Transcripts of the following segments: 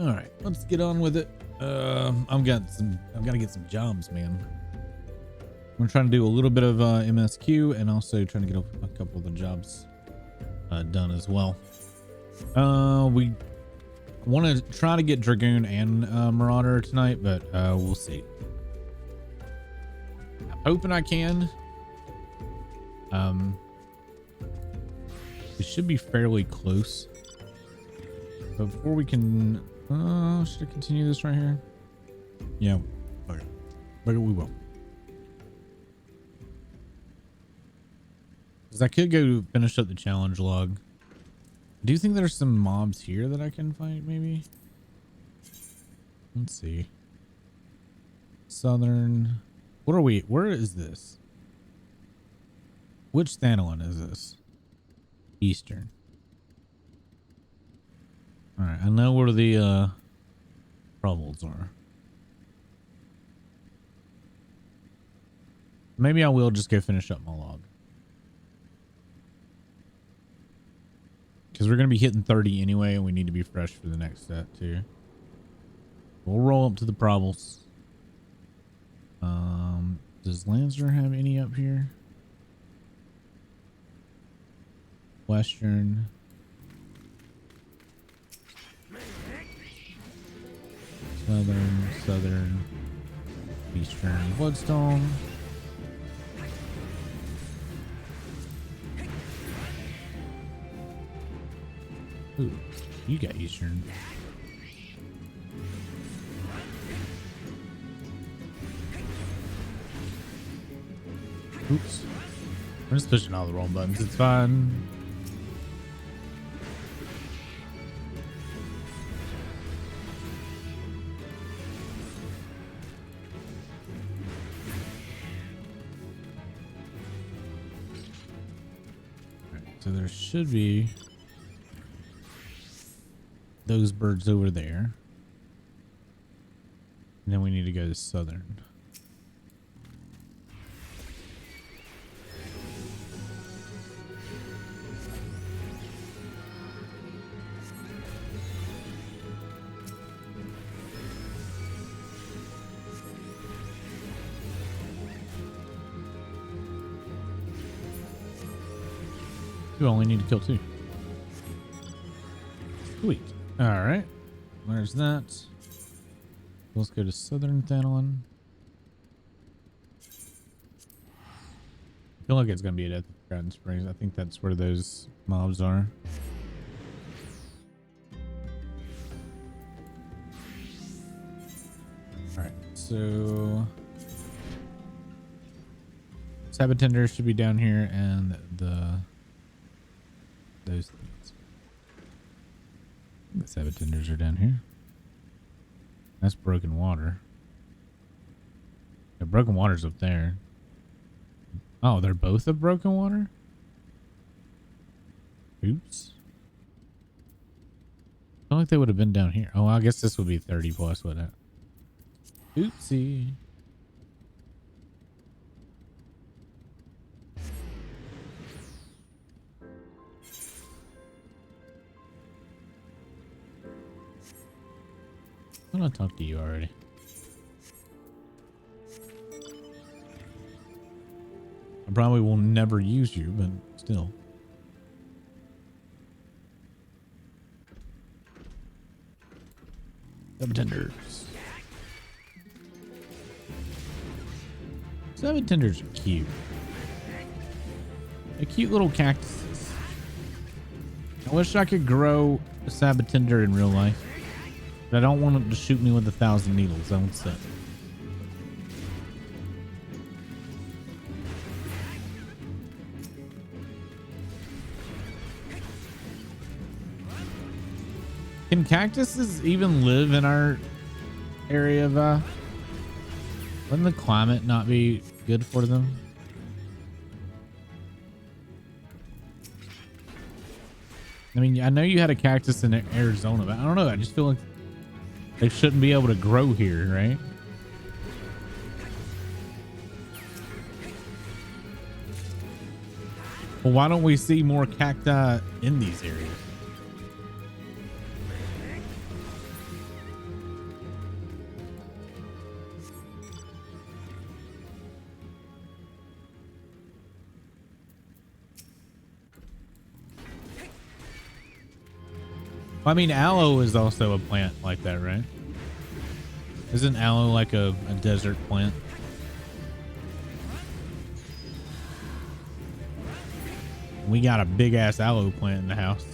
All right, let's get on with it. I've got to get some jobs, man. I'm trying to do a little bit of MSQ and also trying to get a couple of the jobs done as well. We want to try to get Dragoon and Marauder tonight, but we'll see. I'm hoping I can. It should be fairly close. But before we can, should I continue this right here? Yeah, okay. But we will. Because I could go finish up the challenge log. Do you think there's some mobs here that I can fight, maybe? Let's see. Southern. What are we? Where is this? Which standalone is this? Eastern. All right, I know where the troubles are. Maybe I will just go finish up my log. Because we're going to be hitting 30 anyway, and we need to be fresh for the next set too. We'll roll up to the problems. Does Lancer have any up here? Western. Southern, Eastern, Bloodstone. Ooh, you got Eastern. Oops. I'm just pushing all the wrong buttons. It's fine. So there should be those birds over there. And then we need to go to Southern. You only need to kill 2. Sweet. All right. There's that. Let's go to Southern Thanalon. I feel like it's going to be at Forgotten Springs. I think that's where those mobs are. All right. So Sabotender should be down here, and those things. The Sabotenders are down here. That's Broken Water. The Broken Water's up there. Oh, they're both of Broken Water? Oops. I feel like they would have been down here. Oh, I guess this would be 30 plus, wouldn't it? Oopsie. I'm gonna talk to you already. I probably will never use you, but still. Sabotenders. Sabotenders are cute. They're cute little cactuses. I wish I could grow a Sabotender in real life. But I don't want it to shoot me with 1,000 needles. That would suck. Can cactuses even live in our area of wouldn't the climate not be good for them? I mean, I know you had a cactus in Arizona, but I don't know. I just feel like they shouldn't be able to grow here, right? Well, why don't we see more cacti in these areas? I mean, aloe is also a plant like that, right? Isn't aloe like a desert plant? We got a big ass aloe plant in the house.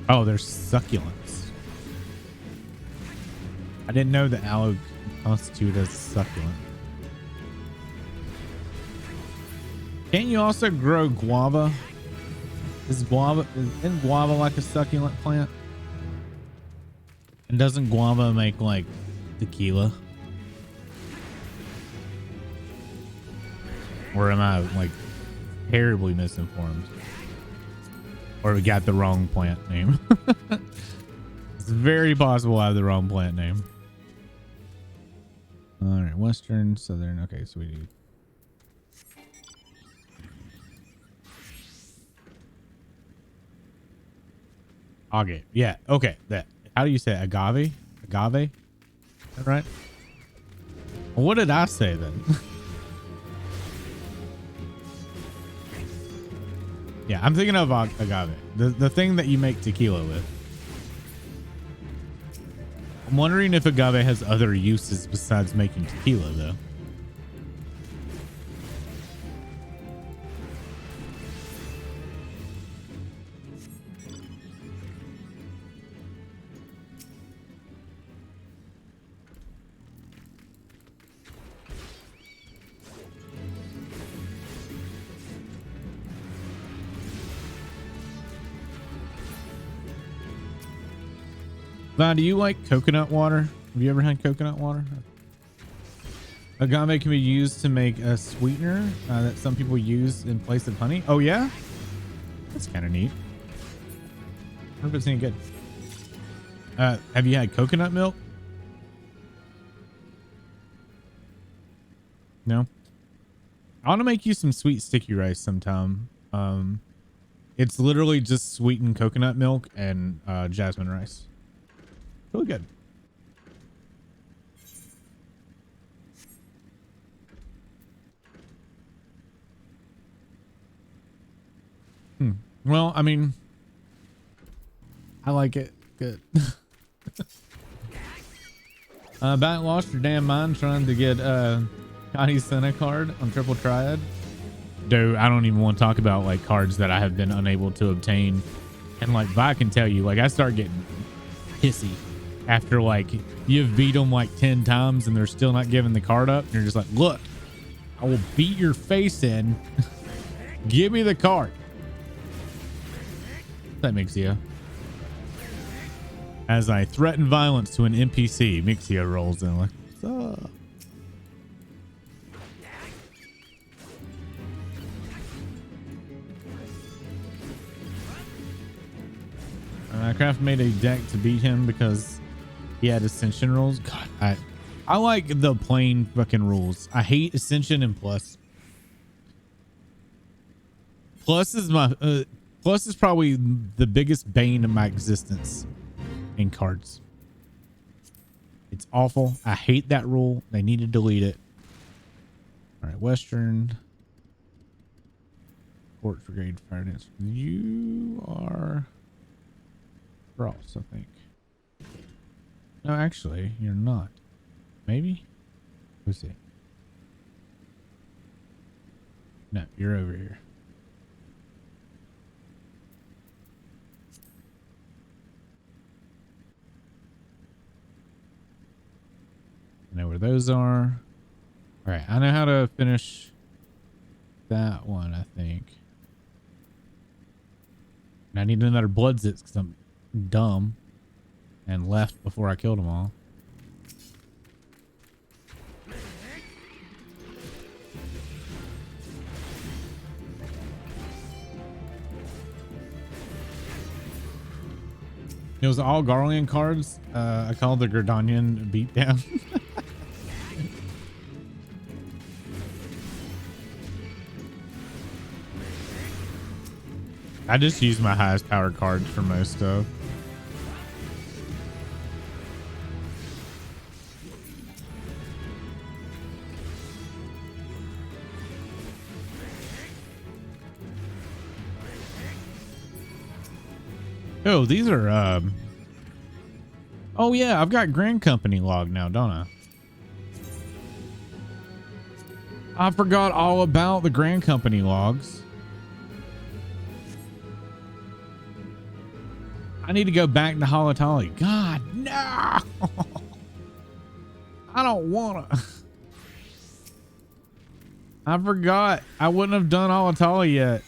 Oh, there's succulents. I didn't know that aloe constituted as a succulent. Can't you also grow guava? Isn't guava like a succulent plant? And doesn't guava make like tequila? Or am I like terribly misinformed? Or we got the wrong plant name? It's very possible I have the wrong plant name. All right, western, southern. Okay, so we do. Agave. Yeah. Okay. That. How do you say it? Agave? Agave? Is that right? Well, what did I say then? Yeah, I'm thinking of agave. The thing that you make tequila with. I'm wondering if agave has other uses besides making tequila, though. Von, do you like coconut water? Have you ever had coconut water? Agave can be used to make a sweetener that some people use in place of honey. Oh yeah, that's kind of neat. I wonder if it's any good. Have you had coconut milk? No. I want to make you some sweet sticky rice sometime. It's literally just sweetened coconut milk and jasmine rice. Really good. Well, I mean, I like it. Good. Back lost your damn mind trying to get Connie Senna card on Triple Triad. Dude, I don't even want to talk about like cards that I have been unable to obtain. And like, I can tell you, like, I start getting pissy after like you've beat them like 10 times and they're still not giving the card up. And you're just like, look, I will beat your face in. Give me the card. That Mixia. As I threaten violence to an NPC, Mixia rolls in like, what's up? Craft made a deck to beat him because he had Ascension rules. God, I like the plain fucking rules. I hate Ascension and Plus. Plus is my Plus is probably the biggest bane of my existence in cards. It's awful. I hate that rule. They need to delete it. All right, Western. Court Brigade Fire Dance. You are Ross, I think. No, actually, you're not. Maybe? Let's see. No, you're over here. I know where those are. All right, I know how to finish that one, I think. And I need another blood zits because I'm dumb and left before I killed them all. It was all Garlean cards. I called the Gerdanian beatdown. I just use my highest power cards for most stuff. Oh, these are oh yeah, I've got Grand Company log now, don't I? I forgot all about the Grand Company logs. I need to go back to Halatali. God, no. I don't want to. I forgot. I wouldn't have done Halatali yet.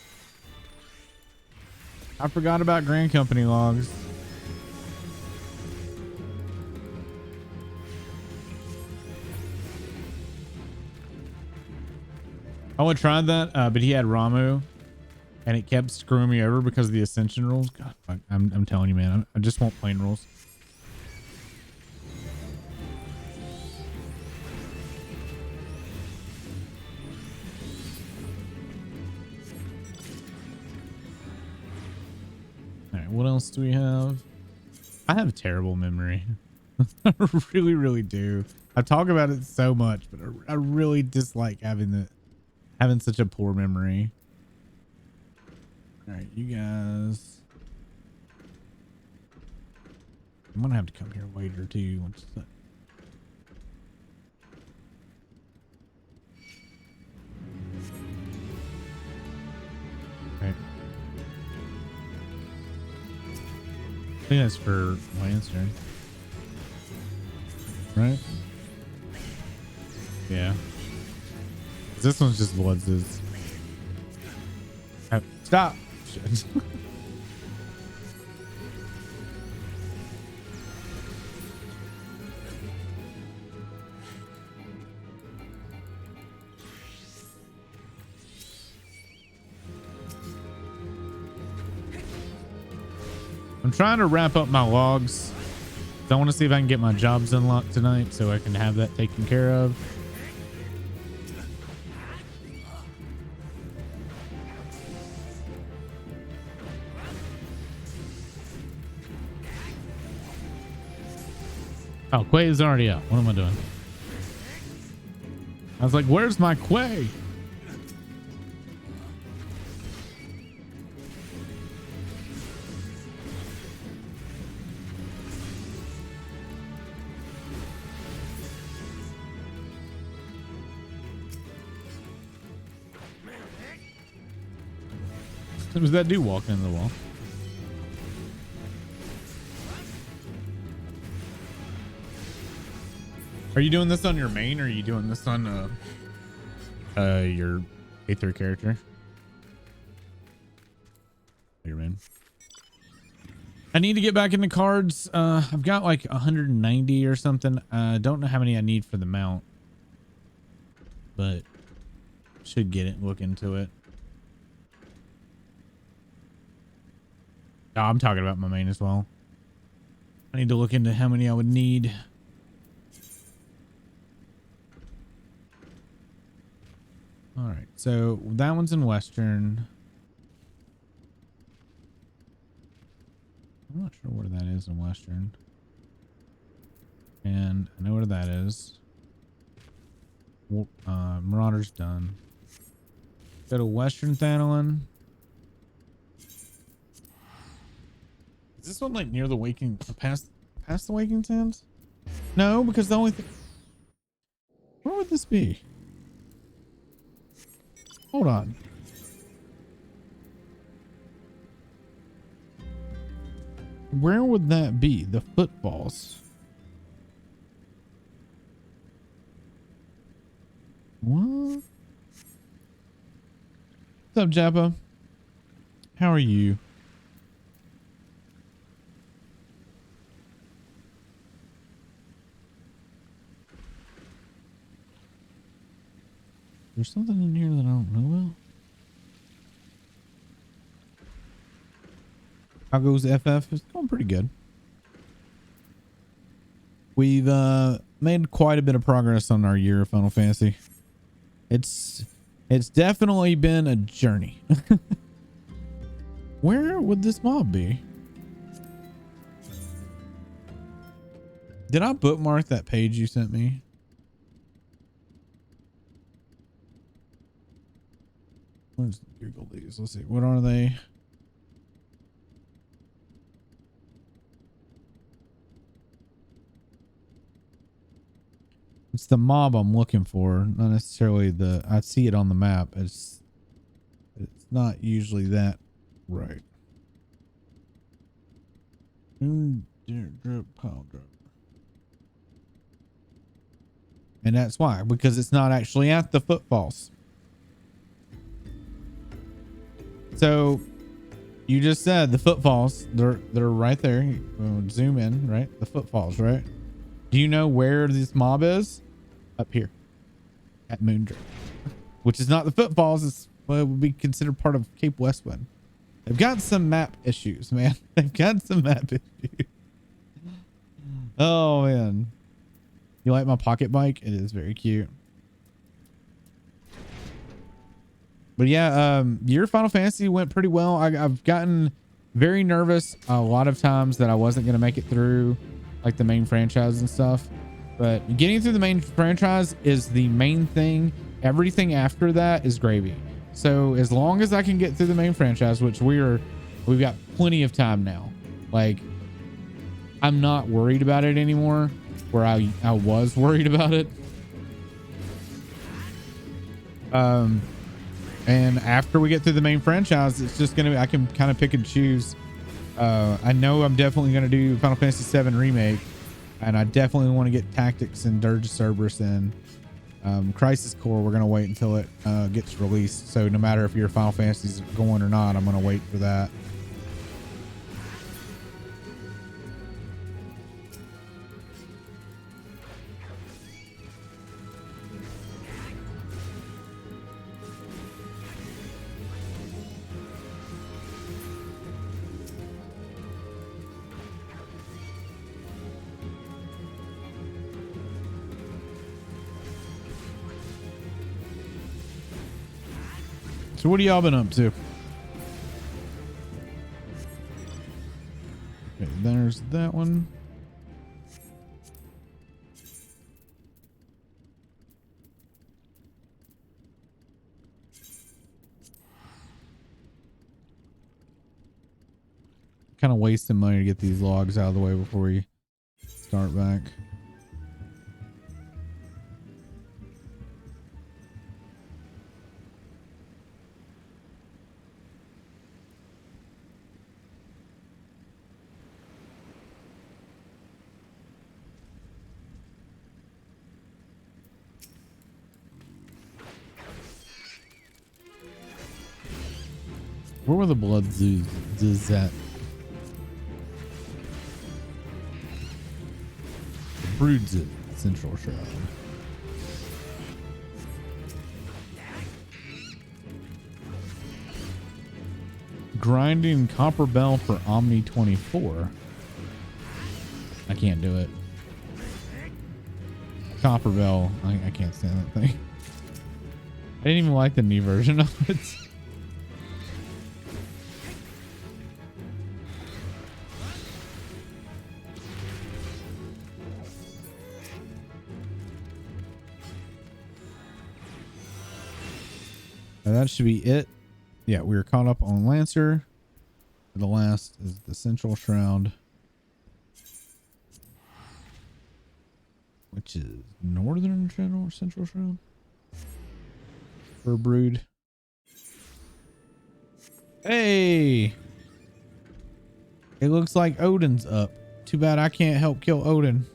I forgot about Grand Company logs. I would try that, but he had Ramu, and it kept screwing me over because of the Ascension rules. God, I'm telling you, man, I just want plain rules. All right, what else do we have? I have terrible memory. I really, really do. I talk about it so much, but I really dislike having such a poor memory. All right, you guys. I'm gonna have to come here later too. What's that? Okay. I think that's for Lancer, right? Yeah. This one's just Bloods. Stop. Shit. I'm trying to wrap up my logs. I want to see if I can get my jobs unlocked tonight so I can have that taken care of. Oh, Quay is already out. What am I doing? I was like, where's my Quay? Was that dude walking in the wall? Are you doing this on your main, or are you doing this on your Aether character? Your main. I need to get back into cards. I've got like 190 or something. Don't know how many I need for the mount, but should get it. Look into it. Oh, I'm talking about my main as well. I need to look into how many I would need. All right, so that one's in Western. I'm not sure where that is in Western. And I know where that is. Well, Marauder's done. Go to Western Thanalin. Is this one like near the Waking, past the Waking Sands? No, because the only thing. Where would this be? Hold on. Where would that be? The footballs. What? What's up, Jappa? How are you? There's something in here that I don't know about. How goes FF? It's going pretty good. We've made quite a bit of progress on our year of Final Fantasy. It's definitely been a journey. Where would this mob be? Did I bookmark that page you sent me? Let's Google these. Let's see. What are they? It's the mob I'm looking for, not necessarily the. I see it on the map. It's not usually that right. Pile drop. And that's why, because it's not actually at the footfalls. So you just said the footfalls, they're right there. Zoom in, right? The footfalls, right? Do you know where this mob is? Up here at Moondrop, which is not the footfalls. It's what would be considered part of Cape Westwind. They've got some map issues, man. They've got some map issues. Oh man. You like my pocket bike? It is very cute. But yeah, your Final Fantasy went pretty well. I've gotten very nervous a lot of times that I wasn't going to make it through like the main franchise and stuff. But getting through the main franchise is the main thing. Everything after that is gravy. So as long as I can get through the main franchise, which we've got plenty of time now. Like, I'm not worried about it anymore, where I was worried about it. And after we get through the main franchise, it's just gonna be, I can kind of pick and choose. I know I'm definitely gonna do Final Fantasy VII Remake, and I definitely want to get Tactics and Dirge of Cerberus in. Crisis Core, we're gonna wait until it gets released. So no matter if your Final Fantasy's going or not, I'm gonna wait for that. So what have y'all been up to? Okay, there's that one. Kind of wasting money to get these logs out of the way before we start back. Where were the blood zoos at? The broods at Central Shroud. Grinding Copper Bell for Omni 24. I can't do it. Copper Bell. I can't stand that thing. I didn't even like the new version of it. That should be it. Yeah, we were caught up on Lancer. The last is the Central Shroud, which is Northern Shroud or Central Shroud for Brood. Hey, it looks like Odin's up. Too bad I can't help kill Odin.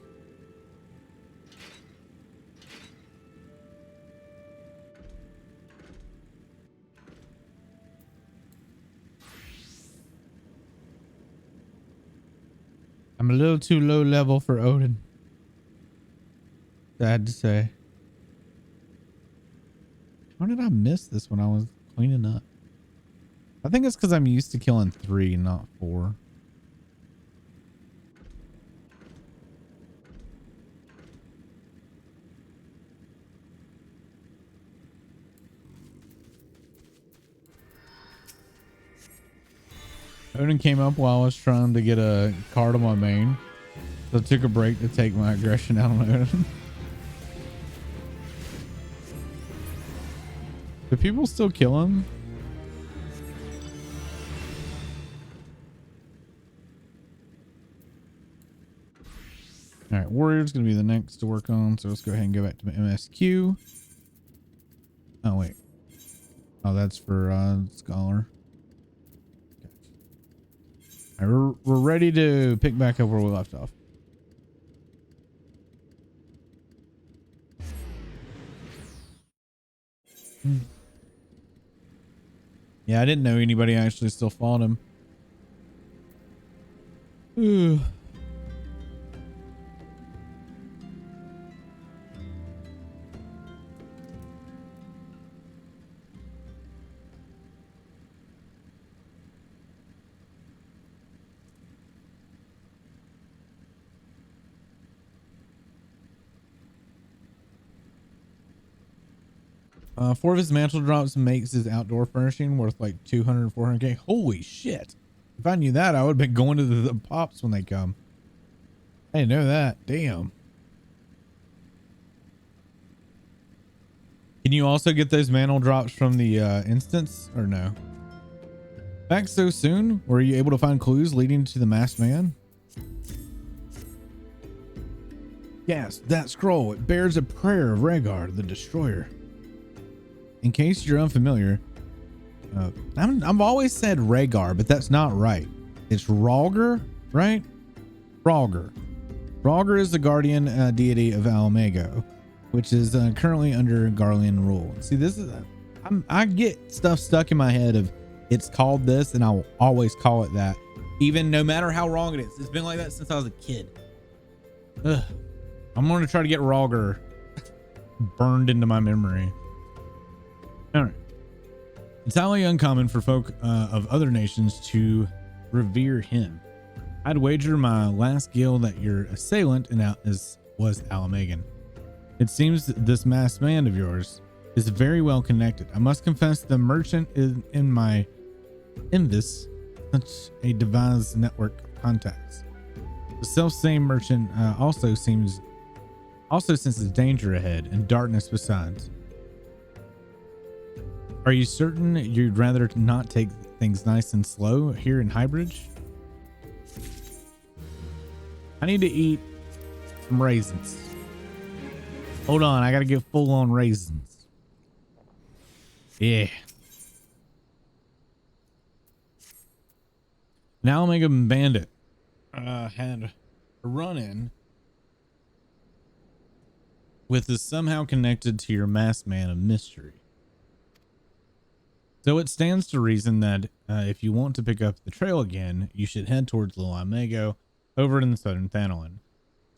I'm a little too low level for Odin. Sad to say. How did I miss this when I was cleaning up? I think it's because I'm used to killing 3, not 4. Odin came up while I was trying to get a card on my main. So I took a break to take my aggression out on Odin. Do people still kill him? All right, warrior's gonna be the next to work on, so let's go ahead and go back to my MSQ. Oh wait, oh that's for scholar. Okay. All right, we're ready to pick back up where we left off. Yeah, I didn't know anybody actually still fought him. Four of his mantle drops makes his outdoor furnishing worth like 200 400k. Holy shit. If I knew that, I would have been going to the pops when they come. I didn't know that. Damn. Can you also get those mantle drops from the instance or no? Back so soon? Were you able to find clues leading to the masked man? Yes, that scroll. It bears a prayer of Rhaegar, the destroyer. In case you're unfamiliar, I've always said Rhaegar, but that's not right. It's Rhaegar, right? Rhaegar. Rhaegar is the guardian deity of Alamago, which is currently under Garlean rule. See, this is I get stuff stuck in my head of it's called this, and I will always call it that, even no matter how wrong it is. It's been like that since I was a kid. Ugh. I'm going to try to get Rhaegar burned into my memory. All right. It's highly uncommon for folk of other nations to revere him. I'd wager my last guild that your assailant was Alamagan. It seems this masked man of yours is very well connected. I must confess the merchant is in this such a devised network of contacts. The self-same merchant also senses danger ahead and darkness besides. Are you certain you'd rather not take things nice and slow here in Highbridge? I need to eat some raisins. Hold on, I gotta get full on raisins. Yeah. Now Omega Bandit had a run-in with is somehow connected to your masked man of mystery. So it stands to reason that if you want to pick up the trail again, you should head towards Little Alamago over in the southern Thanalan.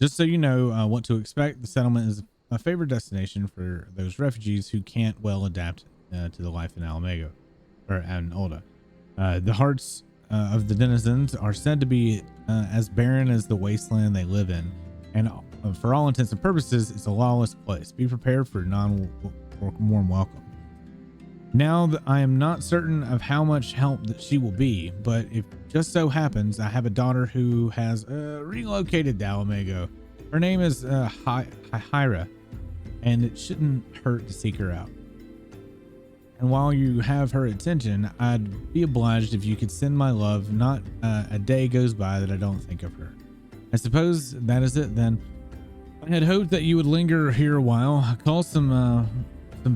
Just so you know what to expect, the settlement is a favorite destination for those refugees who can't well adapt to the life in Alamago or Ulda. The hearts of the denizens are said to be as barren as the wasteland they live in, and for all intents and purposes, it's a lawless place. Be prepared for non-warm welcome. Now that I am not certain of how much help that she will be, but if just so happens I have a daughter who has relocated to Alamago. Her name is Hyra, and it shouldn't hurt to seek her out. And while you have her attention, I'd be obliged if you could send my love. Not a day goes by that I don't think of her. I suppose that is it then. I had hoped that you would linger here a while, call some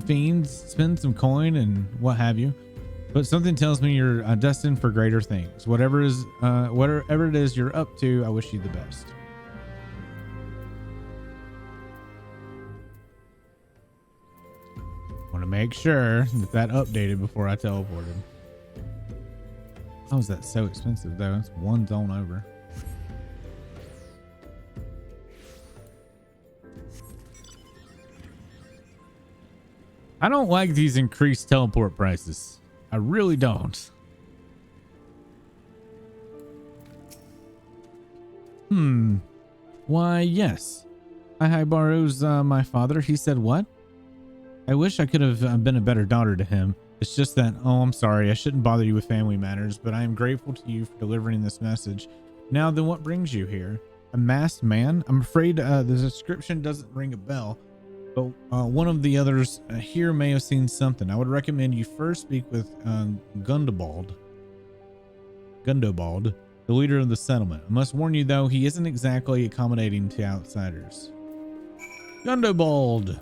fiends, spend some coin and what have you, but something tells me you're destined for greater things. Whatever it is you're up to, I wish you the best. Want to make sure that updated before I teleport him. How is that so expensive though? It's one zone over. I don't like these increased teleport prices. I really don't. Why, yes. I borrows my father. He said what? I wish I could have been a better daughter to him. It's just that, oh, I'm sorry. I shouldn't bother you with family matters, but I am grateful to you for delivering this message. Now then, what brings you here? A masked man? I'm afraid the description doesn't ring a bell. But one of the others here may have seen something. I would recommend you first speak with Gundybald. the leader of the settlement. I must warn you, though, he isn't exactly accommodating to outsiders. Gundybald.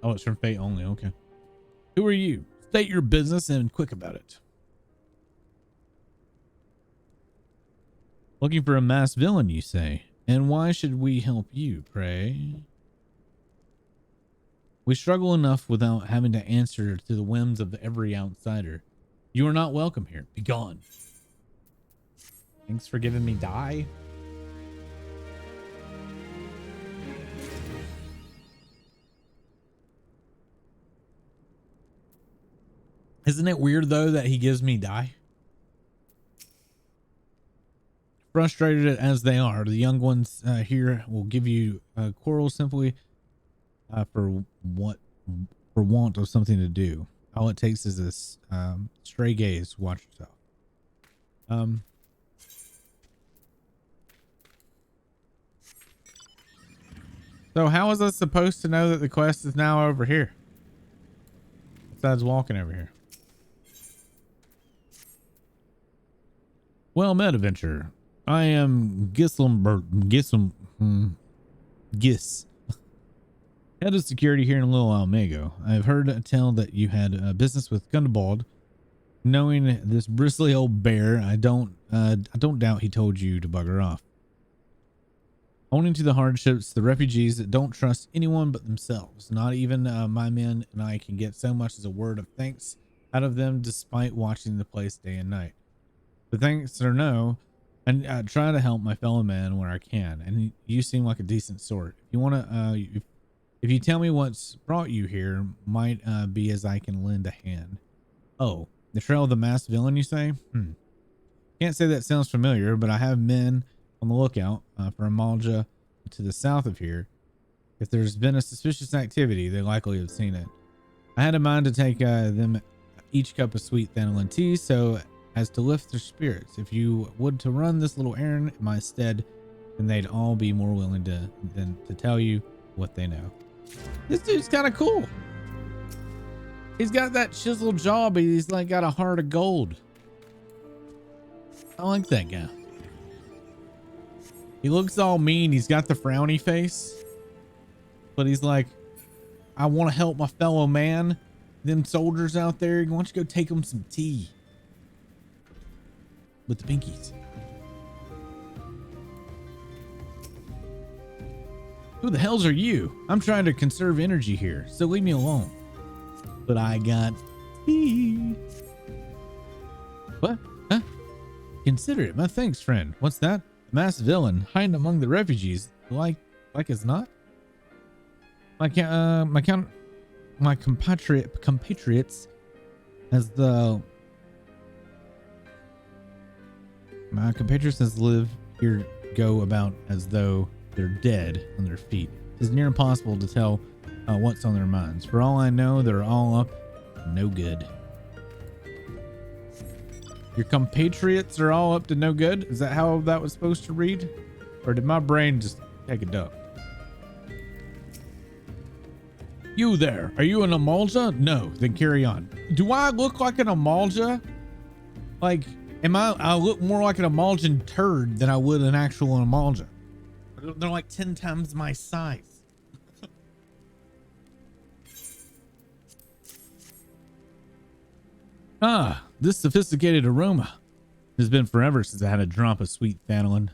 Oh, it's from Fate only. Okay. Who are you? State your business and quick about it. Looking for a masked villain, you say? And why should we help you, pray? We struggle enough without having to answer to the whims of every outsider. You are not welcome here. Be gone. Thanks for giving me die. Isn't it weird, though, that he gives me die? Frustrated as they are, the young ones here will give you quarrels simply for want of something to do. All it takes is this stray gaze. Watch yourself. So how was I supposed to know that the quest is now over here? Besides walking over here. Well met, adventurer. I am Giss. Head of security here in Little Almago. I have heard tell that you had business with Gundybald. Knowing this bristly old bear, I don't doubt he told you to bugger off. Owing to the hardships, the refugees don't trust anyone but themselves. Not even my men and I can get so much as a word of thanks out of them, despite watching the place day and night. But thanks or no, I try to help my fellow man where I can, and you seem like a decent sort. If you want to, if you tell me what's brought you here, might be as I can lend a hand. Oh, the trail of the masked villain, you say? Can't say that sounds familiar, but I have men on the lookout for a Malja to the south of here. If there's been a suspicious activity, they likely have seen it. I had in mind to take them each cup of sweet Thanalan tea, so as to lift their spirits. If you would to run this little errand in my stead, then they'd all be more willing to tell you what they know. This dude's kind of cool. He's got that chiseled jaw, but he's like got a heart of gold. I like that guy. He looks all mean. He's got the frowny face, but he's like, I want to help my fellow man. Them soldiers out there, why don't you go take them some tea? With the pinkies. Who the hells are you? I'm trying to conserve energy here, so leave me alone. But I got tea. What? Huh? Consider it. My thanks, friend. What's that? A masked villain hiding among the refugees. Like it's not? My compatriots as the My compatriots as live here go about as though they're dead on their feet. It's near impossible to tell what's on their minds. For all I know, they're all up to no good. Your compatriots are all up to no good? Is that how that was supposed to read? Or did my brain just take a dump? You there, are you an Amalja? No, then carry on. Do I look like an Amalja? Like, I look more like an Amaljan turd than I would an actual Amalja. They're like 10 times my size. Ah, this sophisticated aroma. It has been forever since I had a drop of sweet Thanalan.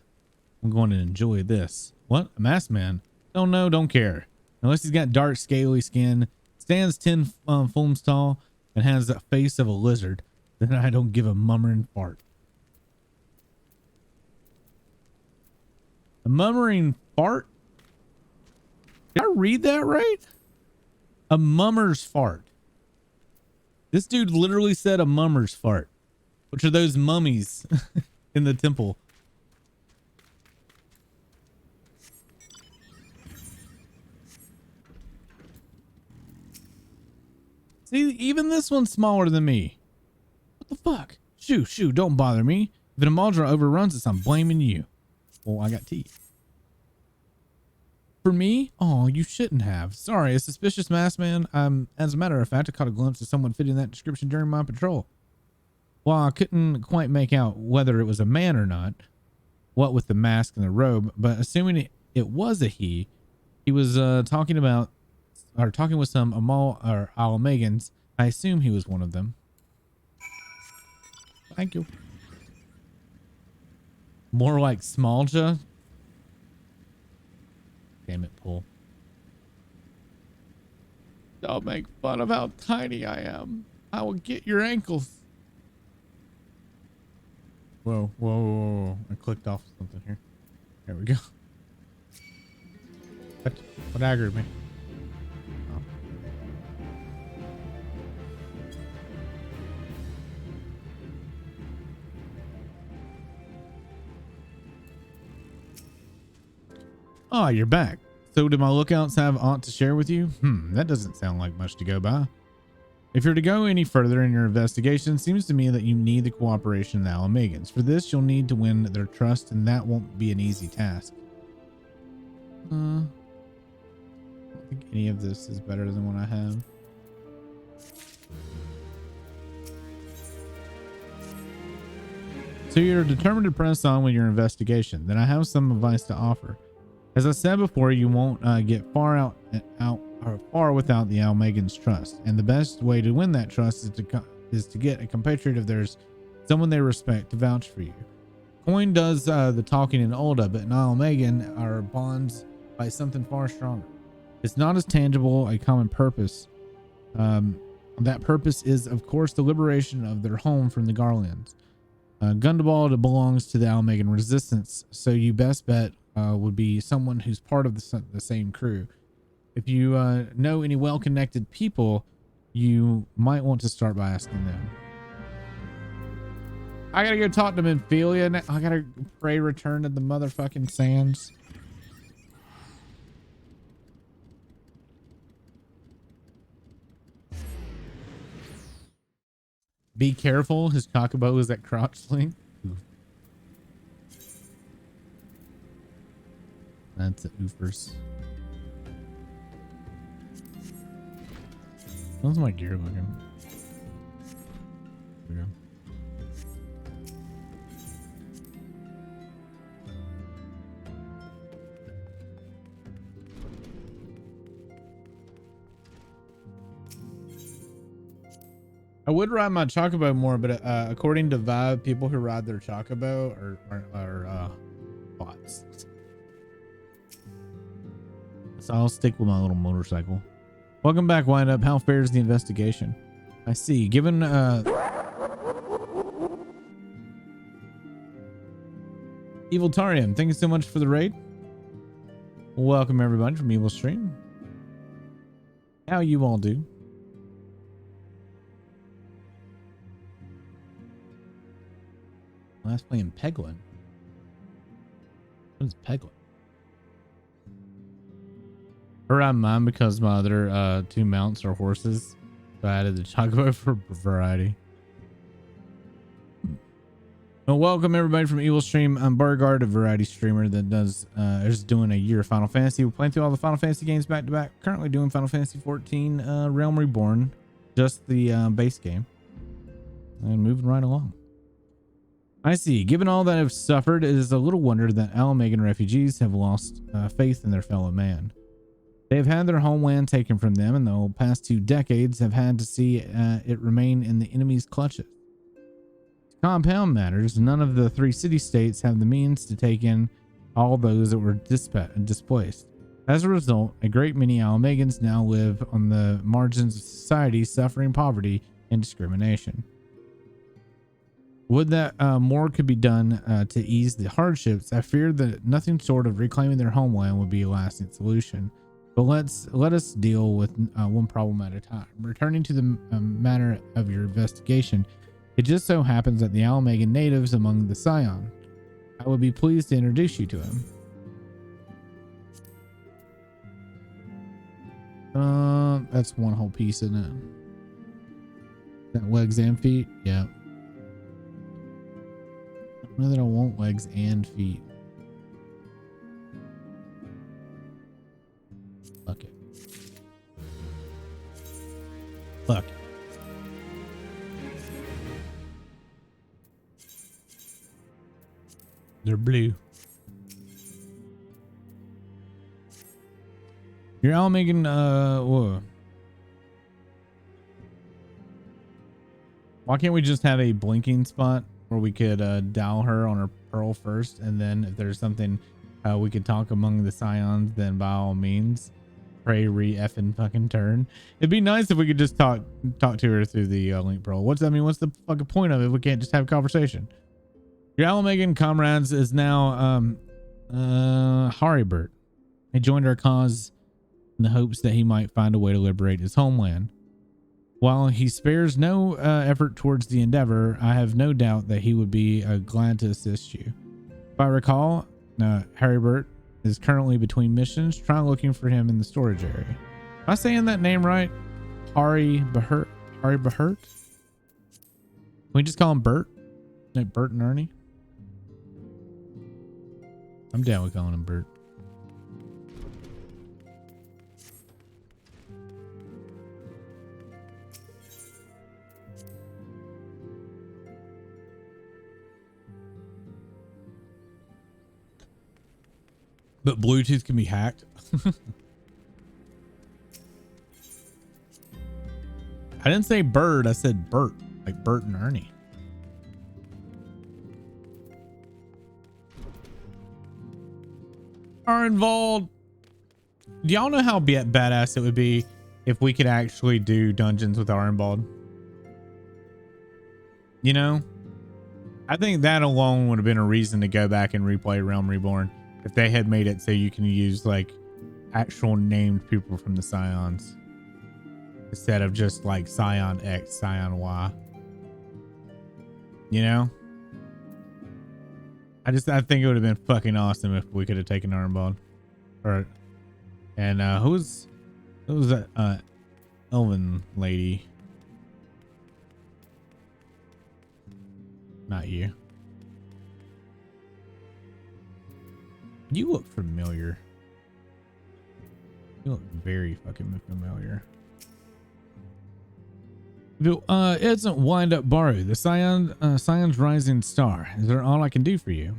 I'm going to enjoy this. What? A masked man? Don't know, don't care. Unless he's got dark, scaly skin, stands 10 fulms tall, and has the face of a lizard, then I don't give a mummering fart. A mummering fart? Did I read that right? A mummer's fart. This dude literally said a mummer's fart, which are those mummies in the temple. See, even this one's smaller than me. What the fuck? Shoo, don't bother me. If an Amalja overruns us, I'm blaming you. Well, I got teeth. For me? Oh, you shouldn't have. Sorry, a suspicious masked man. As a matter of fact, I caught a glimpse of someone fitting that description during my patrol. While I couldn't quite make out whether it was a man or not, what with the mask and the robe, but assuming it was a he was talking with some Amal or Almegans. I assume he was one of them. Thank you. More like Smalja. Damn it, Paul. Don't make fun of how tiny I am. I will get your ankles. Whoa, whoa, whoa, whoa. I clicked off something here. There we go. What aggroed me? Oh, you're back. So do my lookouts have aught to share with you? That doesn't sound like much to go by. If you're to go any further in your investigation, it seems to me that you need the cooperation of the Alamegans. For this, you'll need to win their trust, and that won't be an easy task. I don't think any of this is better than what I have. So you're determined to press on with your investigation. Then I have some advice to offer. As I said before, you won't get far without the Almegans' trust, and the best way to win that trust is to get a compatriot of theirs, someone they respect, to vouch for you. Coin does the talking in Ulda, but in Almegan are bonds by something far stronger. It's not as tangible a common purpose. That purpose is, of course, the liberation of their home from the Garlands. Gundybald belongs to the Almegan resistance, so you best bet would be someone who's part of the same crew. If you know any well-connected people, you might want to start by asking them. I gotta go talk to Minfilia now. I gotta pray return to the motherfucking sands. Be careful, his Chocobo is at crotch sling. That's the oofers. How's my gear looking? There we go. I would ride my Chocobo more, but according to Vibe, people who ride their Chocobo are bots. So I'll stick with my little motorcycle. Welcome back, Wind Up. How fares the investigation? I see. Given Evil Tarian, thank you so much for the raid. Welcome everybody from Evil Stream. How you all do? Last playing Peglin. What is Peglin? Around mine because my other two mounts are horses. So I added the Chocobo for variety. Well, welcome everybody from Evil Stream. I'm Burgard, a variety streamer that is doing a year of Final Fantasy. We're playing through all the Final Fantasy games back to back. Currently doing Final Fantasy XIV Realm Reborn, just the base game, and moving right along. I see. Given all that I've suffered, it is a little wonder that Almegan refugees have lost faith in their fellow man. They have had their homeland taken from them, and the past 2 decades have had to see it remain in the enemy's clutches. To compound matters, none of the 3 city-states have the means to take in all those that were displaced. As a result, a great many Almegans now live on the margins of society, suffering poverty and discrimination. Would that more could be done to ease the hardships, I fear that nothing short of reclaiming their homeland would be a lasting solution. But let us deal with one problem at a time. Returning to the matter of your investigation, it just so happens that the Almegan natives among the Scion. I would be pleased to introduce you to him. That's one whole piece, isn't it? That legs and feet? Yeah. I don't know that I want legs and feet. They're blue. You're all making whoa. Why can't we just have a blinking spot where we could dial her on her pearl first, and then if there's something we could talk among the scions, then by all means, pray re-effing fucking turn. It'd be nice if we could just talk to her through the link pearl. What's the fucking point of it if we can't just have a conversation? Your Alamagan comrades is now Haribert. He joined our cause in the hopes that he might find a way to liberate his homeland. While he spares no effort towards the endeavor, I have no doubt that he would be glad to assist you. If I recall, Haribert is currently between missions. Try looking for him in the storage area. Am I saying that name right? Haribert? Can we just call him Bert? Like Bert and Ernie? I'm down with calling him Bert. But Bluetooth can be hacked. I didn't say bird, I said Bert, like Bert and Ernie. Are involved. Do y'all know how badass it would be if we could actually do dungeons with Ironbald? You know, I think that alone would have been a reason to go back and replay Realm Reborn if they had made it so you can use like actual named people from the Scions instead of just like Scion X, Scion Y. You know? I think it would have been fucking awesome if we could have taken Ironbald. And who was that elven lady? Not you. You look familiar. You look very fucking familiar. Isn't Wind Up Baru, the Scion's rising star. Is there all I can do for you?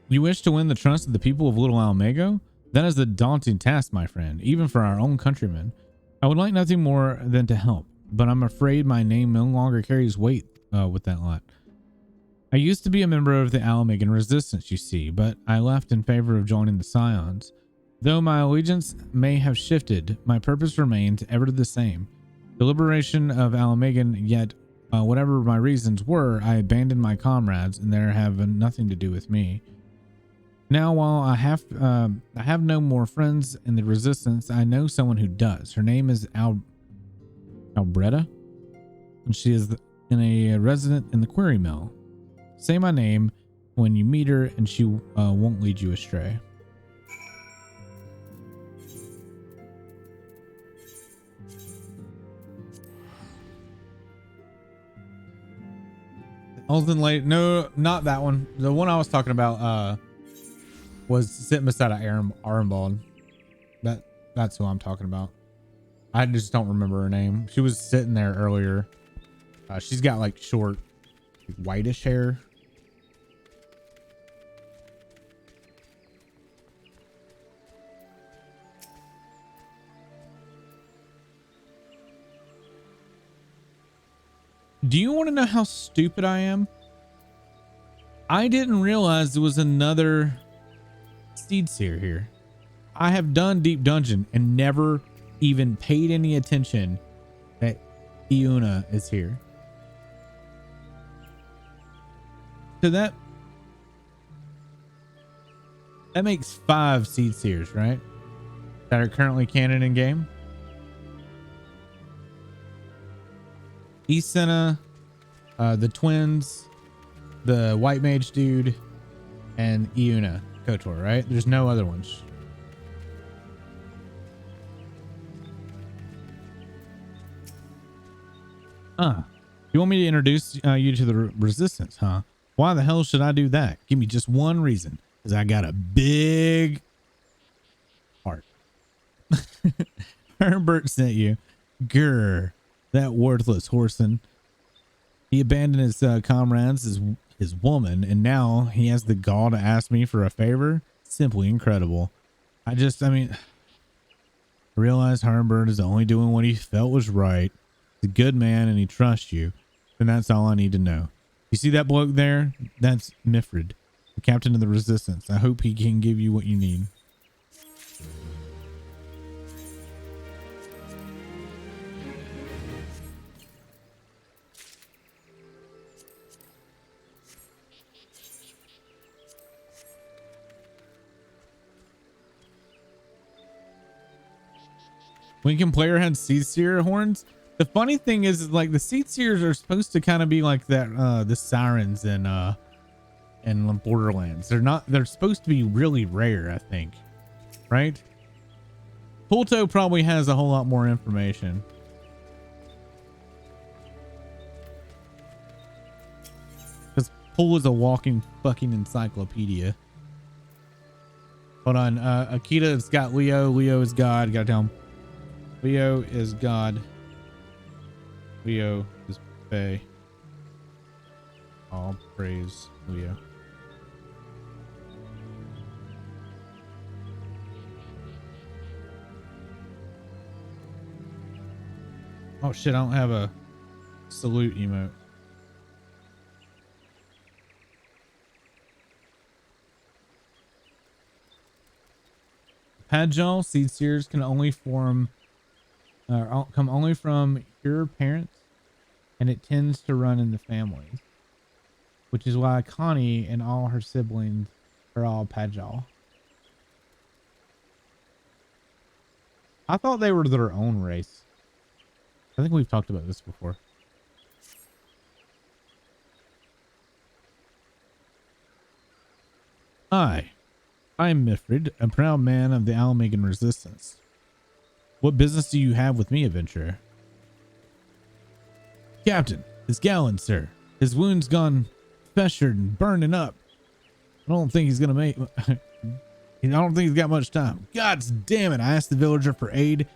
You wish to win the trust of the people of Little Almago? That is a daunting task, my friend, even for our own countrymen. I would like nothing more than to help, but I'm afraid my name no longer carries weight with that lot. I used to be a member of the Alamagan resistance, you see, but I left in favor of joining the Scions. Though my allegiance may have shifted, my purpose remains ever the same. The liberation of Alamagan, yet whatever my reasons were, I abandoned my comrades and they have nothing to do with me. Now, while I have no more friends in the resistance, I know someone who does. Her name is Albretta, and she is a resident in the Quarry Mill. Say my name when you meet her and she won't lead you astray. Elven lady, no, not that one. The one I was talking about was sitting beside Ironbald. That's who I'm talking about. I just don't remember her name. She was sitting there earlier. She's got like short, whitish hair. Do you want to know how stupid I am? I didn't realize there was another seed seer here. I have done Deep Dungeon and never even paid any attention that Iuna is here. So that makes 5 seed seers, right? That are currently canon in game. Isena, the twins, the white mage dude, and Iuna Kotor, right? There's no other ones. You want me to introduce you to the resistance, huh? Why the hell should I do that? Give me just one reason. Because I got a big heart. Herbert sent you. Grr. That worthless Horson. He abandoned his comrades his woman, and now he has the gall to ask me for a favor. Simply incredible. I mean, I realize Harmbird is only doing what he felt was right. He's a good man and he trusts you. And that's all I need to know. You see that bloke there? That's Mifrid, the captain of the resistance. I hope he can give you what you need. Lincoln player had seed seer horns. The funny thing is like the seed seers are supposed to kind of be like that the sirens in Borderlands. They're supposed to be really rare, I think. Right? Pulto probably has a whole lot more information. Because Pul is a walking fucking encyclopedia. Hold on, Akita's got Leo. Leo is God. Gotta tell him. Leo is God. Leo is Fae. All praise Leo. Oh shit, I don't have a salute emote. Padjal seed seers can only come only from your parents, and it tends to run in the families, which is why Connie and all her siblings are all Padjal. I thought they were their own race. I think we've talked about this before. Hi, I'm Mifrid, a proud man of the Almagan resistance. What business do you have with me, adventurer? Captain, his gallant, sir. His wound's gone festered and burning up. I don't think he's gonna make I don't think he's got much time. God damn it. I asked the villager for aid.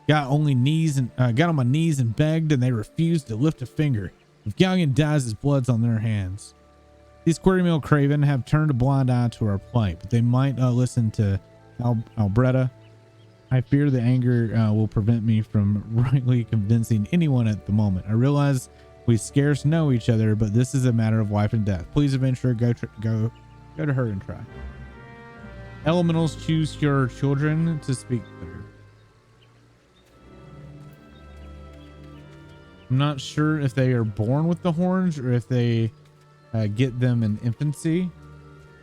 Got on my knees and begged, and they refused to lift a finger. If Galleon dies, his blood's on their hands. These Quarrymill Craven have turned a blind eye to our plight, but they might listen to Albretta. I fear the anger will prevent me from rightly convincing anyone at the moment. I realize we scarce know each other, but this is a matter of life and death. Please, adventurer, go to her and try. Elementals, choose your children to speak to her. I'm not sure if they are born with the horns or if they get them in infancy,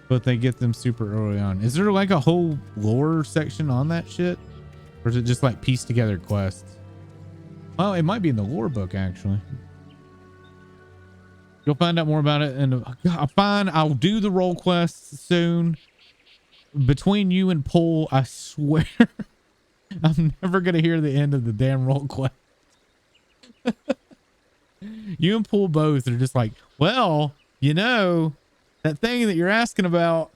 but they get them super early on. Is there like a whole lore section on that shit? Or is it just like pieced together quests? Well, it might be in the lore book, actually. You'll find out more about it. And fine, I'll do the role quests soon. Between you and Pul, I swear, I'm never going to hear the end of the damn role quest. You and Pul both are just like, well, you know, that thing that you're asking about,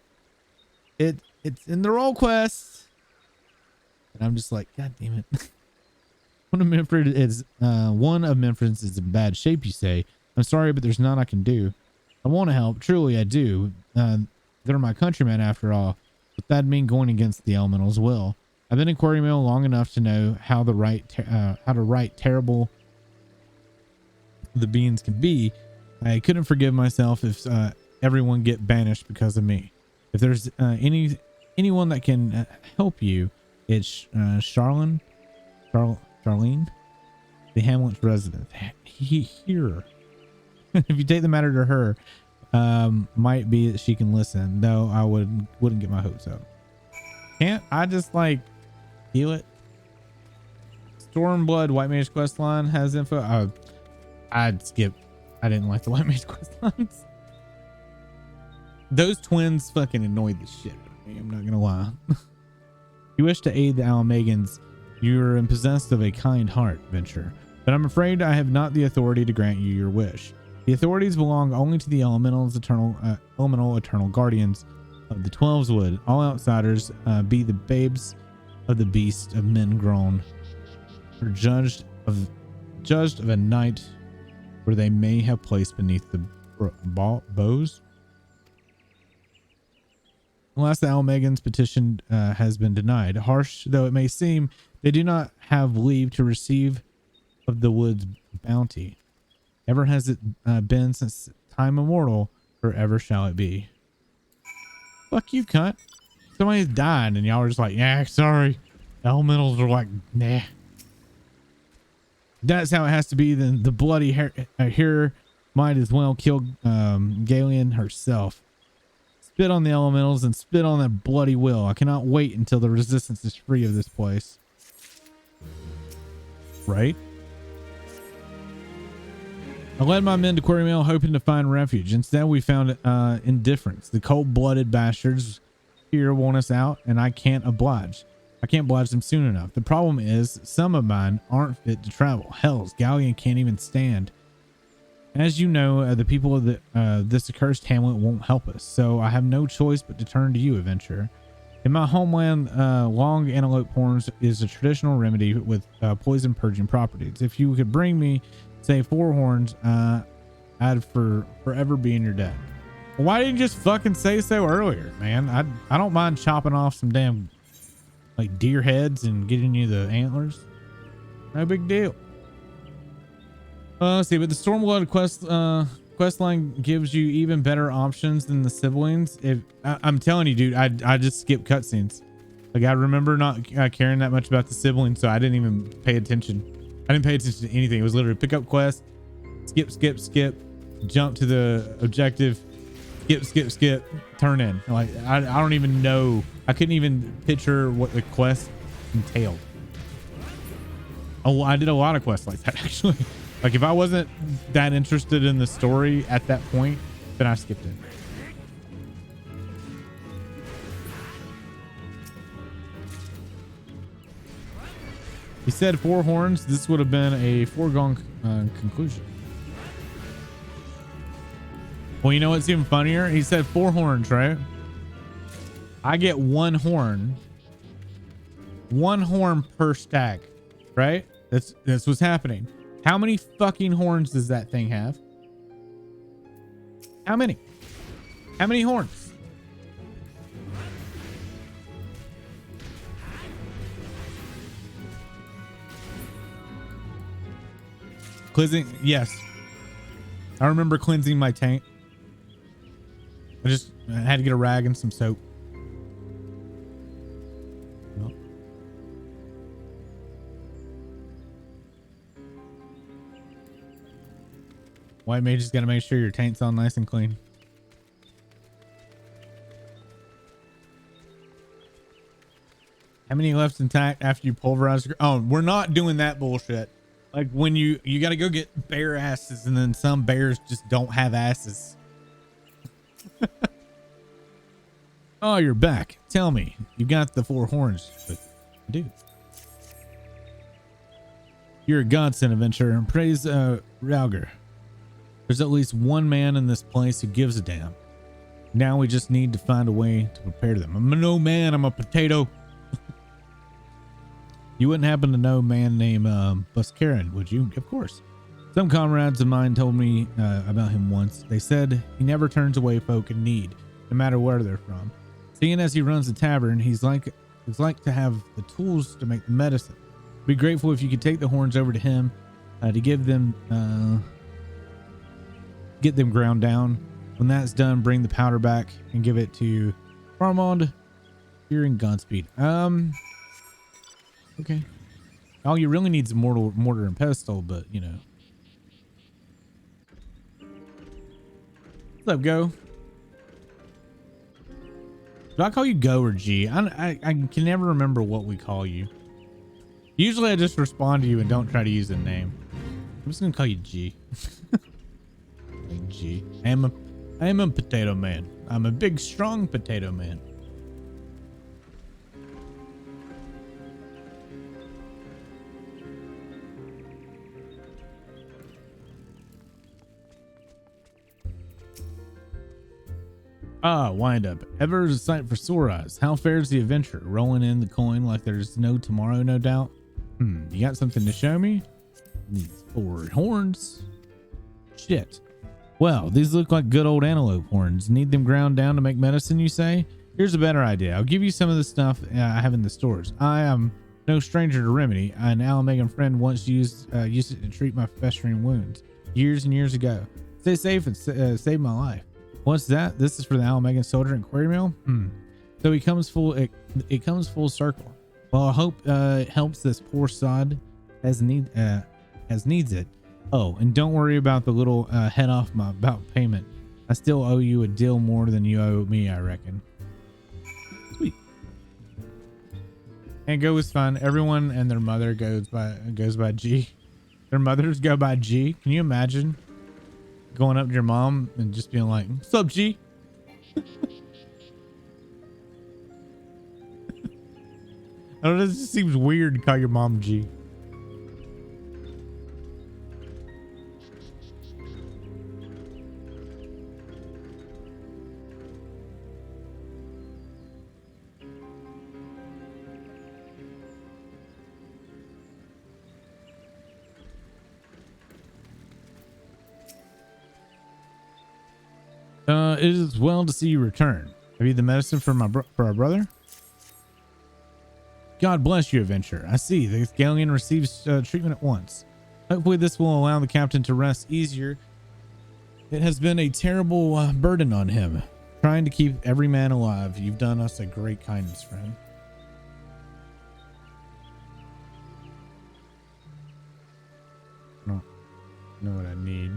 it's in the role quest. And I'm just like, God damn it. One of Memphis is in bad shape, you say. I'm sorry, but there's none I can do. I want to help. Truly, I do. They're my countrymen after all. But that'd mean going against the elementals will. I've been in Quarrymill long enough to know how to write terrible the beings can be. I couldn't forgive myself if everyone get banished because of me. If there's anyone that can help you, it's Charlene, the Hamlet's resident. Here. If you take the matter to her, might be that she can listen. Though I wouldn't get my hopes up. Can't I just like heal it? Stormblood White Mage quest line has info. I'd skip. I didn't like the White Mage quest lines. Those twins fucking annoyed the shit out of me. I'm not gonna lie. You wish to aid the Almagans. You are possessed of a kind heart, Venture, but I'm afraid I have not the authority to grant you your wish. The authorities belong only to the elemental eternal guardians of the Twelveswood. All outsiders be the babes of the beast of men grown, or judged of a night where they may have placed beneath the bows. Unless the Almegans petition has been denied. Harsh though it may seem, they do not have leave to receive of the wood's bounty. Ever has it been since time immortal, forever shall it be. Fuck you, cunt. Somebody's died and y'all are just like, yeah, sorry. Elementals are like, nah. That's how it has to be. Then the bloody hero might as well kill Galen herself. Spit on the elementals and spit on that bloody will. I cannot wait until the resistance is free of this place. Right? I led my men to Quarry Mill hoping to find refuge. Instead, we found indifference. The cold-blooded bastards here want us out, and I can't oblige. I can't oblige them soon enough. The problem is, some of mine aren't fit to travel. Hells, Galleon can't even stand. As you know, the people of this accursed hamlet won't help us, so I have no choice but to turn to you, adventurer. In my homeland, long antelope horns is a traditional remedy with poison purging properties. If you could bring me, say, 4 horns, I'd forever be in your debt. Well, why didn't you just fucking say so earlier, man? I don't mind chopping off some damn like deer heads and getting you the antlers. No big deal. Let's see, but the Stormblood quest line gives you even better options than the siblings. If I'm telling you, dude, I just skip cutscenes. Like I remember not caring that much about the siblings, so I didn't even pay attention. I didn't pay attention to anything. It was literally pick up quest, skip, jump to the objective, skip, turn in. Like I don't even know. I couldn't even picture what the quest entailed. Oh, I did a lot of quests like that actually. Like if I wasn't that interested in the story at that point, then I skipped it. He said 4 horns. This would have been a foregone conclusion. Well, you know what's even funnier? He said 4 horns, right? I get 1 horn. 1 horn per stack, right? That's what's happening. How many fucking horns does that thing have? How many? How many horns? Cleansing, yes. I remember cleansing my tank. I had to get a rag and some soap. Well. White mage just got to make sure your tank's all nice and clean. How many left intact after you pulverize? Oh, we're not doing that bullshit. Like when you got to go get bear asses and then some bears just don't have asses. Oh, you're back. Tell me, you got the 4 horns. But I do. You're a godsend, adventurer, and praise Rauger. There's at least one man in this place who gives a damn. Now we just need to find a way to prepare them. I'm no man, I'm a potato. You wouldn't happen to know a man named Buskaran, would you? Of course. Some comrades of mine told me about him once. They said he never turns away folk in need, no matter where they're from. Seeing as he runs the tavern, he's like to have the tools to make the medicine. Be grateful if you could take the horns over to him to give them, get them ground down. When that's done, bring the powder back and give it to Farmond. You're in Godspeed. Okay. All you really need is mortar and pestle, but you know. What's up, Go? Do I call you Go or G? I can never remember what we call you. Usually I just respond to you and don't try to use a name. I'm just gonna call you G. G. I am a potato man. I'm a big, strong potato man. Ah, wind up. Ever is a sight for sore eyes. How fares the adventure? Rolling in the coin like there's no tomorrow, no doubt. You got something to show me? Needs 4 horns. Shit. Well, these look like good old antelope horns. Need them ground down to make medicine, you say? Here's a better idea. I'll give you some of the stuff I have in the stores. I am no stranger to remedy. An Alamegan friend once used it to treat my festering wounds years and years ago. Stay safe and save my life. What's that? This is for the Alamegan soldier in Quarry Mill? So he comes full. It comes full circle. Well, I hope it helps this poor sod as needs it. Oh, and don't worry about the little head off my about payment. I still owe you a deal more than you owe me, I reckon. Sweet. And go is fun. Everyone and their mother goes by G. Their mothers go by G. Can you imagine going up to your mom and just being like, "What's up, G?" I don't know, it just seems weird to call your mom G. It is well to see you return. Have you the medicine for our brother? God bless you, adventurer. I see the galleon receives treatment at once. Hopefully this will allow the captain to rest easier. It has been a terrible burden on him, trying to keep every man alive. You've done us a great kindness, friend. I don't know what I need.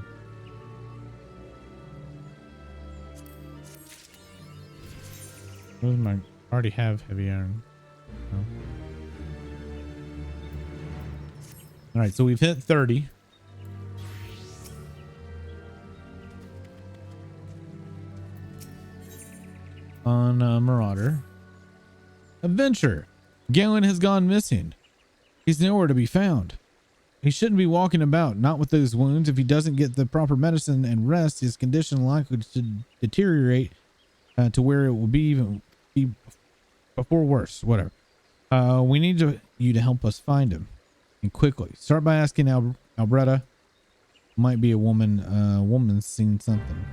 What is my? I already have heavy iron. Oh. All right, so we've hit 30. On Marauder. Adventure. Galen has gone missing. He's nowhere to be found. He shouldn't be walking about, not with those wounds. If he doesn't get the proper medicine and rest, his condition likely to deteriorate to where it will be before worse. Whatever. We need you to help us find him, and quickly. Start by asking Alberta. Might be a woman. Woman's seen something.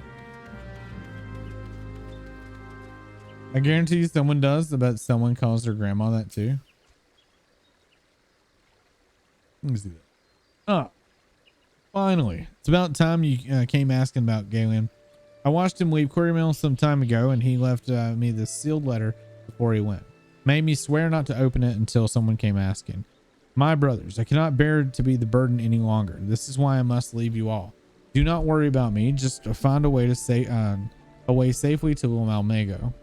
I guarantee you someone does. I bet someone calls their grandma that too. Let me see that. Oh, finally. It's about time you came asking about Galen. I watched him leave Quarry Mill some time ago, and he left me this sealed letter before he went. Made me swear not to open it until someone came asking. My brothers, I cannot bear to be the burden any longer. This is why I must leave you all. Do not worry about me. Just find a way to stay away safely to Malmago.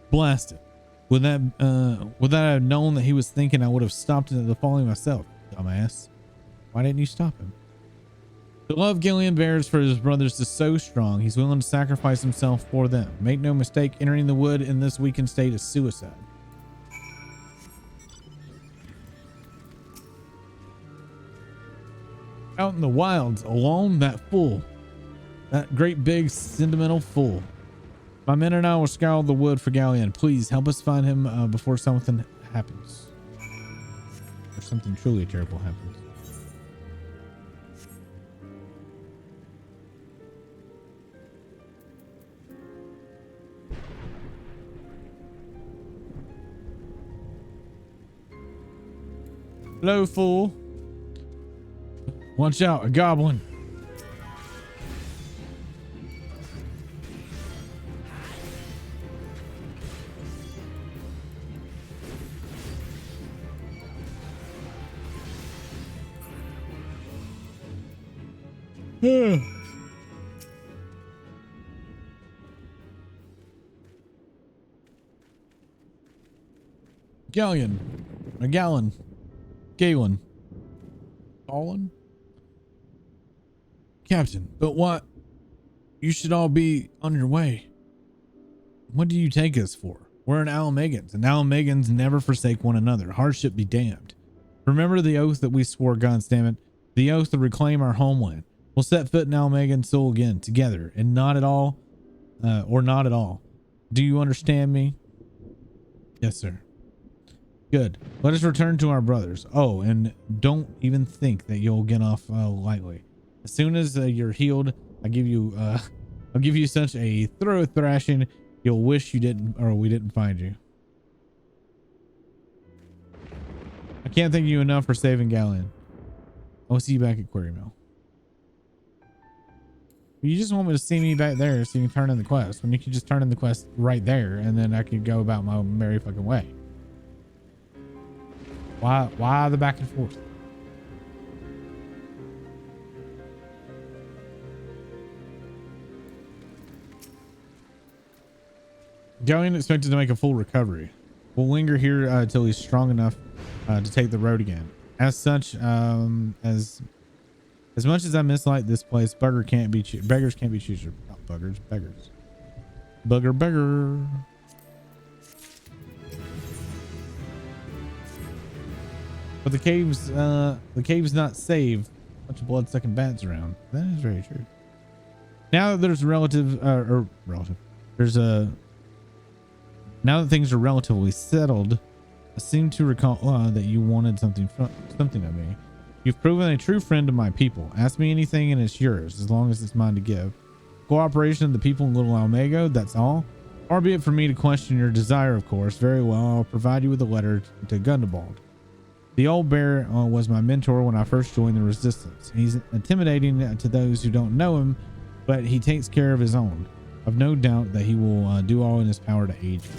Blasted. Would that I have known that he was thinking, I would have stopped the falling myself, dumbass. Why didn't you stop him? The love Gillian bears for his brothers is so strong, he's willing to sacrifice himself for them. Make no mistake, entering the wood in this weakened state is suicide. Out in the wilds, alone, that great big sentimental fool. My men and I will scour the wood for Galleon. Please help us find him before something happens. Or something truly terrible happens. Hello, fool. Watch out, a goblin. Galleon. A gallon. Galen. Colin? Captain, but what? You should all be on your way. What do you take us for? We're an Alamegans, and Alamegans never forsake one another. Hardship be damned. Remember the oath that we swore, goddammit. The oath to reclaim our homeland. We'll set foot in Alamegan soul again, together, and not at all, or not at all. Do you understand me? Yes, sir. Good. Let us return to our brothers. Oh, and don't even think that you'll get off lightly. As soon as you're healed, I'll give you such a thorough thrashing you'll wish you didn't, or we didn't find you. I can't thank you enough for saving Galleon. I'll see you back at Quarry Mill. You just want me to see me back there so you can turn in the quest, when you can just turn in the quest right there and then I could go about my merry fucking way. Why the back and forth? Galleon expected to make a full recovery. We'll linger here until he's strong enough to take the road again. As such, as much as I mislike this place, beggars can't be choosers. Not buggers, beggars. Beggar. But the cave's not safe. Bunch of blood-sucking bats around. That is very true. Now that there's now that things are relatively settled, I seem to recall that you wanted something of me. You've proven a true friend of my people. Ask me anything and it's yours, as long as it's mine to give. Cooperation of the people in Little Almego, that's all. Far be it for me to question your desire, of course. Very well, I'll provide you with a letter to Gundybald. The old bear was my mentor when I first joined the resistance. He's intimidating to those who don't know him, but he takes care of his own. I've no doubt that he will do all in his power to aid you.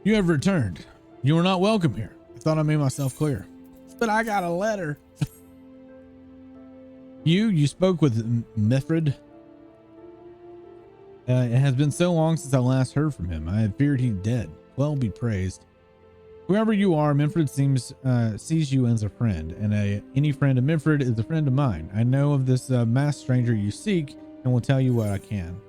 You have returned. You were not welcome here. I thought I made myself clear. But I got a letter. You spoke with Mifrid. It has been so long since I last heard from him. I had feared he's dead. Well be praised. Whoever you are, Mifrid sees you as a friend, and any friend of Mifrid is a friend of mine. I know of this masked stranger you seek, and will tell you what I can.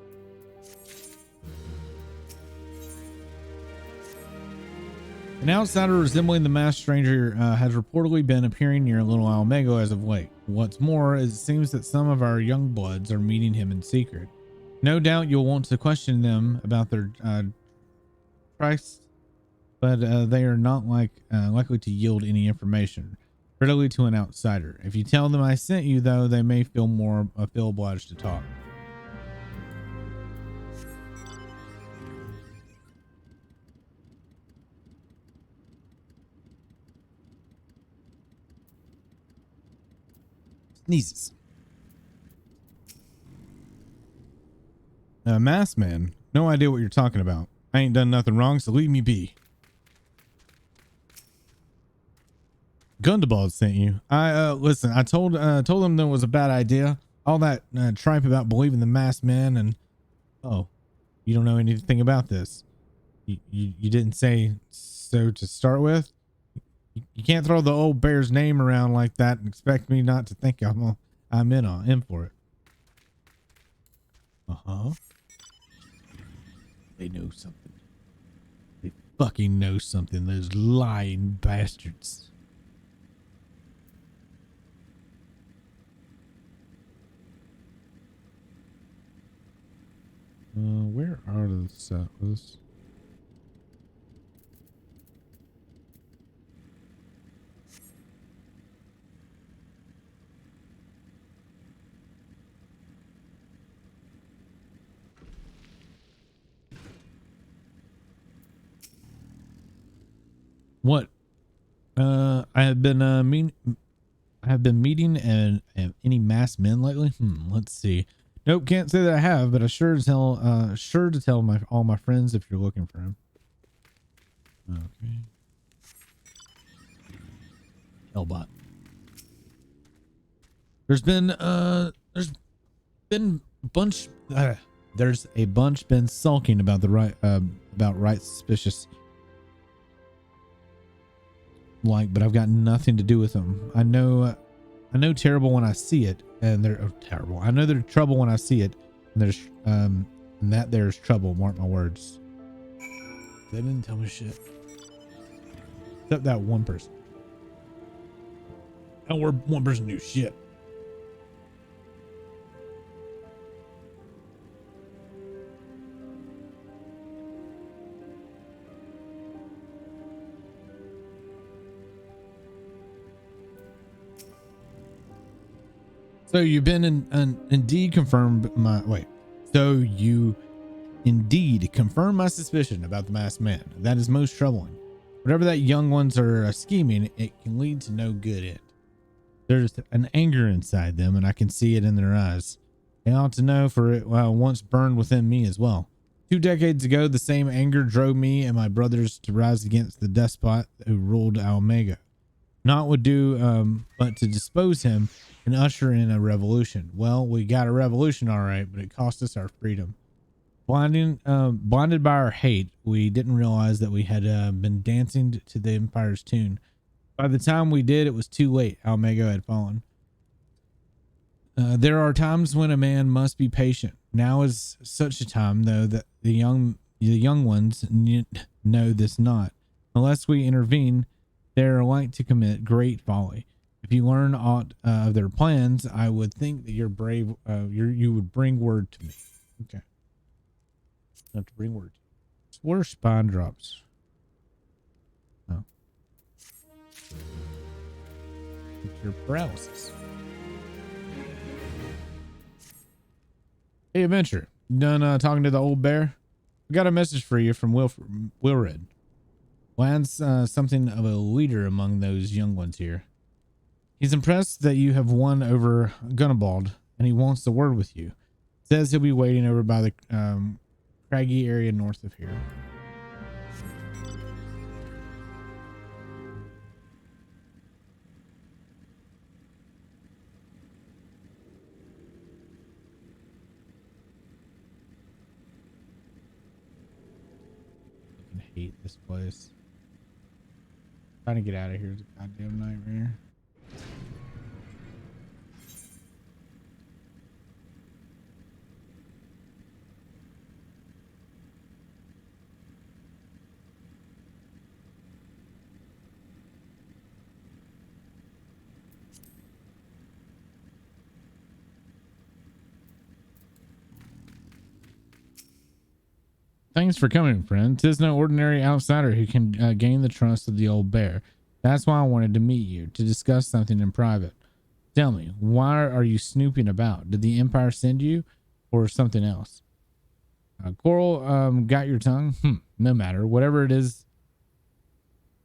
An outsider resembling the masked stranger has reportedly been appearing near Little Almego as of late. What's more, it seems that some of our young bloods are meeting him in secret. No doubt you'll want to question them about their price, but they are not likely to yield any information readily to an outsider. If you tell them I sent you, though, they may feel obliged to talk. Sneezes. Masked man, no idea what you're talking about. I ain't done nothing wrong, so leave me be. Gundybald sent you. Listen, I told him that was a bad idea. All that tripe about believing the masked man, and oh, you don't know anything about this. You didn't say so to start with. You can't throw the old bear's name around like that and expect me not to think I'm in for it. Uh-huh. They know something. They fucking know something, those lying bastards. Where are the settlers? What? I have been meeting any masked men lately. Let's see. Nope, can't say that I have, but I sure to tell all my friends if you're looking for him. Okay. Hellbot. There's a bunch been sulking about right suspicious. But I've got nothing to do with them. I know I know terrible when I see it, and they're terrible. I know they're trouble when I see it, and there's trouble. Mark my words. They didn't tell me shit, except that one person. And one person knew shit. So you've been indeed confirmed my wait. So you indeed confirm my suspicion about the masked man. That is most troubling. Whatever that young ones are scheming, it can lead to no good end. There's an anger inside them, and I can see it in their eyes. They ought to know, for it once burned within me as well. 2 decades ago, the same anger drove me and my brothers to rise against the despot who ruled Omega. Naught would do but to dispose him and usher in a revolution. Well, we got a revolution, all right, but it cost us our freedom. Blinded by our hate, we didn't realize that we had been dancing to the Empire's tune. By the time we did, it was too late. Omega had fallen. There are times when a man must be patient. Now is such a time, though, that the young ones know this not. Unless we intervene, they are like to commit great folly. If you learn aught of their plans, I would think that you're brave. You would bring word to me. Okay. I have to bring word. What are spawn drops? Oh. It's your paralysis. Hey, Adventure. Done talking to the old bear? We got a message for you from Wilred. Lad's something of a leader among those young ones here. He's impressed that you have won over Gundybald, and he wants a word with you. Says he'll be waiting over by the craggy area north of here. I hate this place. Trying to get out of here is a goddamn nightmare. Thanks for coming, friend. 'Tis no ordinary outsider who can gain the trust of the old bear. That's why I wanted to meet you, to discuss something in private. Tell me, why are you snooping about? Did the Empire send you, or something else? Coral, got your tongue? No matter. Whatever it is,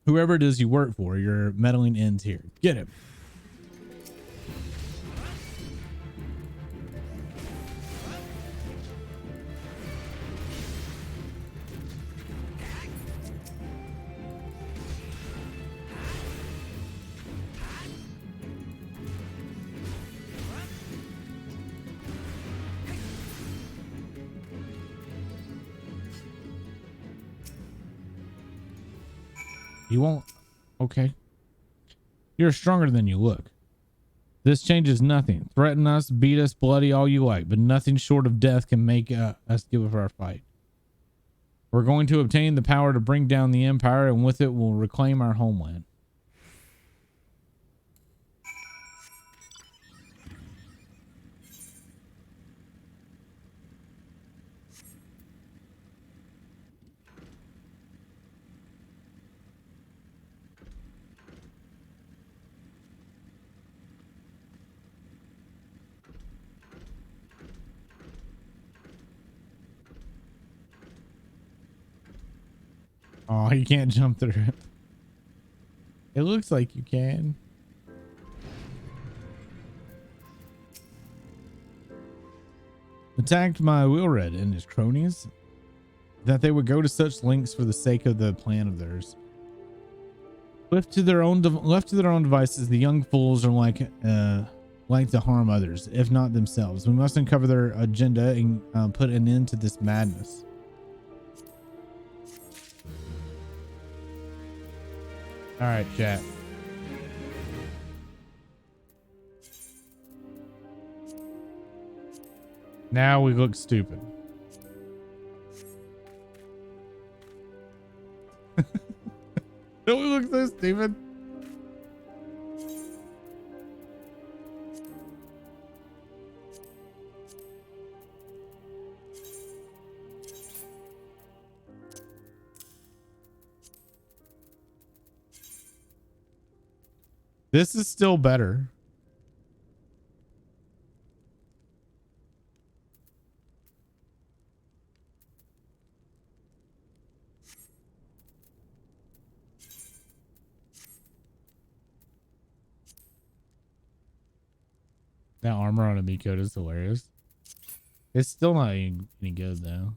whoever it is you work for, your meddling ends here. Get him. You won't. Okay. You're stronger than you look. This changes nothing. Threaten us, beat us bloody all you like, but nothing short of death can make us give up our fight. We're going to obtain the power to bring down the Empire, and with it we'll reclaim our homeland. Oh, you can't jump through it. It looks like you can. Attacked by Wilred and his cronies, that they would go to such lengths for the sake of the plan of theirs. Left to their own devices, the young fools are like to harm others, if not themselves. We must uncover their agenda and put an end to this madness. All right, chat. Now we look stupid. Don't we look so stupid? This is still better. That armor on a Miko is hilarious. It's still not any good though.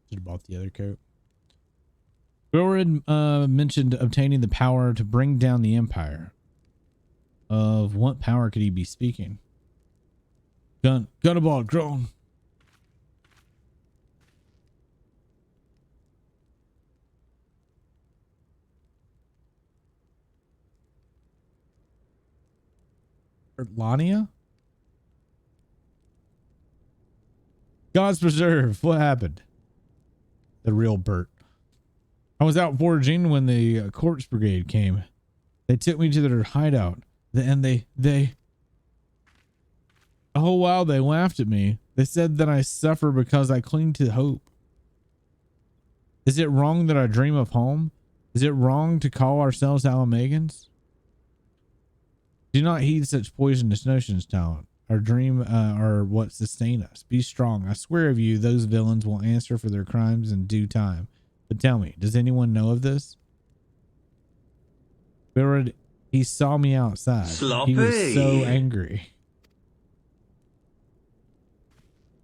Should have bought the other coat. Wilred mentioned obtaining the power to bring down the Empire. Of what power could he be speaking? Gundybald, grown. Lania? God's preserve. What happened? The real Bert. I was out foraging when the corpse brigade came. They took me to their hideout. And they a whole while they laughed at me. They said that I suffer because I cling to hope. Is it wrong that I dream of home? Is it wrong to call ourselves Alamegans? Do not heed such poisonous notions, talent. Our dream are what sustain us. Be strong. I swear of you, those villains will answer for their crimes in due time. But tell me, does anyone know of this? He saw me outside. Sloppy. He was so angry.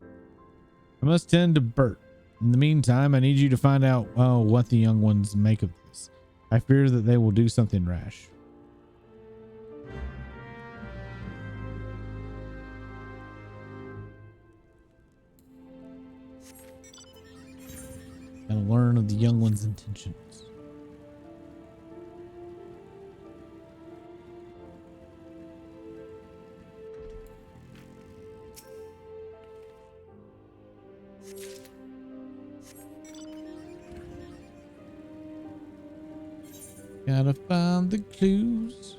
I must tend to Bert. In the meantime, I need you to find out what the young ones make of this. I fear that they will do something rash. And learn of the young one's intentions. Gotta find the clues.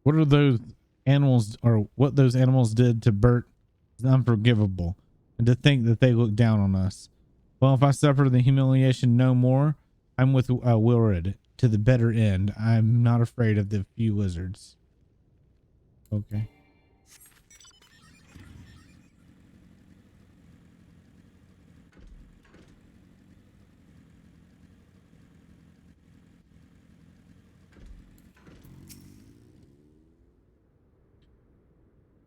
What are those animals, or what those animals did to Bert is unforgivable. And to think that they look down on us. Well, if I suffer the humiliation no more, I'm with Wilred to the better end. I'm not afraid of the few lizards. Okay.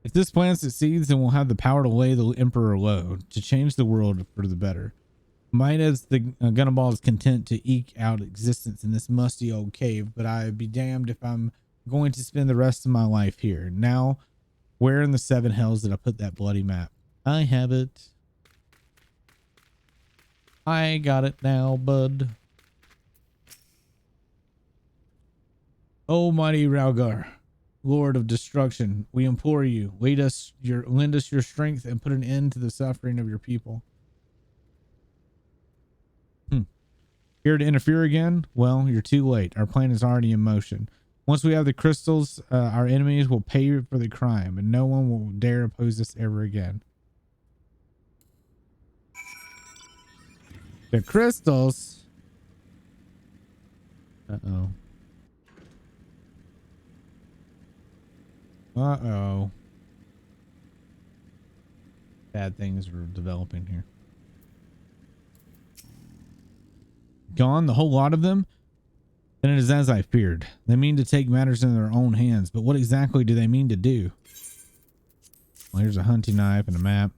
If this plan succeeds, then we'll have the power to lay the Emperor low, to change the world for the better. Might as the Gundybald is content to eke out existence in this musty old cave, but I'd be damned if I'm going to spend the rest of my life here. Now, where in the seven hells did I put that bloody map? I have it. I got it now, bud. Almighty Raugar, Lord of destruction, we implore you, lend us your strength and put an end to the suffering of your people. Here to interfere again? Well, you're too late. Our plan is already in motion. Once we have the crystals, our enemies will pay for the crime, and no one will dare oppose us ever again. The crystals? Uh-oh. Uh-oh. Bad things are developing here. Gone, the whole lot of them? Then it is as I feared. They mean to take matters in their own hands, but what exactly do they mean to do? Well, here's a hunting knife and a map.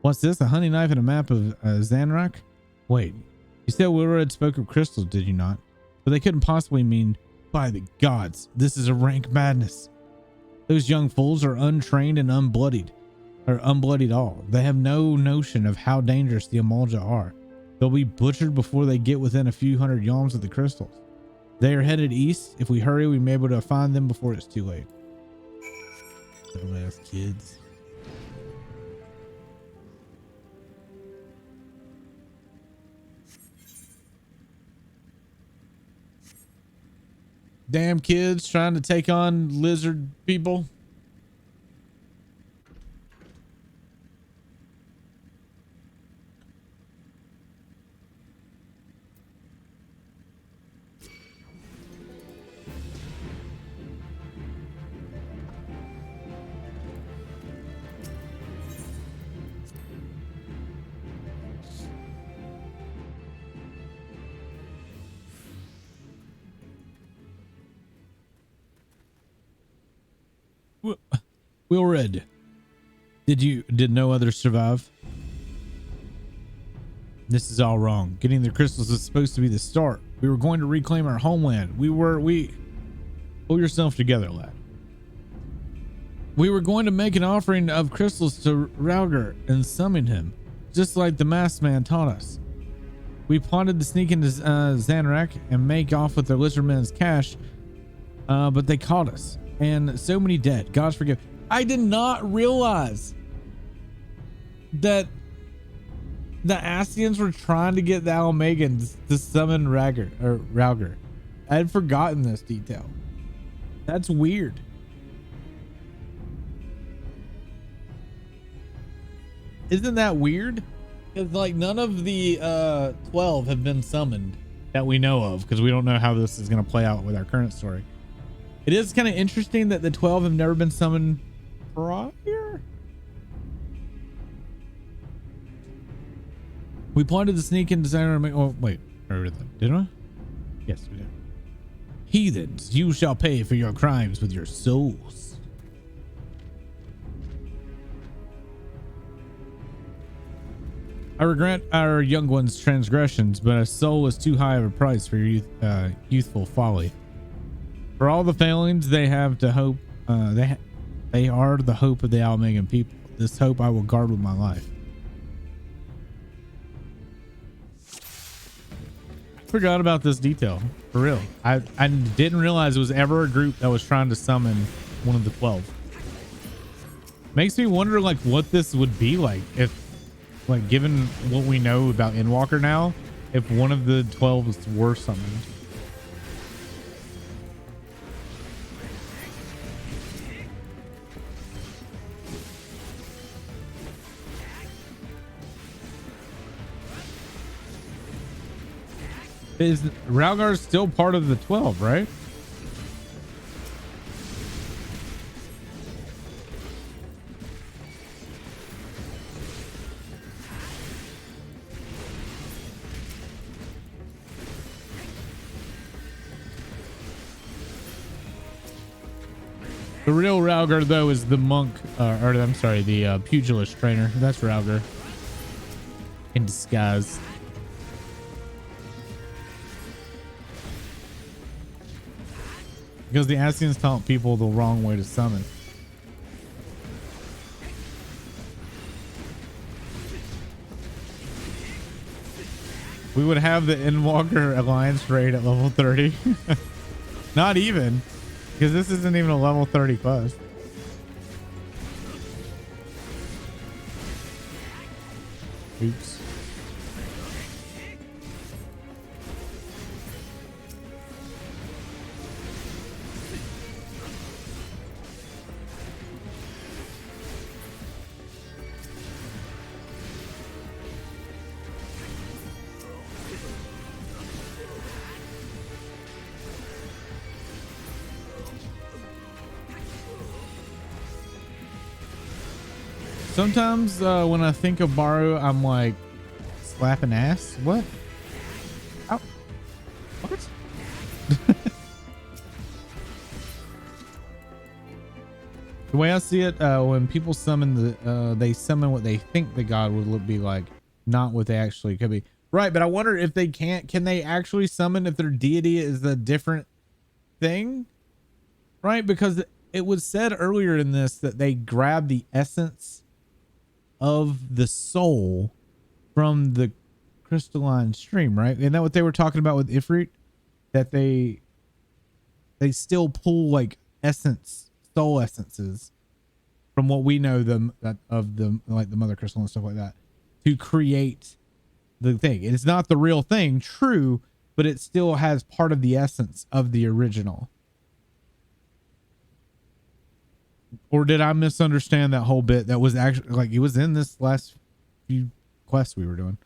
What's this? A hunting knife and a map of Zanrak? Wait, you said Wilred spoke of crystals, did you not? But they couldn't possibly mean, by the gods, this is a rank madness. Those young fools are untrained and unbloodied, or unbloodied all. They have no notion of how dangerous the Amalja are. They'll be butchered before they get within a few hundred yalms of the crystals. They are headed east. If we hurry, we may be able to find them before it's too late. Little ass kids. Damn kids trying to take on lizard people. Wilred, did no others survive? This is all wrong. Getting the crystals is supposed to be the start. We were going to reclaim our homeland. Pull yourself together, lad. We were going to make an offering of crystals to Rauger and summon him, just like the masked man taught us. We plotted to sneak into Zanrak and make off with the lizardman's cash, but they caught us. And so many dead. God forgive. I did not realize that the Ascians were trying to get the Almegans to summon Rauger. I had forgotten this detail. That's weird. Isn't that weird? Because like none of the 12 have been summoned that we know of, because we don't know how this is going to play out with our current story. It is kind of interesting that the 12 have never been summoned prior. We plotted to sneak in designer and make. Oh wait, didn't I? Yes, we did. Heathens, you shall pay for your crimes with your souls. I regret our young one's transgressions, but a soul is too high of a price for your youthful folly. For all the failings they have to hope, they are the hope of the Almegan people. This hope I will guard with my life. I forgot about this detail, for real. I didn't realize it was ever a group that was trying to summon one of the 12. Makes me wonder like what this would be like if, like, given what we know about Endwalker now, if one of the 12s were summoned. Is Raugar still part of the 12, right? The real Raugar, though, is the monk, or I'm sorry, the pugilist trainer. That's Raugar in disguise. Because the Ascians taught people the wrong way to summon. We would have the Endwalker Alliance raid at level 30. Not even. Because this isn't even a level 30 quest. Oops. Sometimes when I think of Baru, I'm like slapping ass. What? Oh, what? The way I see it, when people summon they summon what they think the god would be like, not what they actually could be. Right, but I wonder if they can they actually summon if their deity is a different thing? Right, because it was said earlier in this that they grab the essence of the soul from the crystalline stream, right? Isn't that what they were talking about with Ifrit? That they still pull like soul essences from what we know them of the like the mother crystal and stuff like that to create the thing. It's not the real thing, true, but it still has part of the essence of the original. Or did I misunderstand that whole bit? That was actually like it was in this last few quests we were doing.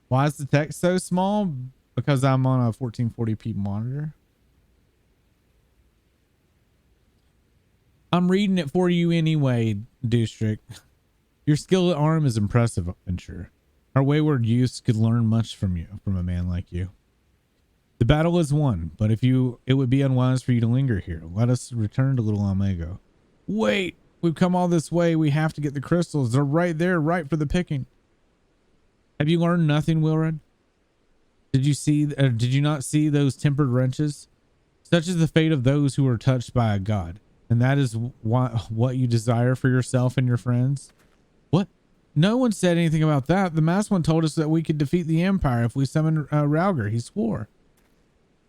Why is the text so small? Because I'm on a 1440p monitor. I'm reading it for you anyway, District. Your skill at arm is impressive, Venture. Our wayward youths could learn much from you, from a man like you. The battle is won, but it would be unwise for you to linger here. Let us return to Little Omega. Wait, we've come all this way. We have to get the crystals. They're right there, right for the picking. Have you learned nothing, Wilred? Did you not see those tempered wrenches? Such is the fate of those who are touched by a god. And that is what you desire for yourself and your friends? What? No one said anything about that. The masked one told us that we could defeat the Empire if we summoned Rauger. He swore.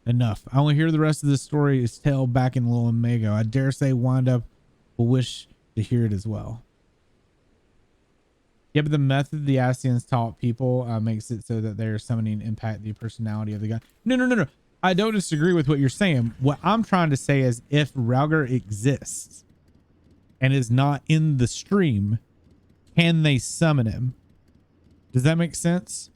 Enough. I want to hear the rest of this story is told back in Little Omega. I dare say Wind-Up will wish to hear it as well. Yeah, but the method the Ascians taught people makes it so that their summoning impact the personality of the god. No. I don't disagree with what you're saying. What I'm trying to say is if Rauger exists and is not in the stream, can they summon him? Does that make sense?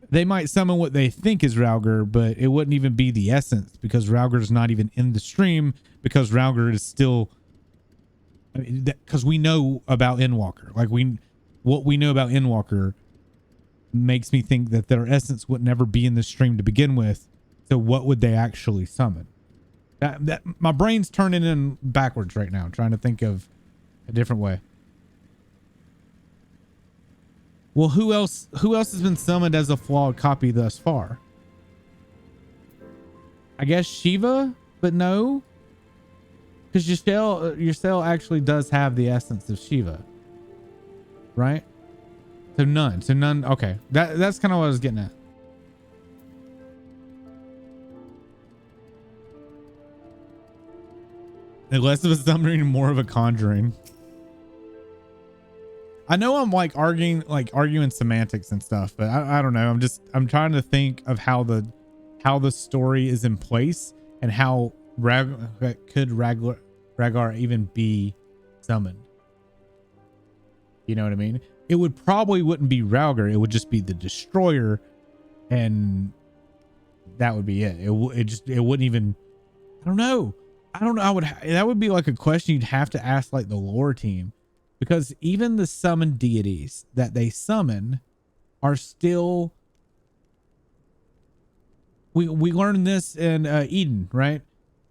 They might summon what they think is Rauger, but it wouldn't even be the essence because Rauger is not even in the stream because Rauger is still... I mean, because we know about Endwalker. Like what we know about Endwalker makes me think that their essence would never be in the stream to begin with. So what would they actually summon? That my brain's turning in backwards right now, trying to think of a different way. Well, who else has been summoned as a flawed copy thus far? I guess Shiva, but no. Because Ysel actually does have the essence of Shiva. Right? So none. Okay. That's kind of what I was getting at. Less of a summoning and more of a conjuring. I know I'm arguing semantics and stuff, but I don't know. I'm trying to think of how the story is in place and how Rhaegar even be summoned. You know what I mean? It wouldn't be Rhaegar. It would just be the destroyer, and that would be it. It wouldn't even. I don't know. That would be like a question you'd have to ask like the lore team, because even the summoned deities that they summon are still. We learned this in Eden, right?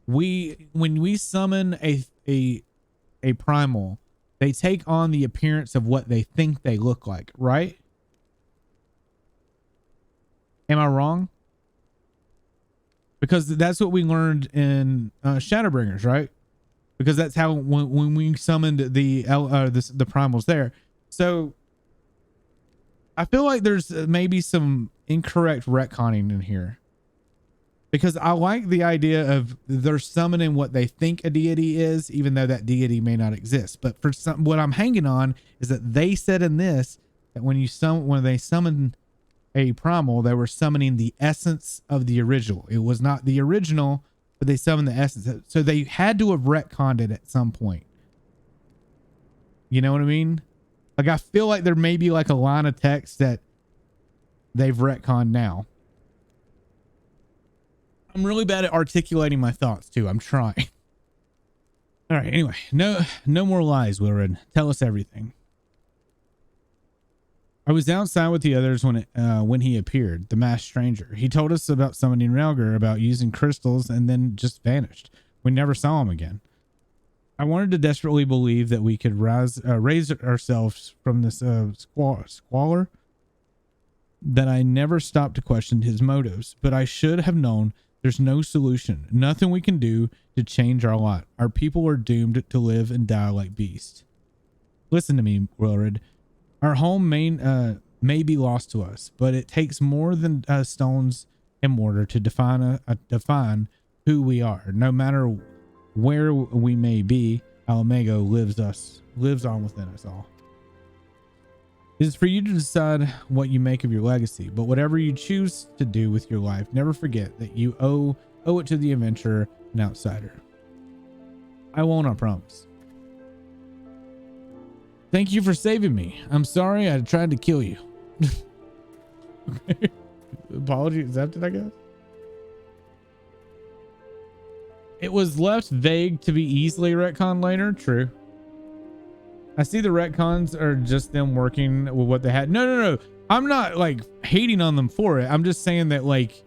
When we summon a primal, they take on the appearance of what they think they look like, right? Am I wrong? Because that's what we learned in Shadowbringers, right? Because that's how when we summoned the primals there. So I feel like there's maybe some incorrect retconning in here. Because I like the idea of they're summoning what they think a deity is, even though that deity may not exist. But for what I'm hanging on is that they said in this that when they summoned a primal, they were summoning the essence of the original. It was not the original, but they summoned the essence. So they had to have retconned it at some point. You know what I mean? Like I feel like there may be like a line of text that they've retconned now. I'm really bad at articulating my thoughts too. I'm trying. All right. Anyway, no more lies, Wilred. Tell us everything. I was outside with the others when he appeared, the masked stranger. He told us about summoning Ralger, about using crystals, and then just vanished. We never saw him again. I wanted to desperately believe that we could raise ourselves from this squalor, that I never stopped to question his motives, but I should have known there's no solution, nothing we can do to change our lot. Our people are doomed to live and die like beasts. Listen to me, Wilred. Our home may be lost to us, but it takes more than stones and mortar to define who we are. No matter where we may be, Alamago lives on within us all. It is for you to decide what you make of your legacy, but whatever you choose to do with your life, never forget that you owe it to the adventurer and outsider. I won't, I promise. Thank you for saving me. I'm sorry I tried to kill you. Okay. Apology accepted, I guess. It was left vague to be easily retconned later. True. I see the retcons are just them working with what they had. No. I'm not like hating on them for it. I'm just saying that like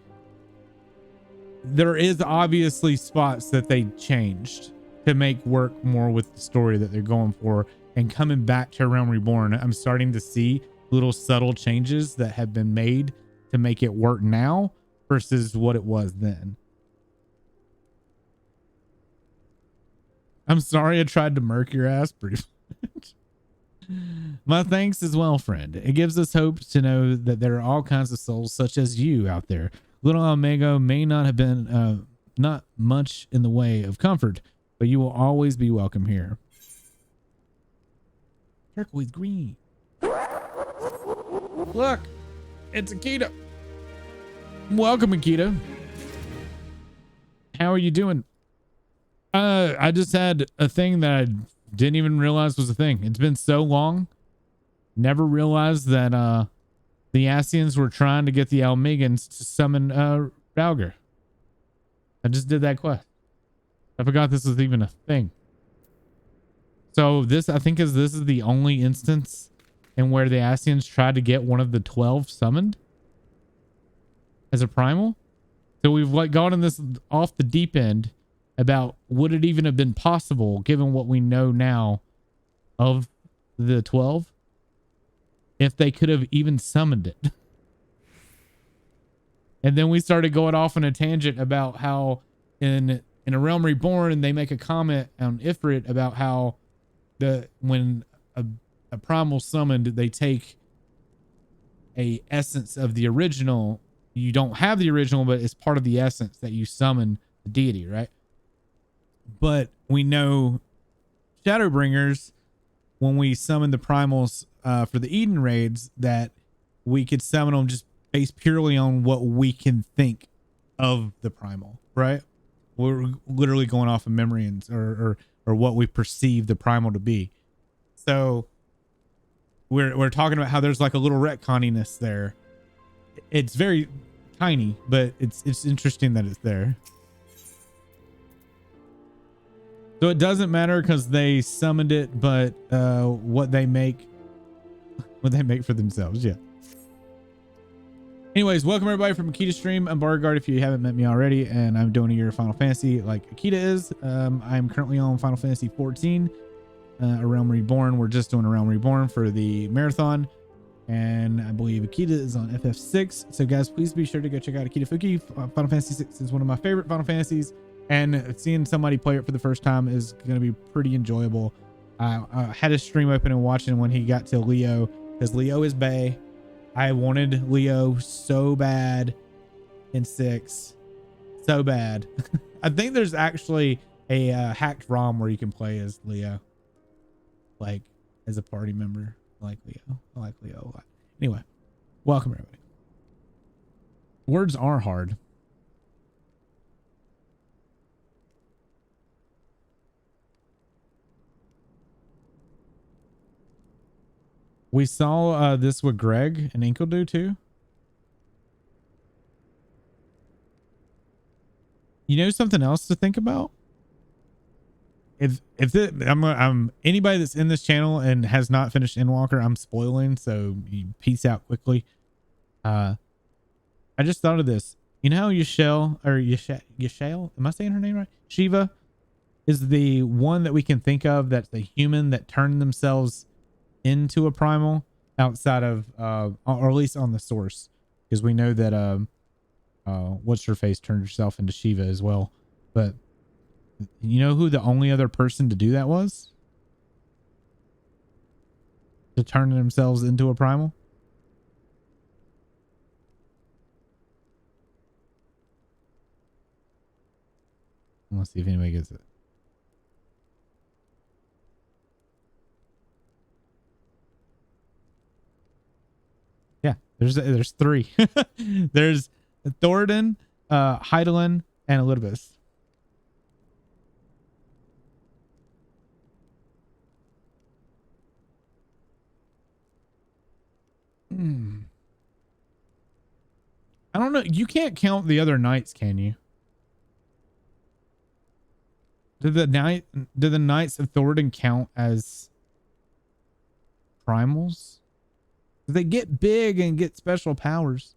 there is obviously spots that they changed to make work more with the story that they're going for. And coming back to Realm Reborn, I'm starting to see little subtle changes that have been made to make it work now versus what it was then. I'm sorry I tried to murk your ass pretty much. My thanks as well, friend. It gives us hope to know that there are all kinds of souls such as you out there. Little Alamago may not have been not much in the way of comfort, but you will always be welcome here. Turquoise green. Look, it's Akita. Welcome, Akita. How are you doing? I just had a thing that I didn't even realize was a thing. It's been so long. Never realized that the Ascians were trying to get the Almegans to summon Ralger. I just did that quest. I forgot this was even a thing. So this, I think, this is the only instance in where the Ascians tried to get one of the 12 summoned as a primal. So we've like gone in this off the deep end about would it even have been possible given what we know now of the 12 if they could have even summoned it. And then we started going off on a tangent about how in a Realm Reborn they make a comment on Ifrit about how when a primal summoned, they take a essence of the original. You don't have the original, but it's part of the essence that you summon the deity, right? But we know Shadowbringers, when we summon the primals for the Eden raids, that we could summon them just based purely on what we can think of the primal, right? We're literally going off of memory and or what we perceive the primal to be. So we're talking about how there's like a little retconniness there. It's very tiny, but it's interesting that it's there. So it doesn't matter because they summoned it, but what they make for themselves, yeah. Anyways, welcome everybody from Akita Stream. I'm Bargard if you haven't met me already, and I'm doing a year of Final Fantasy like Akita is. I'm currently on Final Fantasy 14, a Realm Reborn. We're just doing a Realm Reborn for the marathon, and I believe Akita is on FF6. So guys, please be sure to go check out Akita Fuki. Final Fantasy 6 is one of my favorite Final Fantasies, and seeing somebody play it for the first time is going to be pretty enjoyable. I had a stream open and watching when he got to Leo, because Leo is bae. I wanted Leo so bad in 6. So bad. I think there's actually a hacked ROM where you can play as Leo. Like, as a party member. I like Leo. I like Leo a lot. Anyway, welcome everybody. Words are hard. We saw this with Greg and Inkledo too. You know something else to think about? I'm anybody that's in this channel and has not finished Endwalker, I'm spoiling, so you peace out quickly. I just thought of this. You know how Yashale, am I saying her name right? Shiva is the one that we can think of that's the human that turned themselves into a primal outside of or at least on the source, because we know that what's her face turned herself into Shiva as well. But you know who the only other person to do that was? To turn themselves into a primal? Let's see if anybody gets it. Yeah, there's three. There's Thoradin, Hydaelyn, and Elidibus. I don't know. You can't count the other knights, can you? Do the knights of Thoradin count as primals? They get big and get special powers.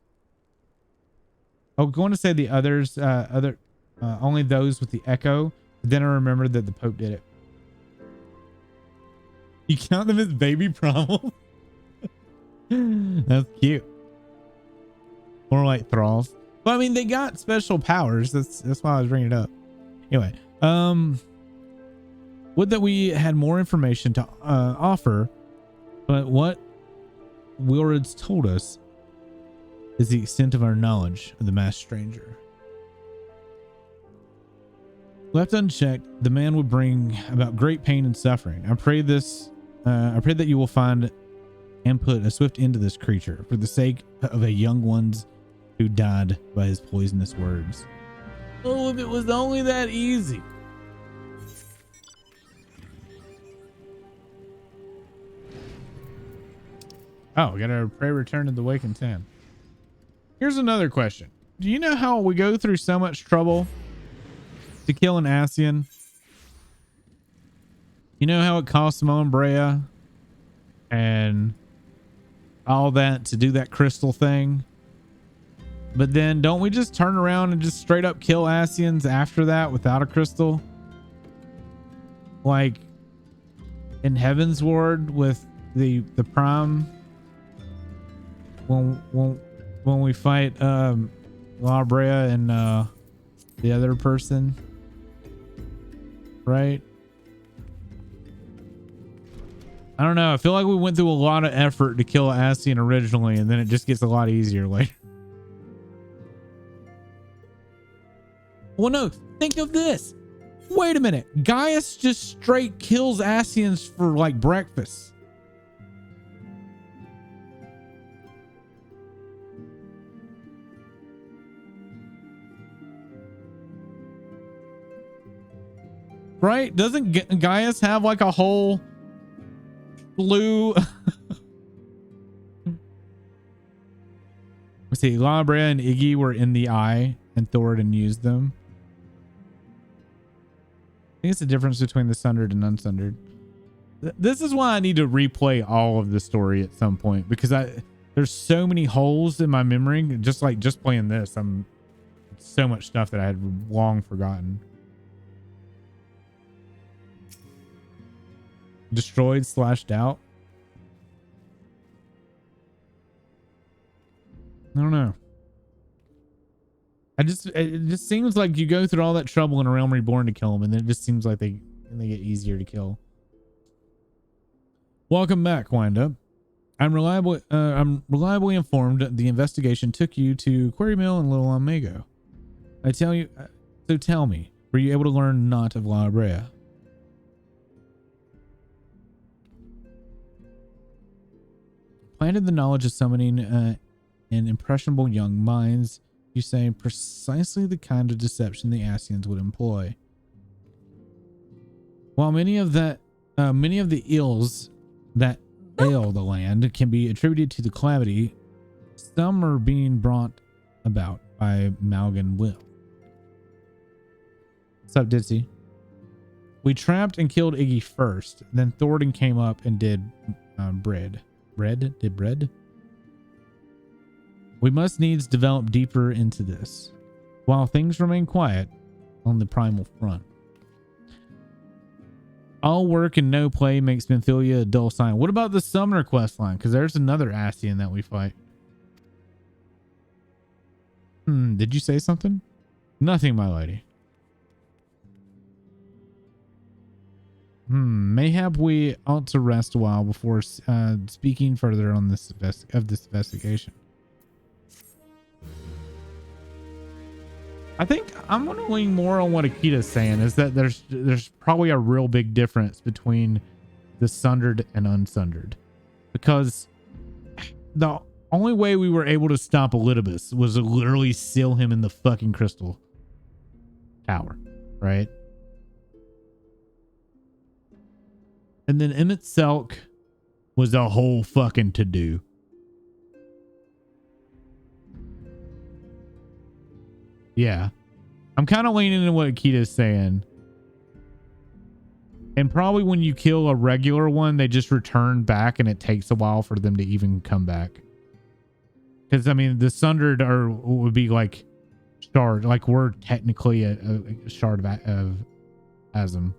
I was going to say the others, only those with the echo. But then I remembered that the Pope did it. You count them as baby primals? That's cute. More like thralls. But I mean, they got special powers. That's why I was bringing it up. Anyway, would that we had more information to offer, but what Wilred's told us is the extent of our knowledge of the masked stranger. Left unchecked, the man would bring about great pain and suffering. I pray that you will find and put a swift end to this creature for the sake of a young ones who died by his poisonous words. Oh, if it was only that easy. Oh, we got our pray return to the Wakened Sand. Here's another question. Do you know how we go through so much trouble to kill an Ascian? You know how it costs Moen Brea and all that to do that crystal thing? But then don't we just turn around and just straight up kill Ascians after that without a crystal? Like in Heaven's Ward with the Prime, when we fight La Brea and the other person, right? I don't know. I feel like we went through a lot of effort to kill Ascian originally, and then it just gets a lot easier later. Well, no, think of this. Wait a minute. Gaius just straight kills Ascians for like breakfast. Right? Doesn't Gaius have like a whole slew? Let's see. La Brea and Iggy were in the eye and Thoradin used them. I think it's the difference between the Sundered and Unsundered. This is why I need to replay all of the story at some point, because there's so many holes in my memory. Just playing this, so much stuff that I had long forgotten. Destroyed / doubt. I don't know. It just seems like you go through all that trouble in A Realm Reborn to kill them, and then it just seems like they get easier to kill. Welcome back, Wind Up. I'm reliably informed the investigation took you to Quarry Mill and Little Omega. I tell you, so tell me, were you able to learn naught of La Brea? Planted the knowledge of summoning in impressionable young minds, you say precisely the kind of deception the Ascians would employ. While many of the ills that ail the land can be attributed to the calamity, some are being brought about by Malgan will. What's up, Ditzy? We trapped and killed Iggy first. Then Thornton came up and did bread. Did bread? We must needs develop deeper into this, while things remain quiet on the primal front. All work and no play makes Menthilia a dull sign. What about the Summoner quest line? Because there's another Ascian that we fight. Did you say something? Nothing, my lady. Mayhap we ought to rest a while before speaking further on this investigation. I think I'm going to lean more on what Akita's saying, is that there's probably a real big difference between the sundered and unsundered, because the only way we were able to stop Elidibus was to literally seal him in the fucking crystal tower, right? And then Emmett Selk was a whole fucking to-do. Yeah. I'm kind of leaning into what Akita's saying. And probably when you kill a regular one, they just return back and it takes a while for them to even come back. Because, I mean, the Sundered would be like shard. Like, we're technically a shard of Asm.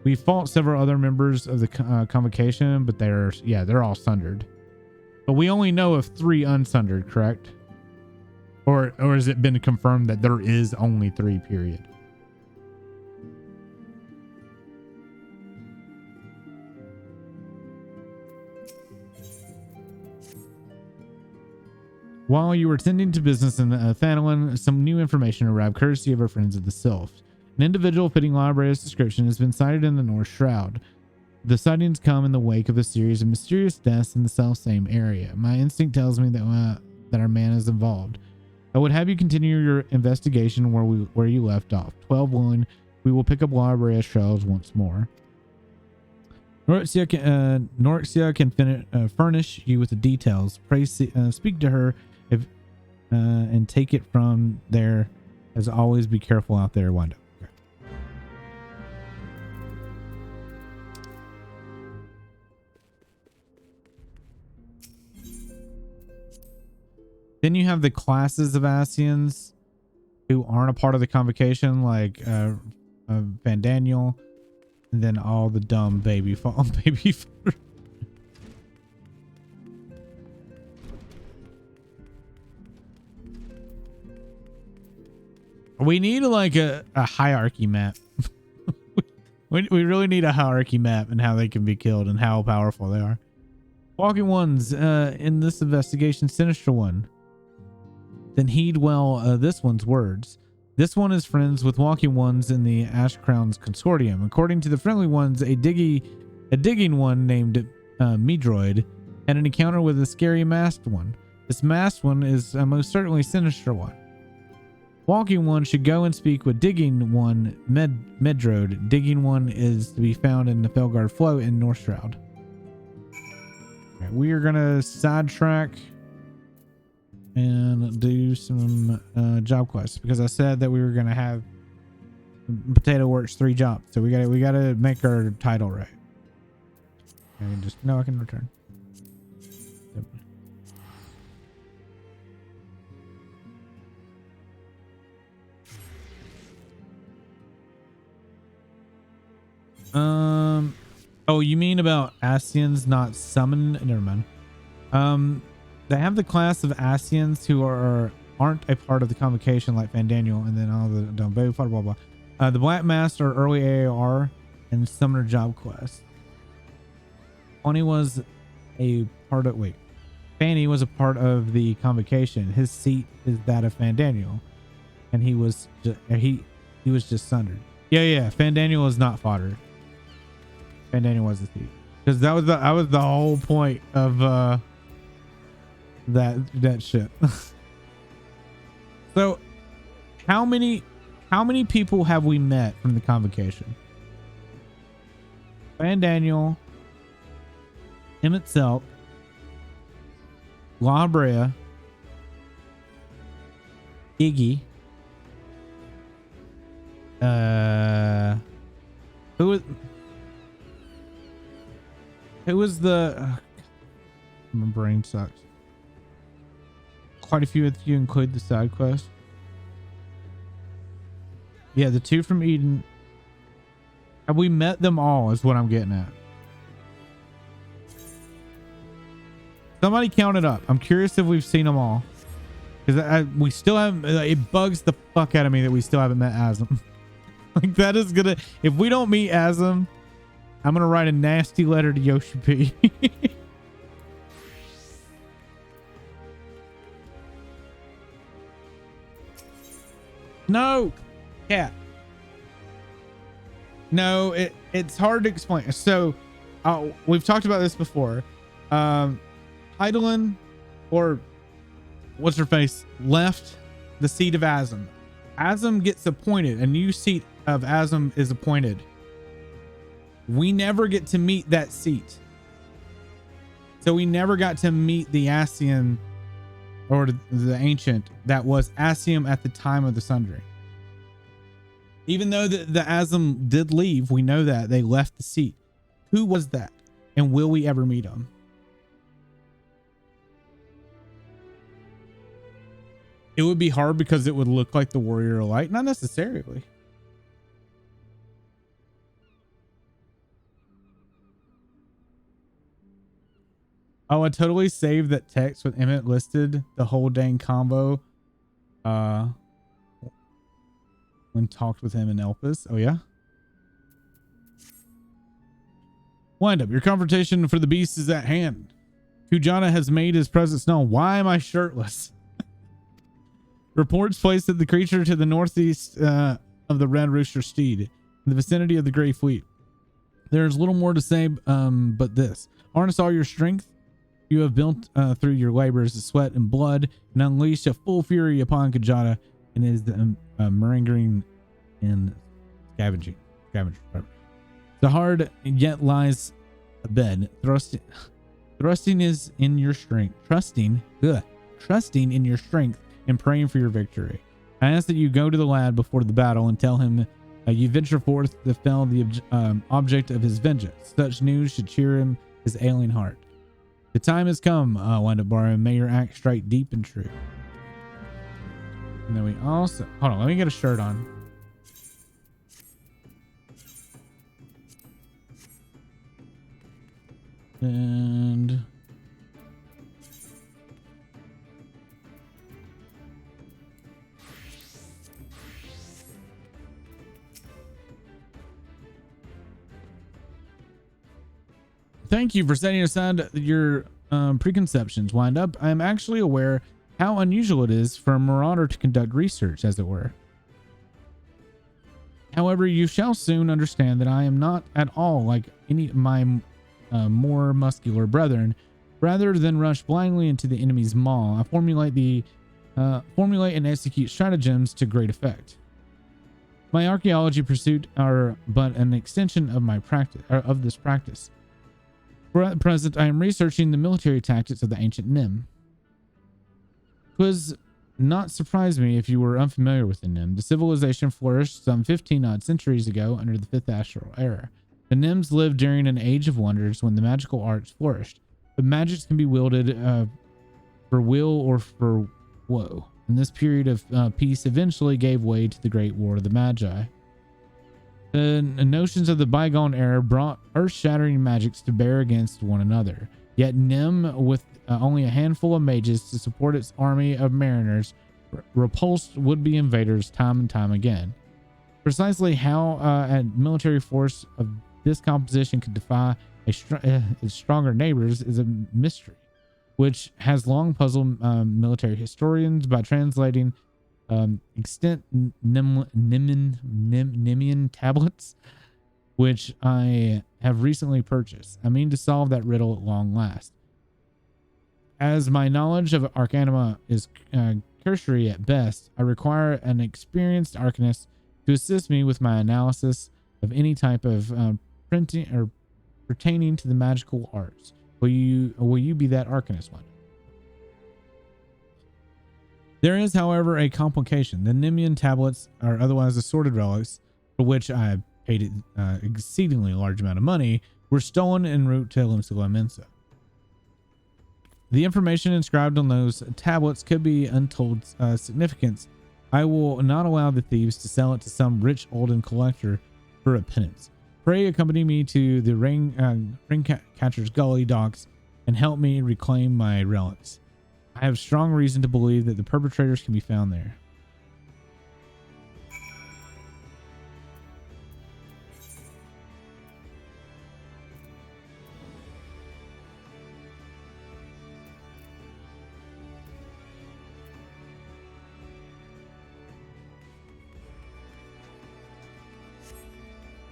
We fought several other members of the convocation, but they're all sundered. But we only know of 3 unsundered, correct? Or has it been confirmed that there is only 3, period? While you were tending to business in Thanalin, some new information arrived courtesy of our friends of the Sylph. An individual fitting Library's description has been sighted in the North Shroud. The sightings come in the wake of a series of mysterious deaths in the self-same area. My instinct tells me that our man is involved. I would have you continue your investigation where you left off. 12 willing, we will pick up Library Shrouds once more. Norixia can furnish you with the details. Pray speak to her and take it from there. As always, be careful out there, Wanda. Then you have the classes of Ascians who aren't a part of the convocation, like Van Daniel, and then all the dumb baby fodder. We need like a hierarchy map. we really need a hierarchy map and how they can be killed and how powerful they are. Walking ones in this investigation, sinister one. Then heed well this one's words. This one is friends with walking ones in the Ash Crown's consortium. According to the friendly ones, a digging one named Medroid had an encounter with a scary masked one. This masked one is most certainly sinister one. Walking one should go and speak with digging one Medroid. Digging one is to be found in the Felgard Float in North Shroud. Okay, we are gonna sidetrack and do some job quests, because I said that we were gonna have Potato Works 3 jobs, so we gotta make our title right. I can return. Oh, you mean about Ascians not summoned? Never mind. They have the class of Ascians who aren't a part of the convocation, like Van Daniel, and then all the blah blah blah. The Black Master are early AOR and Summoner job quest. Fanny was a part of the convocation. His seat is that of Van Daniel, and he was just sundered. Yeah. Van Daniel is not fodder. Van Daniel was the seat, because that was the whole point of that shit. So how many people have we met from the convocation? Van Daniel, Emmett Selk, La Brea, Iggy, Who was the my brain sucks. Quite a few if you include the side quest. Yeah, the 2 from Eden. Have we met them all is what I'm getting at. Somebody count it up. I'm curious if we've seen them all. Because we still haven't. It bugs the fuck out of me that we still haven't met Asm. Like, that is gonna. If we don't meet Asm, I'm gonna write a nasty letter to Yoshi P. No, cat. No, it's hard to explain. So, we've talked about this before. Hydaelyn, or what's her face, left the seat of Asm. Asm gets appointed. A new seat of Asm is appointed. We never get to meet that seat. So we never got to meet the Ascian, or the ancient that was Ascium at the time of the Sundering. Even though the Asm did leave, we know that they left the seat. Who was that? And will we ever meet him? It would be hard because it would look like the Warrior of Light. Not necessarily. Oh, I totally saved that text with Emmett listed the whole dang combo when talked with him in Elpis. Oh, yeah? Wind up. Your confrontation for the beast is at hand. Kujana has made his presence known. Why am I shirtless? Reports place that the creature to the northeast of the Red Rooster Steed, in the vicinity of the Grey Fleet. There's little more to say but this. Harness all your strength you have built through your labors of sweat and blood, and unleash a full fury upon Kujana and his murmuring and scavenging. The hard yet lies abed. Trusting is in your strength. Trusting in your strength and praying for your victory. I ask that you go to the lad before the battle and tell him you venture forth to fell the object of his vengeance. Such news should cheer him his ailing heart. The time has come, Wendabara, and may your act strike deep and true. And then we also... Hold on, let me get a shirt on. And... Thank you for setting aside your preconceptions, Wind Up. I am actually aware how unusual it is for a marauder to conduct research, as it were. However, you shall soon understand that I am not at all like any of my more muscular brethren. Rather than rush blindly into the enemy's maw, I formulate and execute stratagems to great effect. My archaeology pursuit are but an extension of my practice, of this practice. For at present, I am researching the military tactics of the ancient Nim. 'Twas not surprise me if you were unfamiliar with the Nim. The civilization flourished some 15 odd centuries ago under the 5th Astral Era. The Nims lived during an age of wonders when the magical arts flourished, but magics can be wielded for will or for woe. And this period of peace eventually gave way to the Great War of the Magi. The notions of the bygone era brought earth-shattering magics to bear against one another. Yet Nim, with only a handful of mages to support its army of mariners, repulsed would-be invaders time and time again. Precisely how a military force of this composition could defy its stronger neighbors is a mystery, which has long puzzled military historians by translating extant Nimian tablets, which I have recently purchased. I mean to solve that riddle at long last. As my knowledge of Arcanima is cursory at best, I require an experienced arcanist to assist me with my analysis of any type of printing or pertaining to the magical arts. Will you be that arcanist one? There is, however, a complication. The Nimian tablets, or otherwise assorted relics, for which I paid exceedingly large amount of money, were stolen en route to Limsula Mensa. The information inscribed on those tablets could be untold significance. I will not allow the thieves to sell it to some rich olden collector for a penance. Pray accompany me to the Ringcatcher's Gully docks and help me reclaim my relics. I have strong reason to believe that the perpetrators can be found there.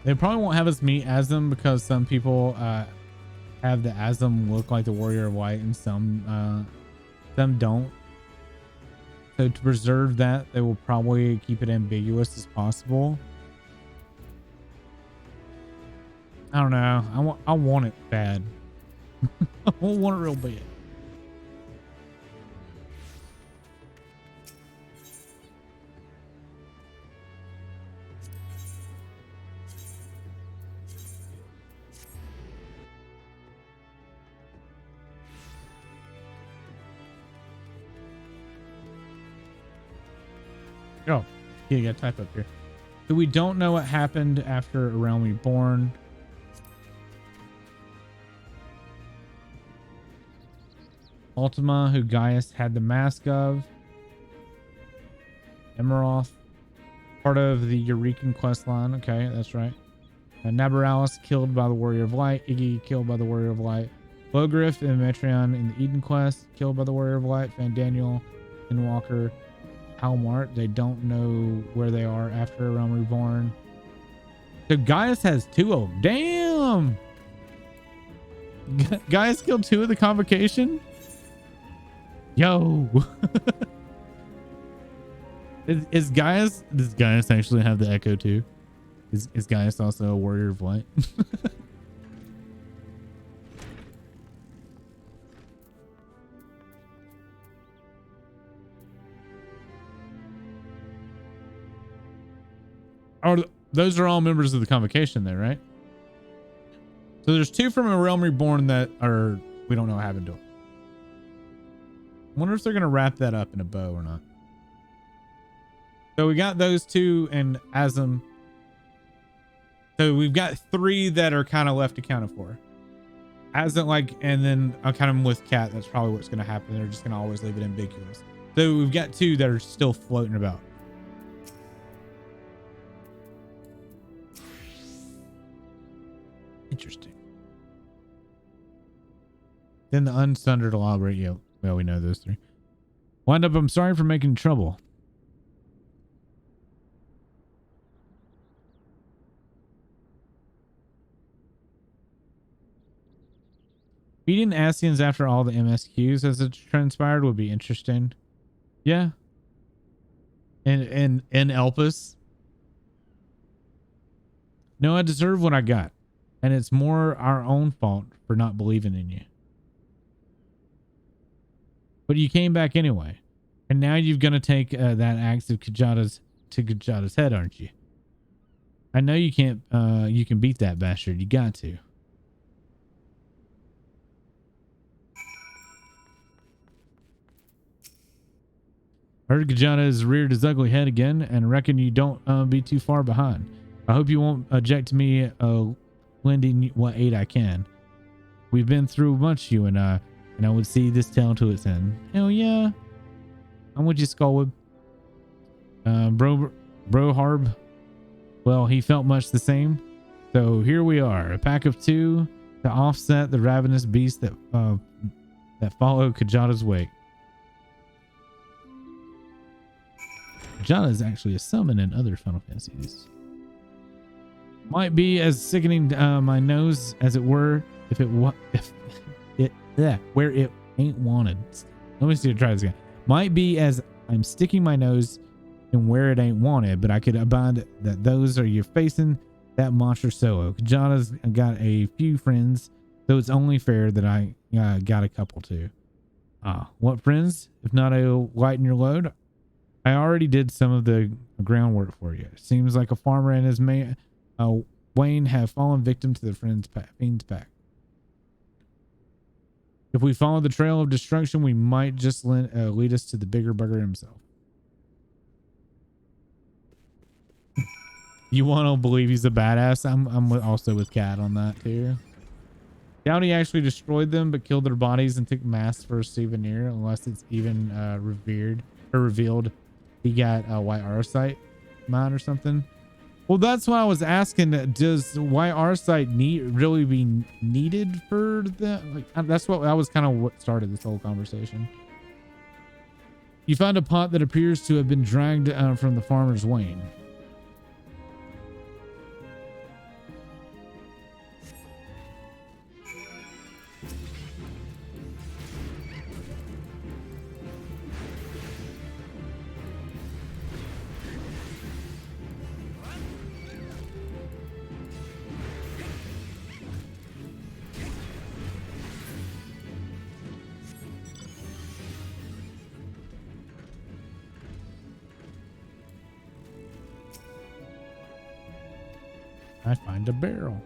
They probably won't have us meet as them because some people have the Asm look like the Warrior of Light and some don't. So to preserve that, they will probably keep it ambiguous as possible. I don't know. I want it bad. I want it real bad. Oh, yeah, you gotta type up here. So we don't know what happened after A Realm Reborn. Ultima, who Gaius had the mask of. Emeroth, part of the Eurekan questline. Okay, that's right. Nabaralis killed by the Warrior of Light. Iggy killed by the Warrior of Light. Logriff and Metreon in the Eden quest killed by the Warrior of Light. Fandaniel and Walker. Halmart, they don't know where they are after A Realm Reborn. So Gaius has 2 of them. Damn! Gaius killed 2 of the convocation? Yo! Does Gaius actually have the Echo too? Is Gaius also a Warrior of Light? Those are all members of the convocation there, right? So there's 2 from A Realm Reborn that are, we don't know what happened to them. I wonder if they're going to wrap that up in a bow or not. So we got those 2 and Asm. So we've got 3 that are kind of left accounted for. Asm, like, and then I kind of with Cat, that's probably what's going to happen. They're just going to always leave it ambiguous. So we've got 2 that are still floating about. Interesting. Then the Unsundered elaborate. Yeah, well, we know those 3. Wind up, I'm sorry for making trouble. Beating Ascians after all the MSQs as it transpired would be interesting. Yeah. And Elpis. No, I deserve what I got. And it's more our own fault for not believing in you. But you came back anyway. And now you're going to take that axe of Kajada's head, aren't you? I know you can't, you can beat that bastard. You got to. Heard Kajada has reared his ugly head again and reckon you don't be too far behind. I hope you won't object to me lending what aid I can. We've been through much, you and I would see this tale to its end. Hell yeah. I'm with you, Skullwood. Bro Harb. Well, he felt much the same. So here we are, a pack of 2 to offset the ravenous beast that followed Kajada's wake. Kajada is actually a summon in other Final Fantasies. Might be as sickening my nose as it were where it ain't wanted. Let me see. Try this again. Might be as I'm sticking my nose in where it ain't wanted, but I could abide that those are you facing that monster solo. Kajada's got a few friends, so it's only fair that I got a couple too. What friends? If not, I'll lighten your load. I already did some of the groundwork for you. Seems like a farmer and his man, Wayne, have fallen victim to the fiend's pack. If we follow the trail of destruction, we might just lead us to the bigger bugger himself. You want to believe he's a badass? I'm also with Cat on that too. Doubt he actually destroyed them, but killed their bodies and took masks for a souvenir, unless it's even revealed he got a white arsite mine or something. Well, that's what I was asking. Does white arsite really be needed for that? Like, that's what that was kind of what started this whole conversation. You found a pot that appears to have been dragged from the farmer's wain. I find a barrel.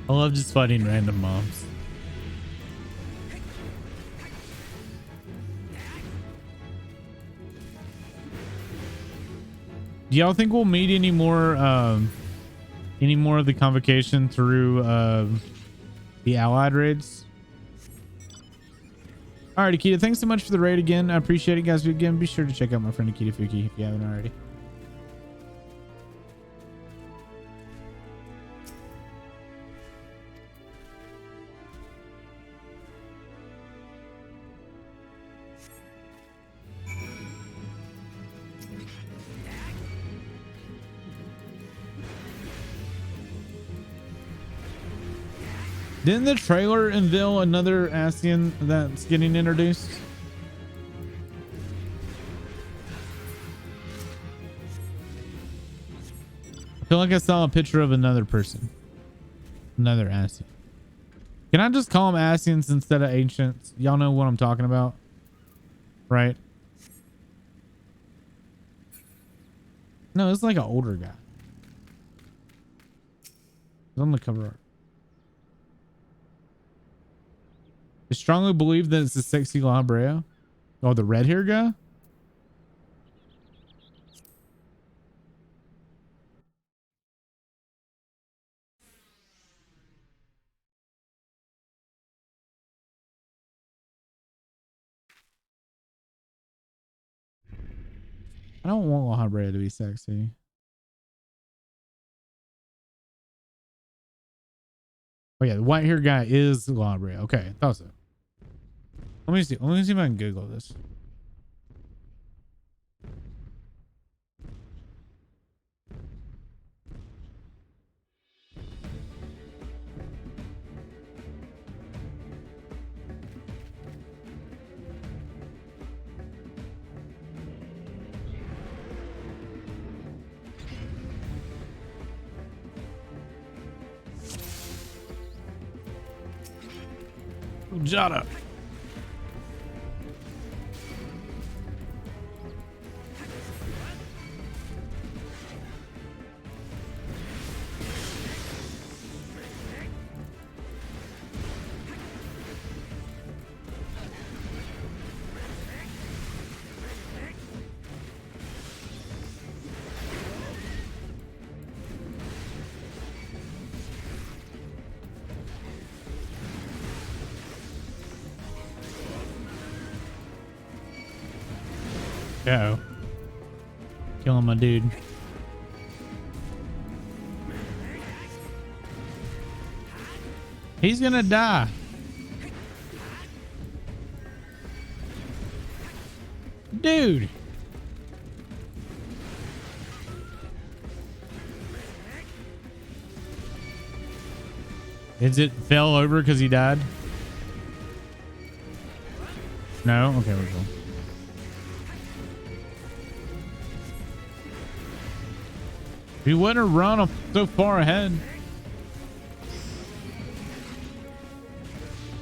I love just fighting random mobs. Do y'all think we'll meet any more of the convocation through the allied raids? All right, Akita, thanks so much for the raid again. I appreciate it, guys. Again, be sure to check out my friend Akita Fuki if you haven't already. Didn't the trailer unveil another Ascian that's getting introduced? I feel like I saw a picture of another person. Another Ascian. Can I just call them Ascians instead of Ancients? Y'all know what I'm talking about, right? No, it's like an older guy. It's on the cover art. I strongly believe that it's the sexy La Brea. Oh, the red hair guy? I don't want La Brea to be sexy. Oh yeah, the white hair guy is La Brea. Okay, I thought so. Let me see if I can Google this. Jada. Go. Killing my dude. He's gonna die. Dude. Is it fell over because he died? No? Okay, we're cool. He wouldn't have run so far ahead.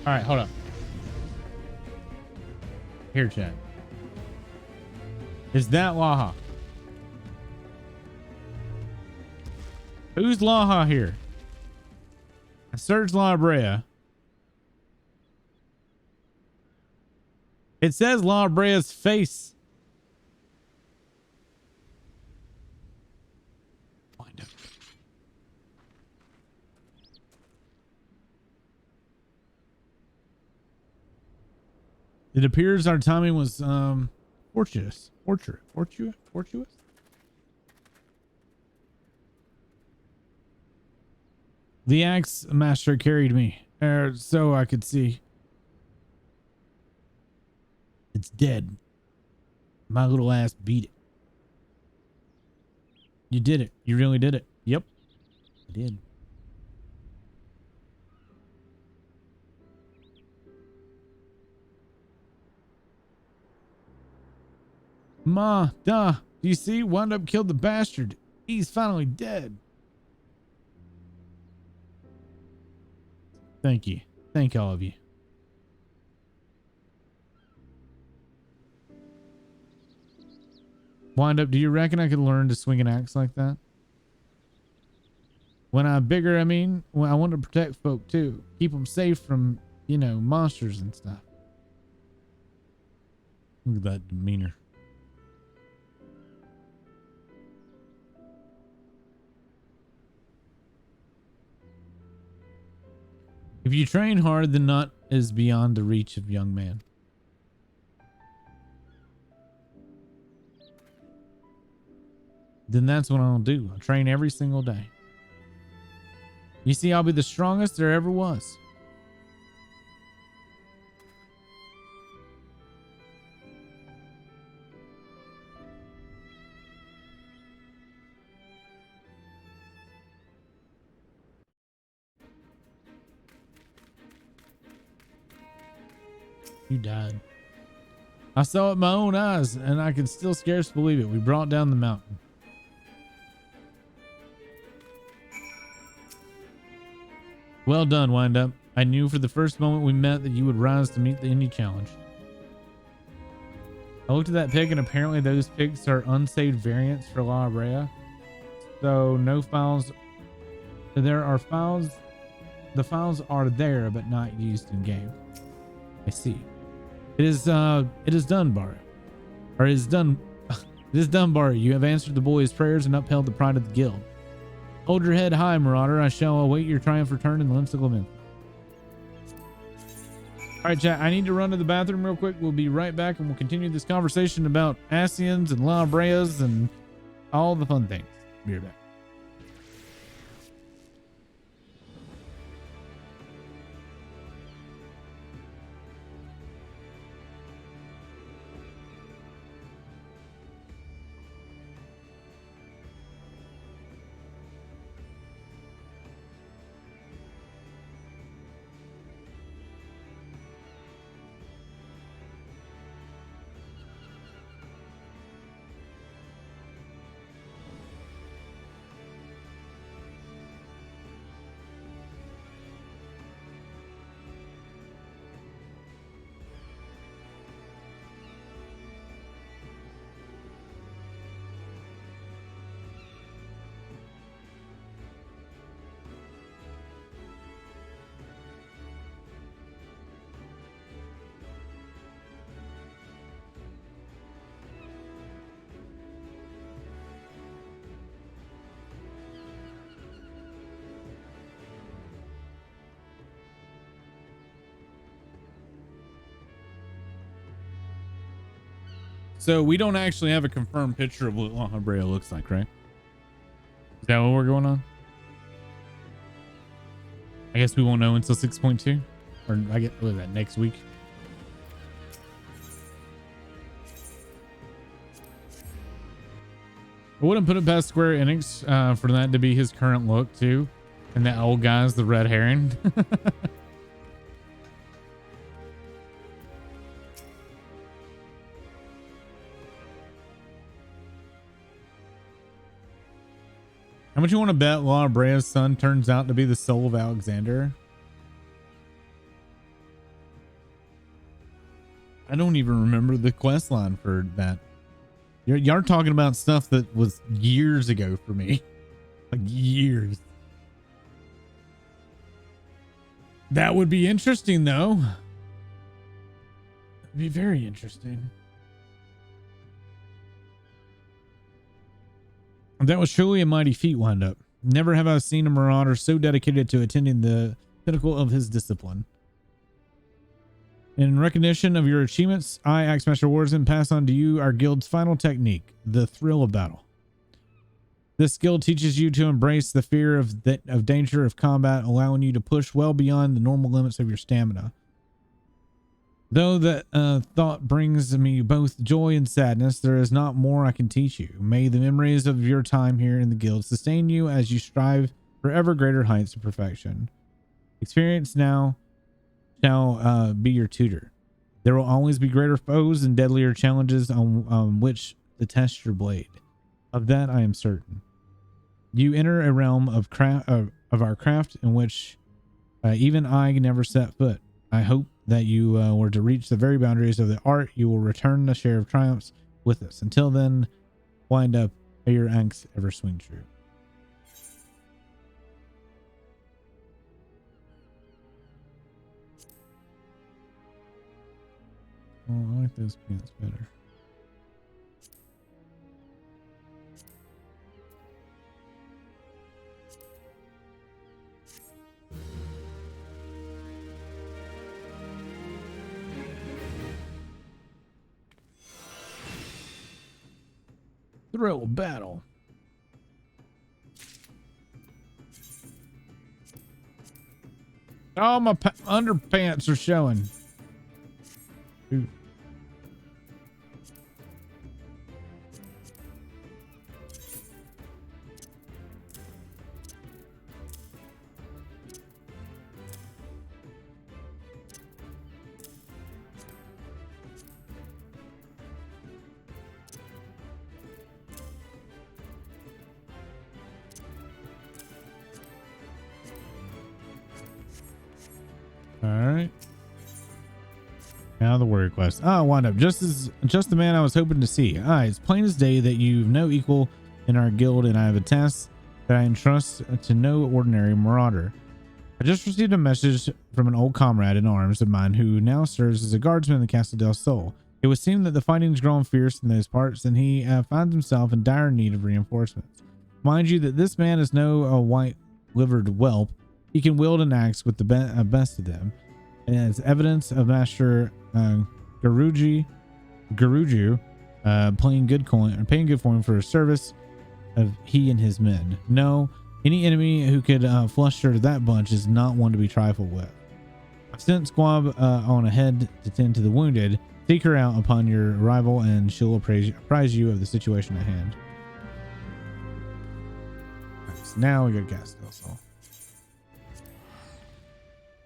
All right, hold up. Here, Chad. Is that Laha? Who's Laha here? I searched La Brea. It says La Brea's face. Find it. It appears our timing was fortuitous. Fortuitous? The axe master carried me, so I could see. It's dead. My little ass beat it. You did it. You really did it. Yep. I did. Ma, duh. Do you see? Wound up killed the bastard. He's finally dead. Thank you. Thank all of you. Wind up, do you reckon I could learn to swing an axe like that? When I'm bigger, I mean, well, I want to protect folk too. Keep them safe from, you know, monsters and stuff. Look at that demeanor. If you train hard, the nut is beyond the reach of young man. Then that's what I'll do. I'll train every single day. You see, I'll be the strongest there ever was. You died. I saw it with my own eyes, and I can still scarce believe it. We brought down the mountain. Well done, Wind Up. I knew for the first moment we met that you would rise to meet any challenge. I looked at that pig, and apparently those pigs are unsaved variants for La Brea. So no files. There are files. The files are there, but not used in game. I see. It is Dunbar. Or it is Dunbar. You have answered the boy's prayers and upheld the pride of the guild. Hold your head high, Marauder. I shall await your triumph return in the Limpsicle of Memphis. All right, chat. I need to run to the bathroom real quick. We'll be right back, and we'll continue this conversation about Ascians and La Breas and all the fun things. Be right back. So we don't actually have a confirmed picture of what La Brea looks like, right? Is that what we're going on? I guess we won't know until 6.2, or I get what is that, next week. I wouldn't put it past Square Enix for that to be his current look too, and that old guy's the red herring. How much you want to bet La Brea's son turns out to be the soul of Alexander? I don't even remember the quest line for that. Y'all talking about stuff that was years ago for me. Like years. That would be interesting though. It'd be very interesting. That was truly a mighty feat, Wind Up. Never have I seen a marauder so dedicated to attending the pinnacle of his discipline. In recognition of your achievements, I, Axemaster Warzin, pass on to you our guild's final technique, the thrill of battle. This skill teaches you to embrace the fear of danger of combat, allowing you to push well beyond the normal limits of your stamina. Though that thought brings me both joy and sadness, there is not more I can teach you. May the memories of your time here in the guild sustain you as you strive for ever greater heights of perfection. Experience now shall be your tutor. There will always be greater foes and deadlier challenges on which to test your blade. Of that I am certain. You enter a realm of our craft in which even I never set foot. I hope that you were to reach the very boundaries of the art, you will return a share of triumphs with us. Until then, Wind Up, may your axe ever swing true. Oh, I like those pants better. Thrill of battle. Oh, my underpants are showing. Ooh. All right. Now the warrior quest. Ah, Wind Up. Just the man I was hoping to see. It's plain as day that you've no equal in our guild, and I have a task that I entrust to no ordinary marauder. I just received a message from an old comrade in arms of mine who now serves as a guardsman in the Castle del Sol. It would seem that the fighting's grown fierce in those parts, and he finds himself in dire need of reinforcements. Mind you that this man is no white-livered whelp. He can wield an axe with the best of them, and as evidence of Master Guruju paying good coin for his service of he and his men. No, any enemy who could fluster that bunch is not one to be trifled with. I've sent Squab on ahead to tend to the wounded. Seek her out upon your arrival, and she'll apprise you of the situation at hand. Right, so now we go to Castle Sol.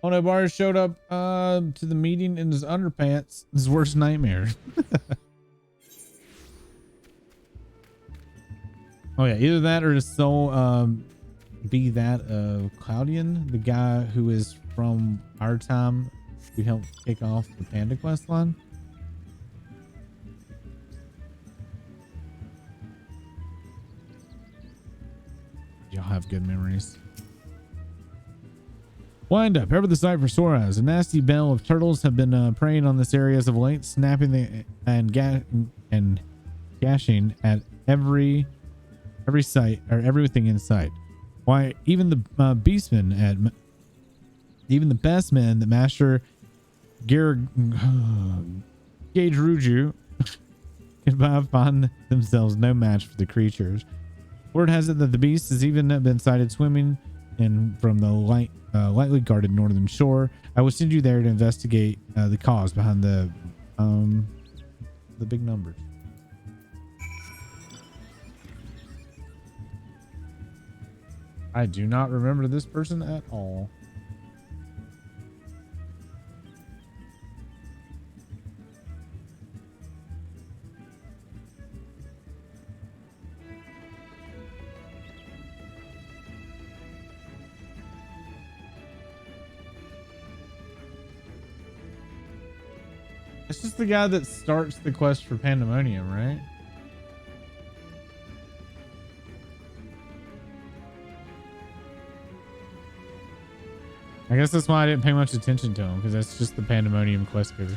Oh no, Bars showed up to the meeting in his underpants. His worst nightmare. Oh yeah, either that or his soul be that of Claudian, the guy who is from our time who helped kick off the Panda quest line. Y'all have good memories. Wind Up. Ever the sight for sore eyes. A nasty bell of turtles have been preying on this area as of late, snapping and gashing at every sight or everything in sight. Why, even the beastmen even the best men that Master Gage Ruju can find themselves no match for the creatures. Word has it that the beast has even been sighted swimming in from the lightly guarded northern shore. I will send you there to investigate the cause behind the big numbers. I do not remember this person at all. It's just the guy that starts the quest for Pandemonium, right? I guess that's why I didn't pay much attention to him, because that's just the Pandemonium quest giver.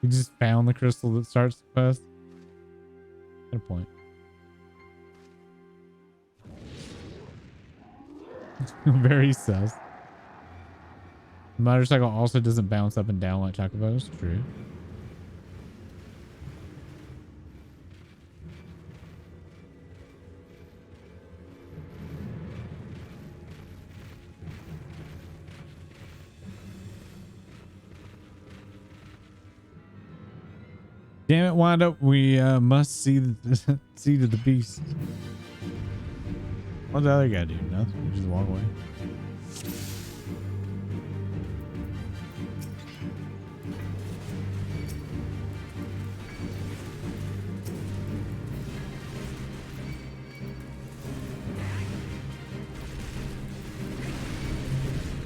You just found the crystal that starts the quest. Good point. Very sus. The motorcycle also doesn't bounce up and down like Chocobos. True. Damn it, wind up. We must see the seed of the beast. What's the other guy do? Nothing. Just walk away.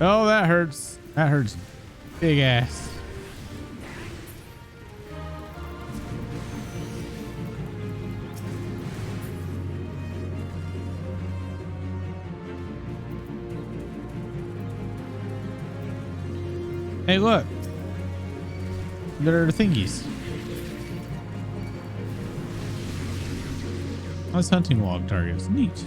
Oh, that hurts. That hurts. Big ass. Hey, look. There are thingies. That's hunting log targets. Neat.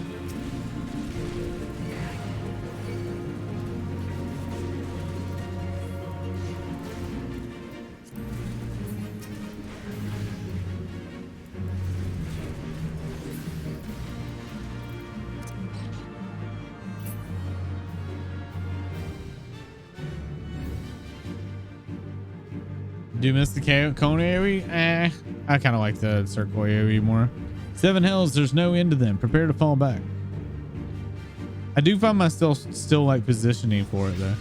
Do you miss the cone AoE? I kind of like the circle AoE more. 7 hills, there's no end to them. Prepare to fall back. I do find myself still like positioning for it though.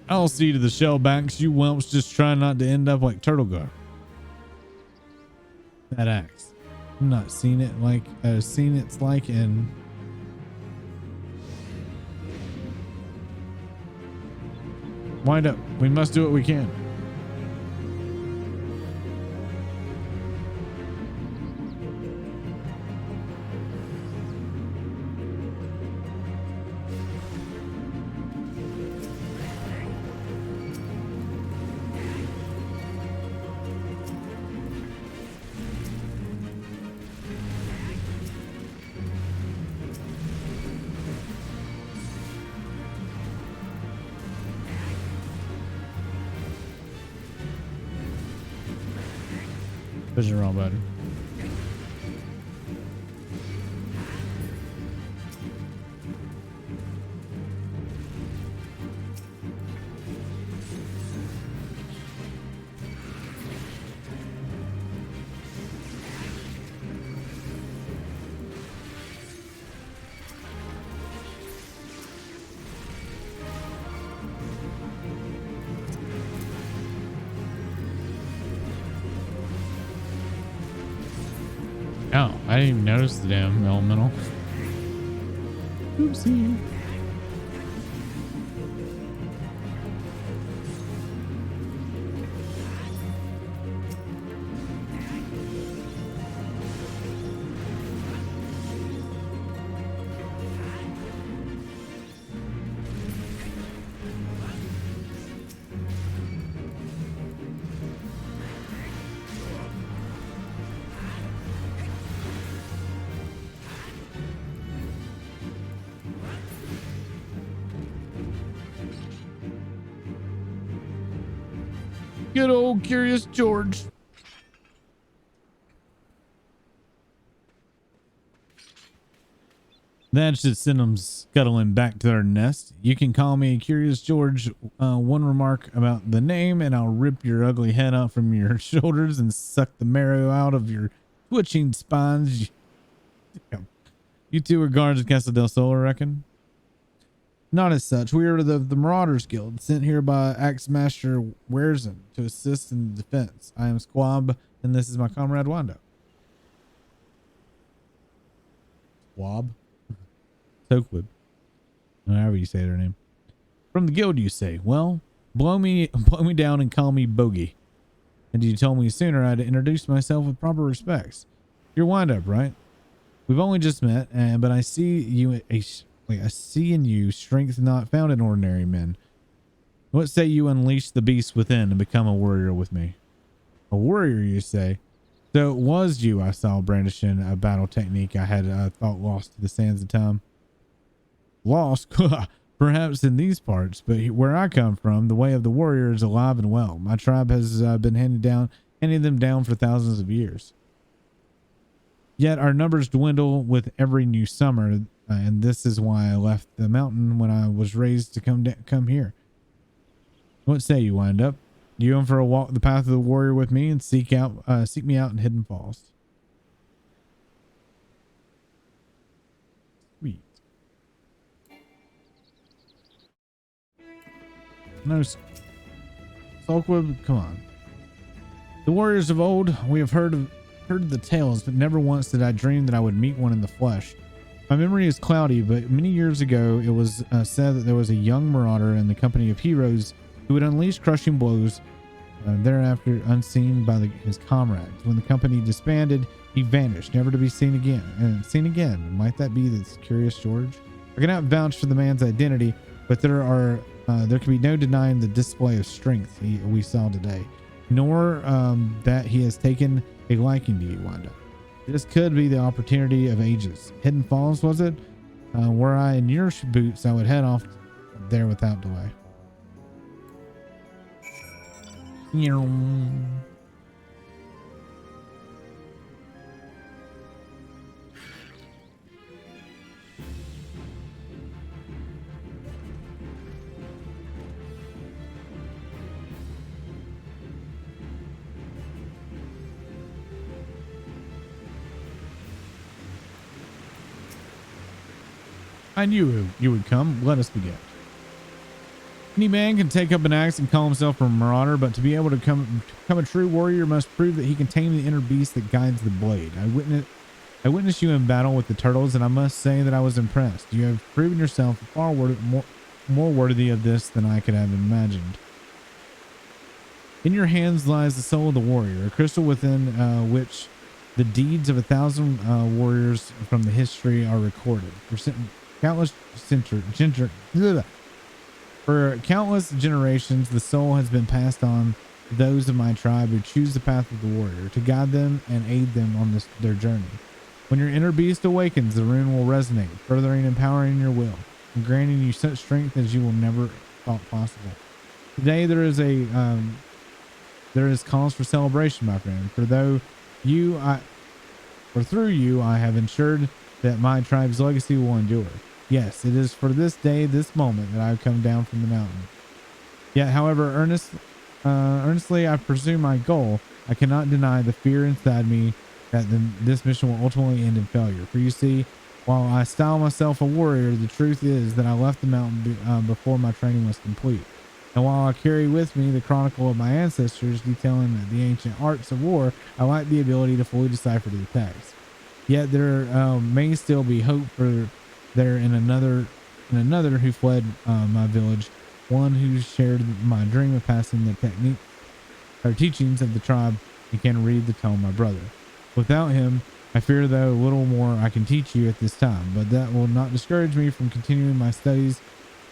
I'll see to the shell banks. You whelps just try not to end up like Turtlegar. That axe. I'm not seen it like seen it's like in. Wind up. We must do what we can. Pushing wrong button. Oh, I didn't even notice the damn elemental. Oopsie. Good old Curious George. That should send them scuttling back to their nest. You can call me Curious George. One remark about the name and I'll rip your ugly head out from your shoulders and suck the marrow out of your twitching spines. You two are guards of Casa del Sol, I reckon? Not as such. We are the Marauders Guild, sent here by Axe Master Werzin to assist in the defense. I am Squab, and this is my comrade Wando. Squab? Soakwib. However you say their name. From the guild, you say. Well, blow me down and call me Bogey. And you told me sooner I'd introduce myself with proper respects. You're Wind-Up, right? We've only just met, but I see you I see in you strength not found in ordinary men. What say you unleash the beast within and become a warrior with me? A warrior, you say? So it was you I saw brandishing a battle technique I had thought lost to the sands of time. Lost? Perhaps in these parts, but where I come from, the way of the warrior is alive and well. My tribe has been handing them down for thousands of years. Yet our numbers dwindle with every new summer, and this is why I left the mountain when I was raised to come here. What say you, Wind-Up? You in for a walk the path of the warrior with me and seek me out in Hidden Falls. Sweet. No, Sulkwib, come on. The warriors of old, we have heard the tales, but never once did I dream that I would meet one in the flesh. My memory is cloudy, but many years ago it was said that there was a young marauder in the company of heroes who would unleash crushing blows, thereafter unseen by his comrades. When the company disbanded, he vanished, never to be seen again. And seen again, might that be this Curious George? I cannot vouch for the man's identity, but there can be no denying the display of strength we saw today, nor that he has taken a liking to you, Wanda. This could be the opportunity of ages. Hidden Falls, was it? Were I in your boots, I would head off there without delay. I knew you would come. Let us begin. Any man can take up an axe and call himself a marauder, but to be able to become a true warrior must prove that he can tame the inner beast that guides the blade. I witnessed you in battle with the turtles, and I must say that I was impressed. You have proven yourself far more worthy of this than I could have imagined. In your hands lies the soul of the warrior, a crystal within which the deeds of 1,000 warriors from the history are recorded. For countless generations, the soul has been passed on to those of my tribe who choose the path of the warrior, to guide them and aid them on their journey. When your inner beast awakens, the rune will resonate, furthering and empowering your will, and granting you such strength as you will never thought possible. Today there is cause for celebration, my friend, for through you I have ensured that my tribe's legacy will endure. Yes, it is for this day, this moment, that I have come down from the mountain. Yet, however earnestly I pursue my goal, I cannot deny the fear inside me that this mission will ultimately end in failure. For you see, while I style myself a warrior, the truth is that I left the mountain before my training was complete. And while I carry with me the chronicle of my ancestors detailing the ancient arts of war, I lack the ability to fully decipher the text. Yet there may still be hope for there in another who fled my village, one who shared my dream of passing the technique or teachings of the tribe and can read the tone of my brother. Without him, I fear though little more I can teach you at this time, but that will not discourage me from continuing my studies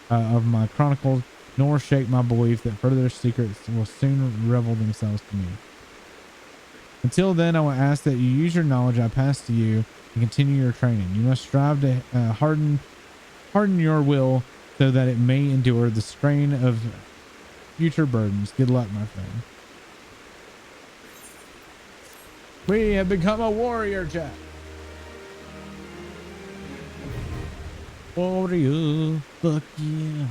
of my chronicles, nor shake my belief that further secrets will soon reveal themselves to me. Until then, I will ask that you use your knowledge I pass to you and continue your training. You must strive to harden your will so that it may endure the strain of future burdens. Good luck, my friend. We have become a warrior, Jack. Warrior, fuck yeah.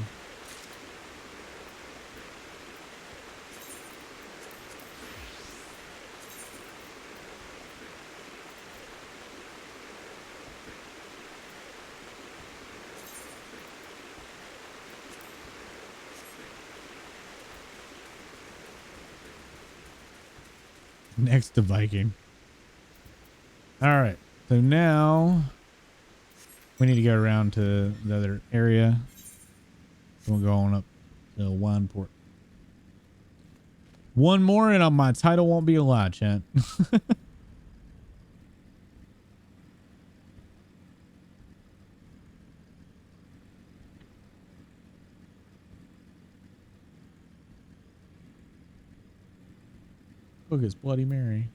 next to Viking. All right. So now we need to go around to the other area. We'll go on up to Wineport. One more and my title won't be a lie, chat. Look, it's Bloody Mary.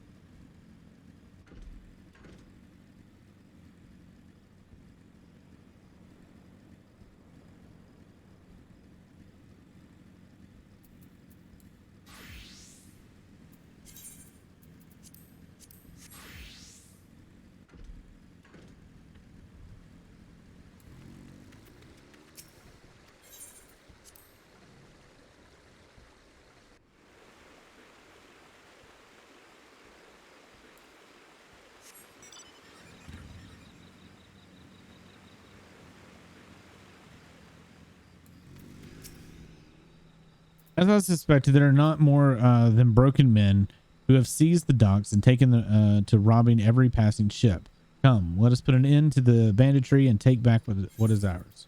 As I suspected, there are not more than broken men who have seized the docks and taken to robbing every passing ship. Come, let us put an end to the banditry and take back what is ours.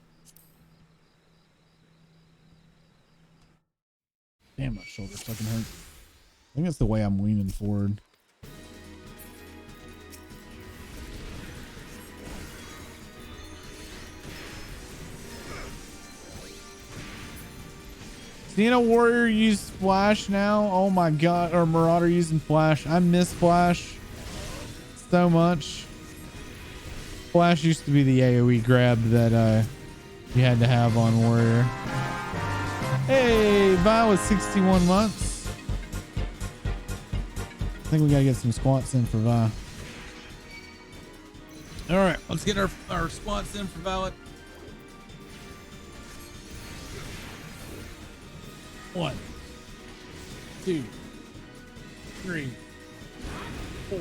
Damn, my shoulder's fucking hurt. I think that's the way I'm leaning forward. Seeing a warrior use flash now, oh my god, or marauder using flash. I miss flash so much. Flash used to be the AoE grab that you had to have on warrior. Hey, Vi with 61 months. I think we gotta get some squats in for Vi. All right, let's get our squats in for Violet. 1, 2, 3, 4.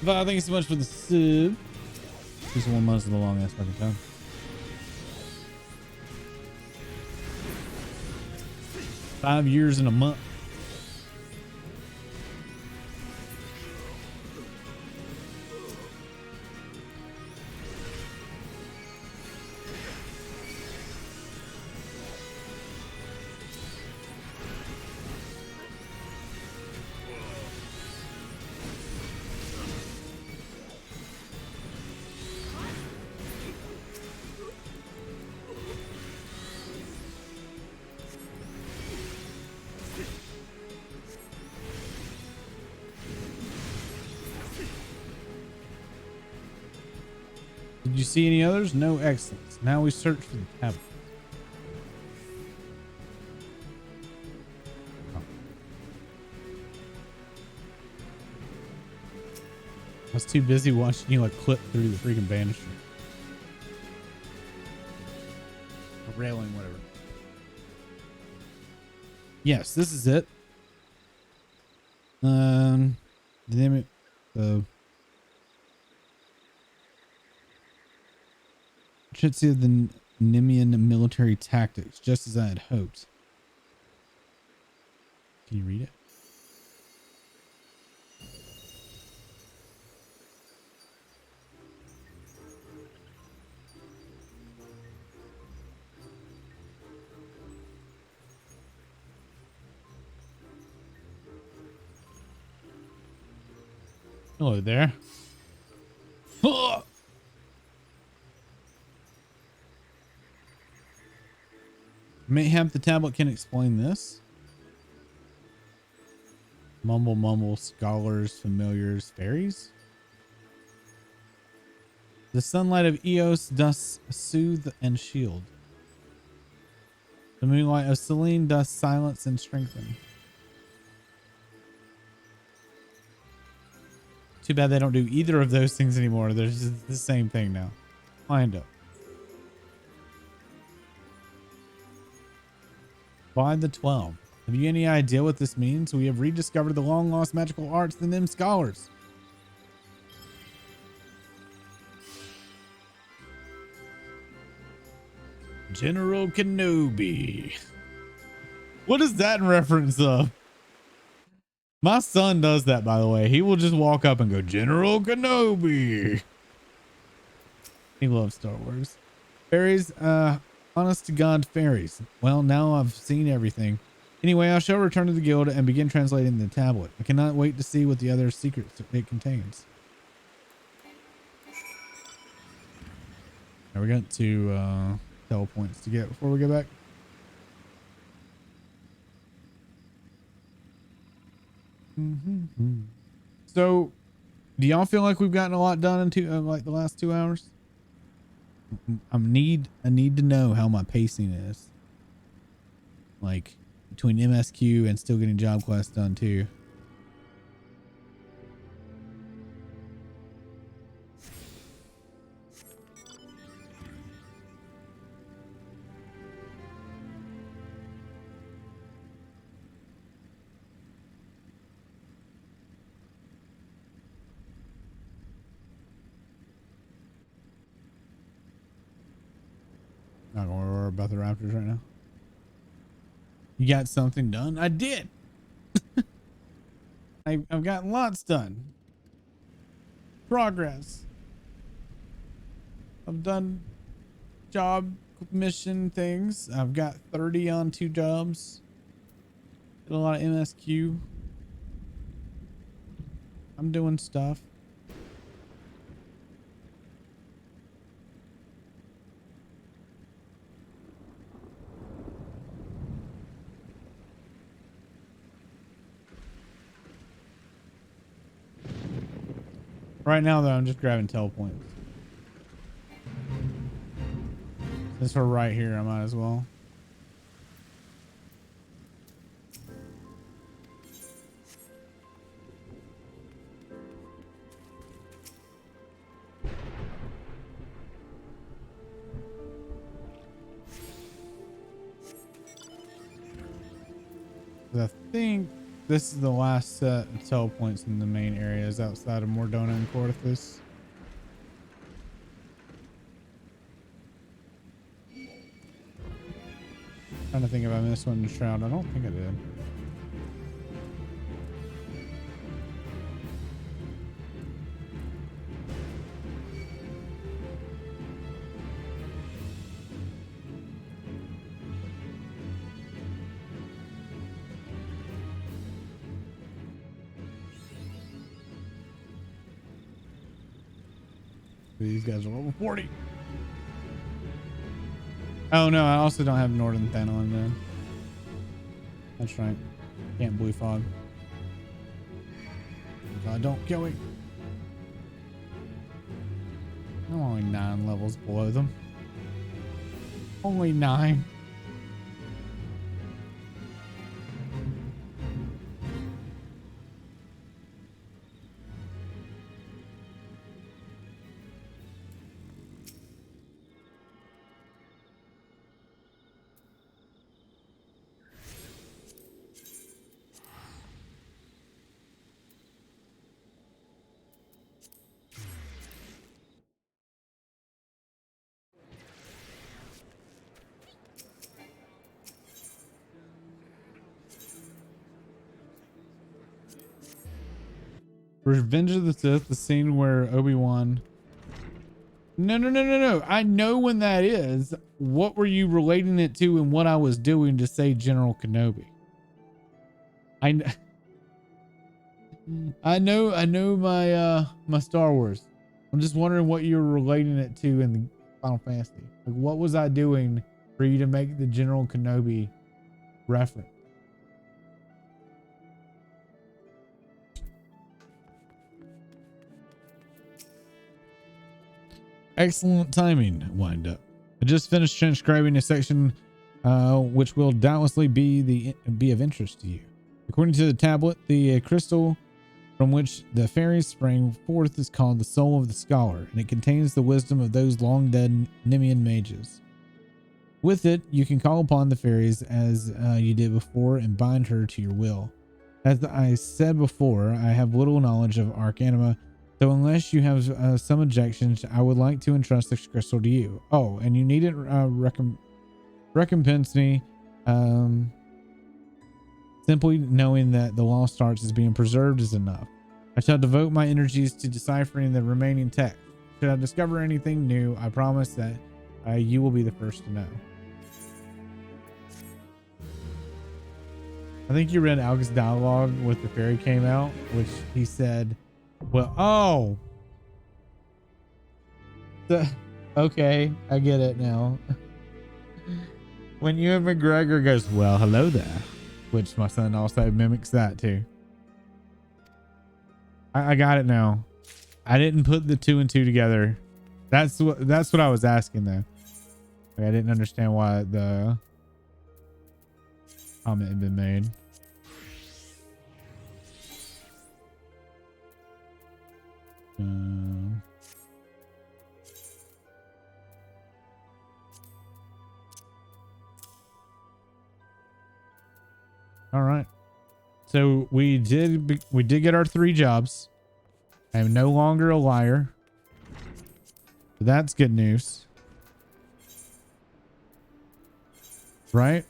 Val, thank you so much for the sub. 61 months is a long ass fucking time. Five years in a month. Did you see any others? No, excellence. Now we search for the tablet. Oh. I was too busy watching you like clip through the freaking banister. Or railing, whatever. Yes, this is it. Damn it. Should see the Nimian military tactics, just as I had hoped. Can you read it? Hello there. Oh! Mayhap the tablet can explain this. Mumble, scholars, familiars, fairies. The sunlight of Eos does soothe and shield. The moonlight of Selene does silence and strengthen. Too bad they don't do either of those things anymore. They're just the same thing now. Kind of. By the 12. Have you any idea what this means? We have rediscovered the long lost magical arts of the Nim scholars. General Kenobi. What is that in reference of? My son does that, by the way. He will just walk up and go, General Kenobi. He loves Star Wars. Fairies, honest to God, fairies. Well, now I've seen everything. Anyway, I shall return to the guild and begin translating the tablet. I cannot wait to see what the other secrets it contains. Now we got two telepoints to get before we go back. So, do y'all feel like we've gotten a lot done in like the last 2 hours? I need to know how my pacing is. Like between MSQ and still getting job quests done too. Not gonna worry about the Raptors right now. You got something done? I did. I've gotten lots done. Progress. I've done job mission things. I've got 30 on 2 jobs. Did a lot of MSQ. I'm doing stuff. Right now, though, I'm just grabbing telepoints. Since we're right here, I might as well. I think this is the last set of telepoints in the main areas outside of Mordona and Corthus. Trying to think if I missed one in Shroud. I don't think I did. These guys are level 40. Oh no, I also don't have Northern Thanolin then. That's right. Can't blue fog. God, don't kill me. I'm only 9 levels below them. Only 9. Revenge of the Sith, the scene where Obi-Wan... No. I know when that is. What were you relating it to and what I was doing to say General Kenobi? I know my Star Wars. I'm just wondering what you're relating it to in the Final Fantasy. Like, what was I doing for you to make the General Kenobi reference? Excellent timing, wind up. I just finished transcribing a section which will doubtlessly be of interest to you. According to the tablet, the crystal from which the fairies sprang forth is called the Soul of the Scholar, and it contains the wisdom of those long dead Nemean mages. With it, you can call upon the fairies as you did before and bind her to your will. As I said before, I have little knowledge of Arcanima, so unless you have some objections, I would like to entrust the crystal to you. Oh, and you needn't recompense me Simply knowing that the lost arts is being preserved is enough. I shall devote my energies to deciphering the remaining text. Should I discover anything new, I promise that you will be the first to know. I think you read Alex's dialogue with the Faerie came out, which he said, well, oh, okay, I get it now. When Ewan McGregor goes, well, hello there, which my son also mimics that too. I got it now. I didn't put the 2 and 2 together. That's what I was asking though. Like, I didn't understand why the comment had been made. All right. So we did get our 3 jobs. I am no longer a liar. That's good news. Right?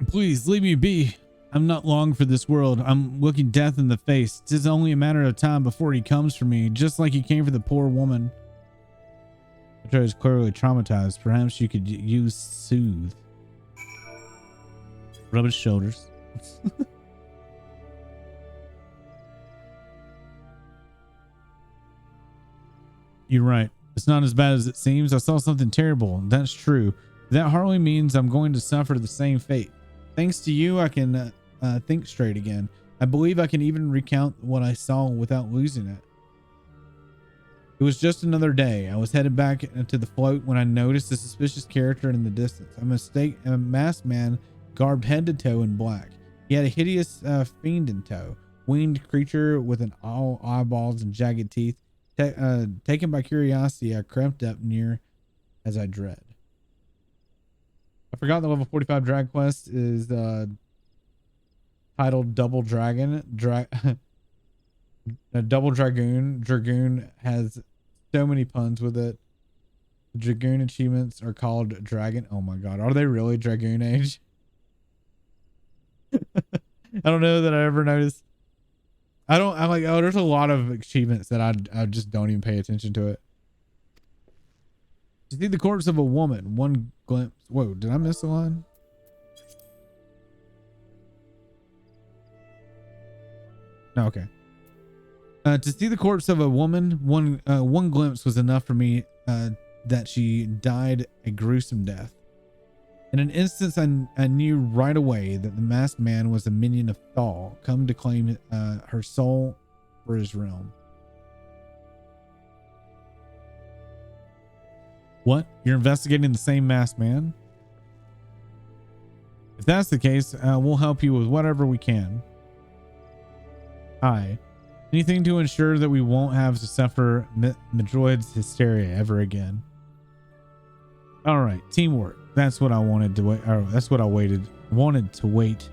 Please leave me be. I'm not long for this world. I'm looking death in the face. It's only a matter of time before he comes for me, just like he came for the poor woman. I was clearly traumatized. Perhaps you could use soothe. Rub his shoulders. You're right. It's not as bad as it seems. I saw something terrible. That's true. That hardly means I'm going to suffer the same fate. Thanks to you, I can think straight again. I believe I can even recount what I saw without losing it. It was just another day. I was headed back to the float when I noticed a suspicious character in the distance. A masked man garbed head to toe in black. He had a hideous fiend in tow. Winged creature with an all eyeballs and jagged teeth. Taken by curiosity, I crept up near as I dread. I forgot the level 45 drag quest is titled Double Dragon. Double Dragoon. Dragoon has so many puns with it. The Dragoon achievements are called Dragon. Oh my god, are they really Dragoon Age? I don't know that I ever noticed. I'm like, oh, there's a lot of achievements that I just don't even pay attention to it. To see the corpse of a woman, one glimpse. Whoa, did I miss a line? No, okay. To see the corpse of a woman, one glimpse was enough for me that she died a gruesome death. In an instant, I knew right away that the masked man was a minion of Thal, come to claim her soul for his realm. What? You're investigating the same masked man? If that's the case, we'll help you with whatever we can. Hi. Anything to ensure that we won't have to suffer Madroid's hysteria ever again. All right, teamwork. That's what I wanted to wait. Or that's what I wanted to wait.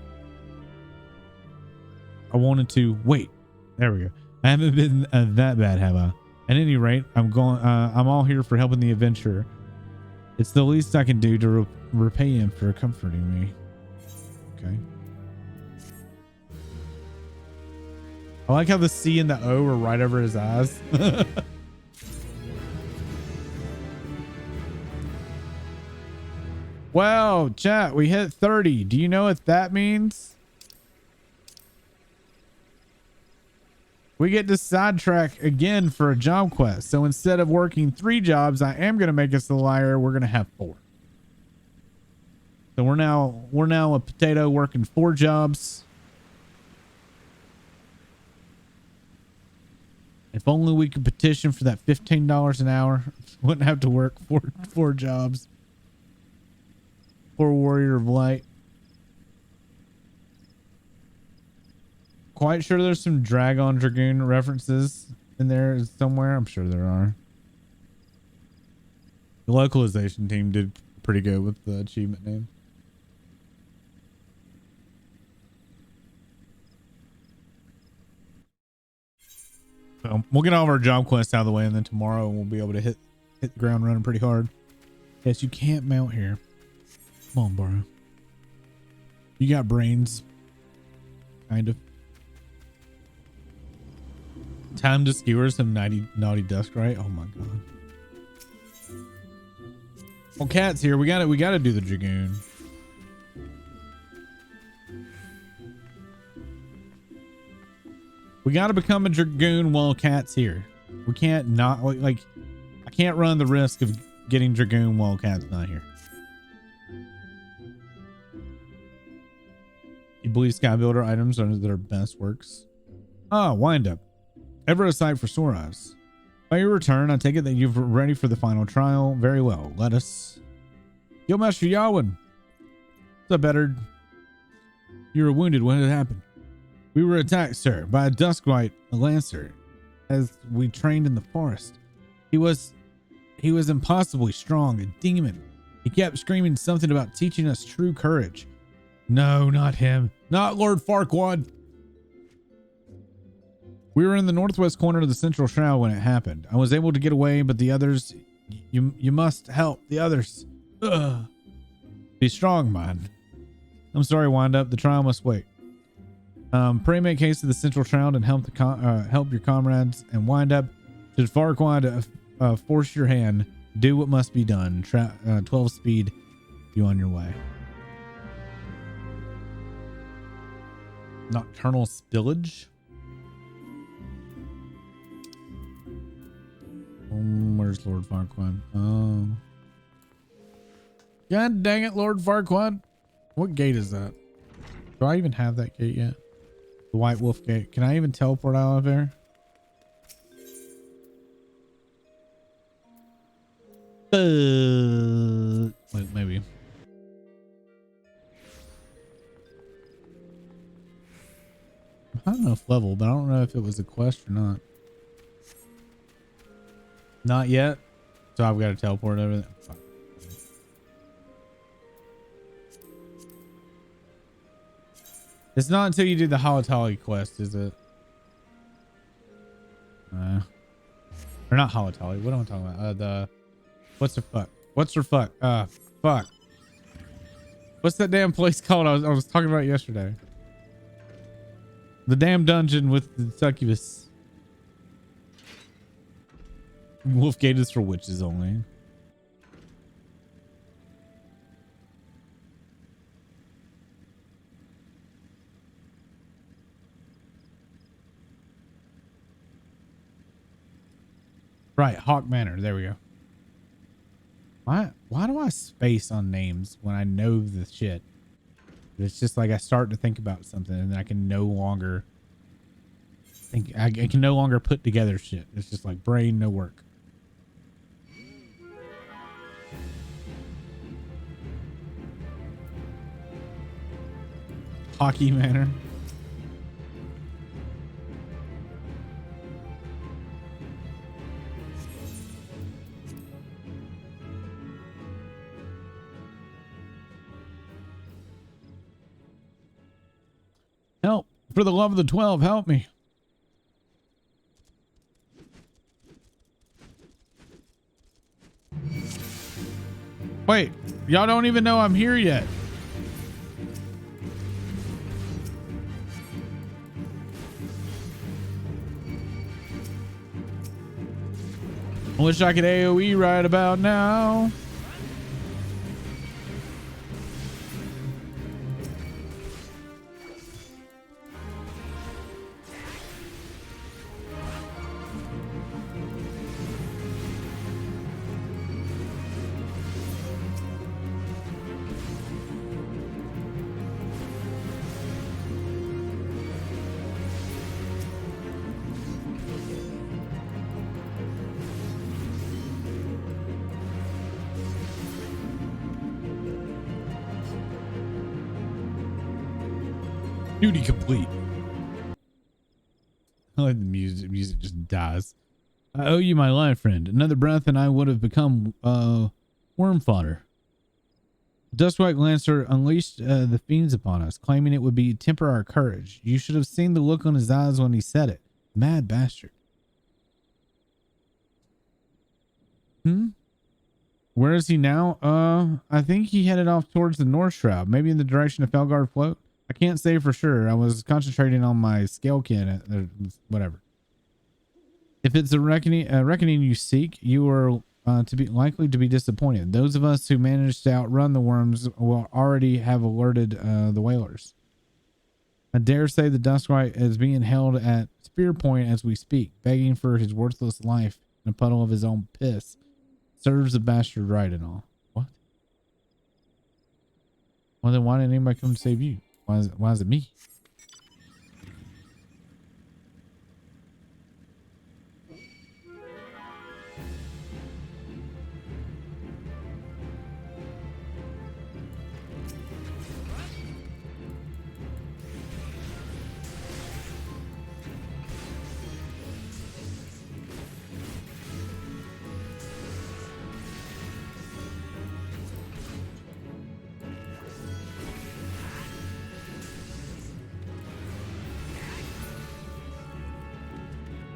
I wanted to wait. There we go. I haven't been that bad, have I? At any rate, I'm all here for helping the adventurer. It's the least I can do to repay him for comforting me. Okay. I like how the C and the O are right over his eyes. Wow, chat, we hit 30. Do you know what that means? We get to sidetrack again for a job quest. So instead of working 3 jobs, I am going to make us the liar. We're going to have 4. So we're now a potato working 4 jobs. If only we could petition for that $15 an hour. Wouldn't have to work four jobs. Poor warrior of light. quite sure there's some Dragon Dragoon references in there somewhere. I'm sure there are. The localization team did pretty good with the achievement name. So we'll get all of our job quests out of the way, and then tomorrow we'll be able to hit the ground running pretty hard. Yes, you can't mount here. Come on, bro. You got brains. Kind of. Time to skewer some naughty dusk, right? Oh my god. Well, Cat's here. We gotta do the Dragoon. We gotta become a Dragoon while Cat's here. We can't not like I can't run the risk of getting Dragoon while Cat's not here. You believe Skybuilder items are their best works? Ah, wind up. Ever a sight for sore eyes. By your return, I take it that you're ready for the final trial. Very well. Let us. Guildmaster Yawin. What's up, Eddard? You were wounded. When did it happen? We were attacked, sir, by a Duskwite, a lancer, as we trained in the forest. He was impossibly strong, a demon. He kept screaming something about teaching us true courage. No, not him. Not Lord Farquaad. We were in the northwest corner of the Central Shroud when it happened. I was able to get away, but the others, you must help the others. Ugh. Be strong, man. I'm sorry, Wind Up. The trial must wait. Pray make haste to the Central Shroud and help help your comrades. And Wind Up, should Farquaad force your hand, do what must be done. 12 speed, you on your way. Nocturnal Spillage. Where's Lord Farquaad? Oh. God dang it, Lord Farquaad. What gate is that? Do I even have that gate yet? The White Wolf Gate. Can I even teleport out of there? Wait, maybe. I don't know if level, but I don't know if it was a quest or not. Not yet. So I've got to teleport over there. Fuck. It's not until you do the Holotali quest, is it? Or not Holotali. What am I talking about? What's the fuck? What's the fuck? Fuck. What's that damn place called? I was talking about it yesterday. The damn dungeon with the succubus. Wolfgate is for witches only. Right, Hawk Manor. There we go. Why do I space on names when I know the shit? It's just like I start to think about something and I can no longer think. I can no longer put together shit. It's just like brain no work. Hockey Manor. Help. For the love of the 12, help me. Wait, y'all don't even know I'm here yet. I wish I could AoE right about now. Duty complete. I like the music. Music just dies. I owe you my life, friend. Another breath and I would have become worm fodder. Dustwhite Lancer unleashed the fiends upon us, claiming it would be temper our courage. You should have seen the look on his eyes when he said it. Mad bastard. Where is he now? I think he headed off towards the North Shroud, maybe in the direction of Felgard Float. I can't say for sure. I was concentrating on my scalekin, whatever. If it's a reckoning you seek, you are to be likely to be disappointed. Those of us who managed to outrun the worms will already have alerted the whalers. I dare say the Duskwright is being held at spear point as we speak, begging for his worthless life in a puddle of his own piss. Serves the bastard right and all. What? Well, then why didn't anybody come to save you? Why is it me?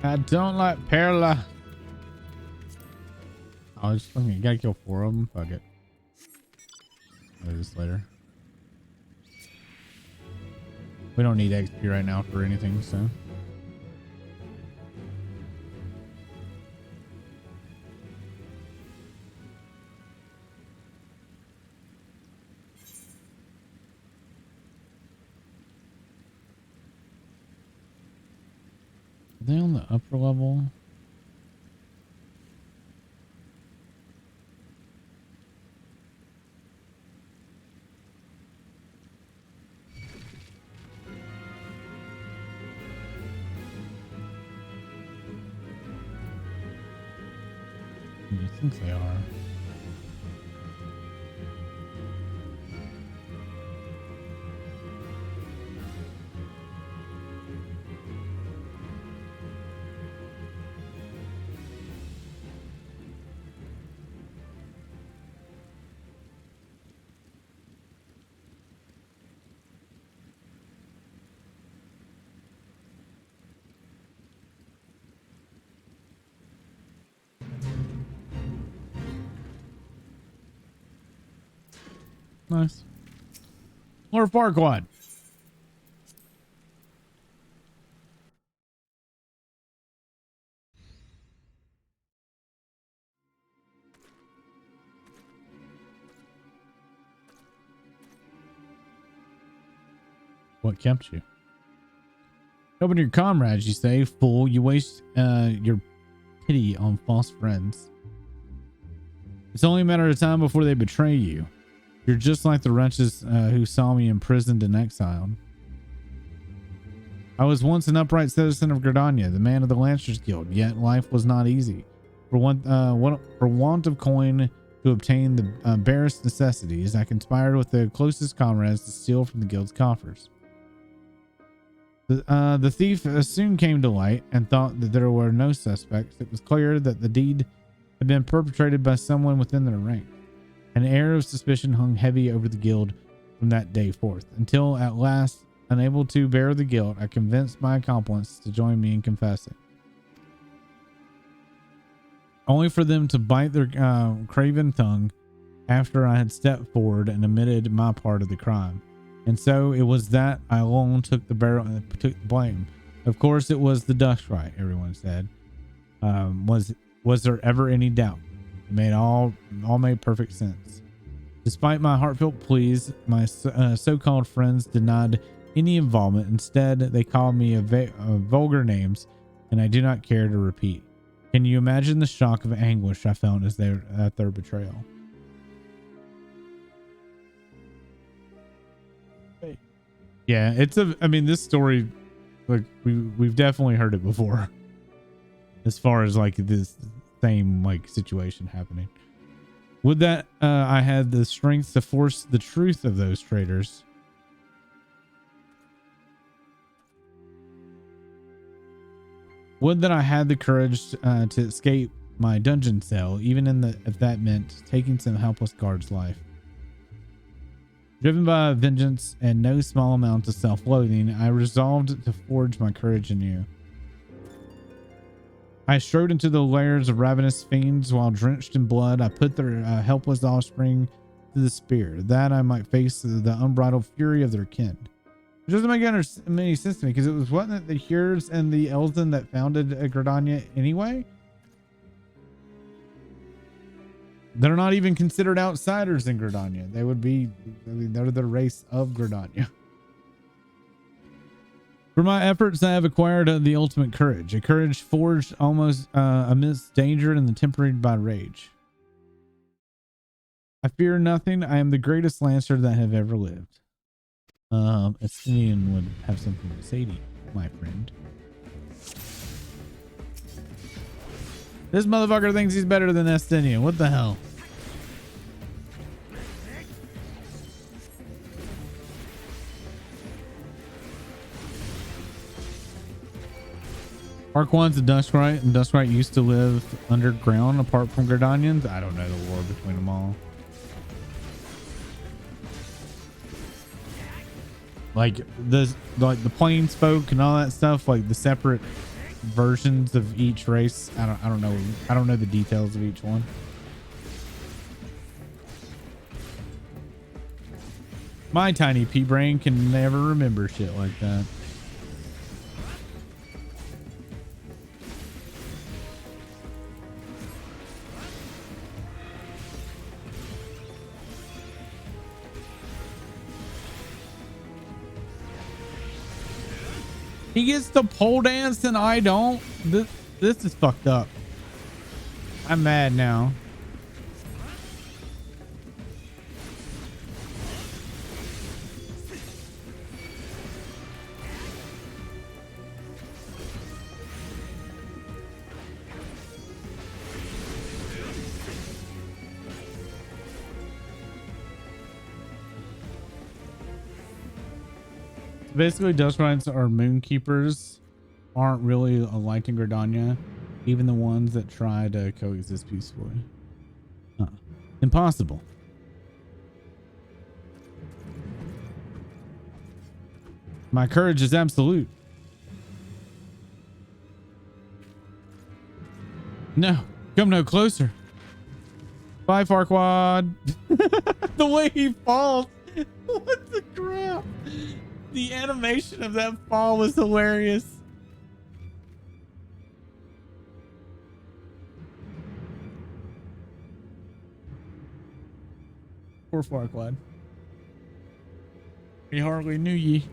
I don't like Perla. I just fucking gotta kill 4 of them. Fuck it. I'll do this later. We don't need XP right now for anything, so. Are they on the upper level? I think they are. Nice. More Farquaad. What kept you? Helping your comrades, you say. Fool, you waste your pity on false friends. It's only a matter of time before they betray you. You're just like the wretches who saw me imprisoned and exiled. I was once an upright citizen of Gridania, the man of the Lancers Guild, yet life was not easy. For want of coin to obtain the barest necessities, I conspired with the closest comrades to steal from the guild's coffers. The thief soon came to light and thought that there were no suspects. It was clear that the deed had been perpetrated by someone within their rank. An air of suspicion hung heavy over the guild from that day forth, until at last, unable to bear the guilt, I convinced my accomplices to join me in confessing. Only for them to bite their craven tongue after I had stepped forward and admitted my part of the crime. And so it was that I alone took the blame. Of course, it was the Dustwright, everyone said. Was there ever any doubt? It made all made perfect sense. Despite my heartfelt pleas, my so-called friends denied any involvement. Instead, they called me vulgar names, and I do not care to repeat. Can you imagine the shock of anguish I felt at their betrayal? Yeah, I mean, this story, like we've definitely heard it before. As far as like this same like situation happening. Would that I had the strength to force the truth of those traitors. . Would that I had the courage to escape my dungeon cell, even if that meant taking some helpless guard's life. Driven by vengeance and no small amount of self-loathing, I resolved to forge my courage anew. I strode into the lairs of ravenous fiends. While drenched in blood, I put their helpless offspring to the spear, that I might face the unbridled fury of their kin. It doesn't make any sense to me, because wasn't it the Hures and the Elzen that founded Gridania anyway? They're not even considered outsiders in Gridania. They would be, they're the race of Gridania. For my efforts, I have acquired the ultimate courage, a courage forged almost amidst danger and tempered by rage. I fear nothing. I am the greatest lancer that have ever lived. Estinian would have something to say to you, my friend. This motherfucker thinks he's better than Estinian. What the hell? Farquaad's a Duskrite, and Duskrite used to live underground apart from Gridanians. I don't know the war between them all. Like the plains folk and all that stuff, like the separate versions of each race. I don't know the details of each one. My tiny pea brain can never remember shit like that. He gets the pole dance and I don't. This is fucked up. I'm mad now. Basically, Duskrites are moonkeepers, aren't really alike in Gridania, even the ones that try to coexist peacefully. Impossible. My courage is absolute. No, come no closer. Bye, Farquaad. The way he falls. What the crap? The animation of that fall was hilarious. Poor Farquaad. He hardly knew ye.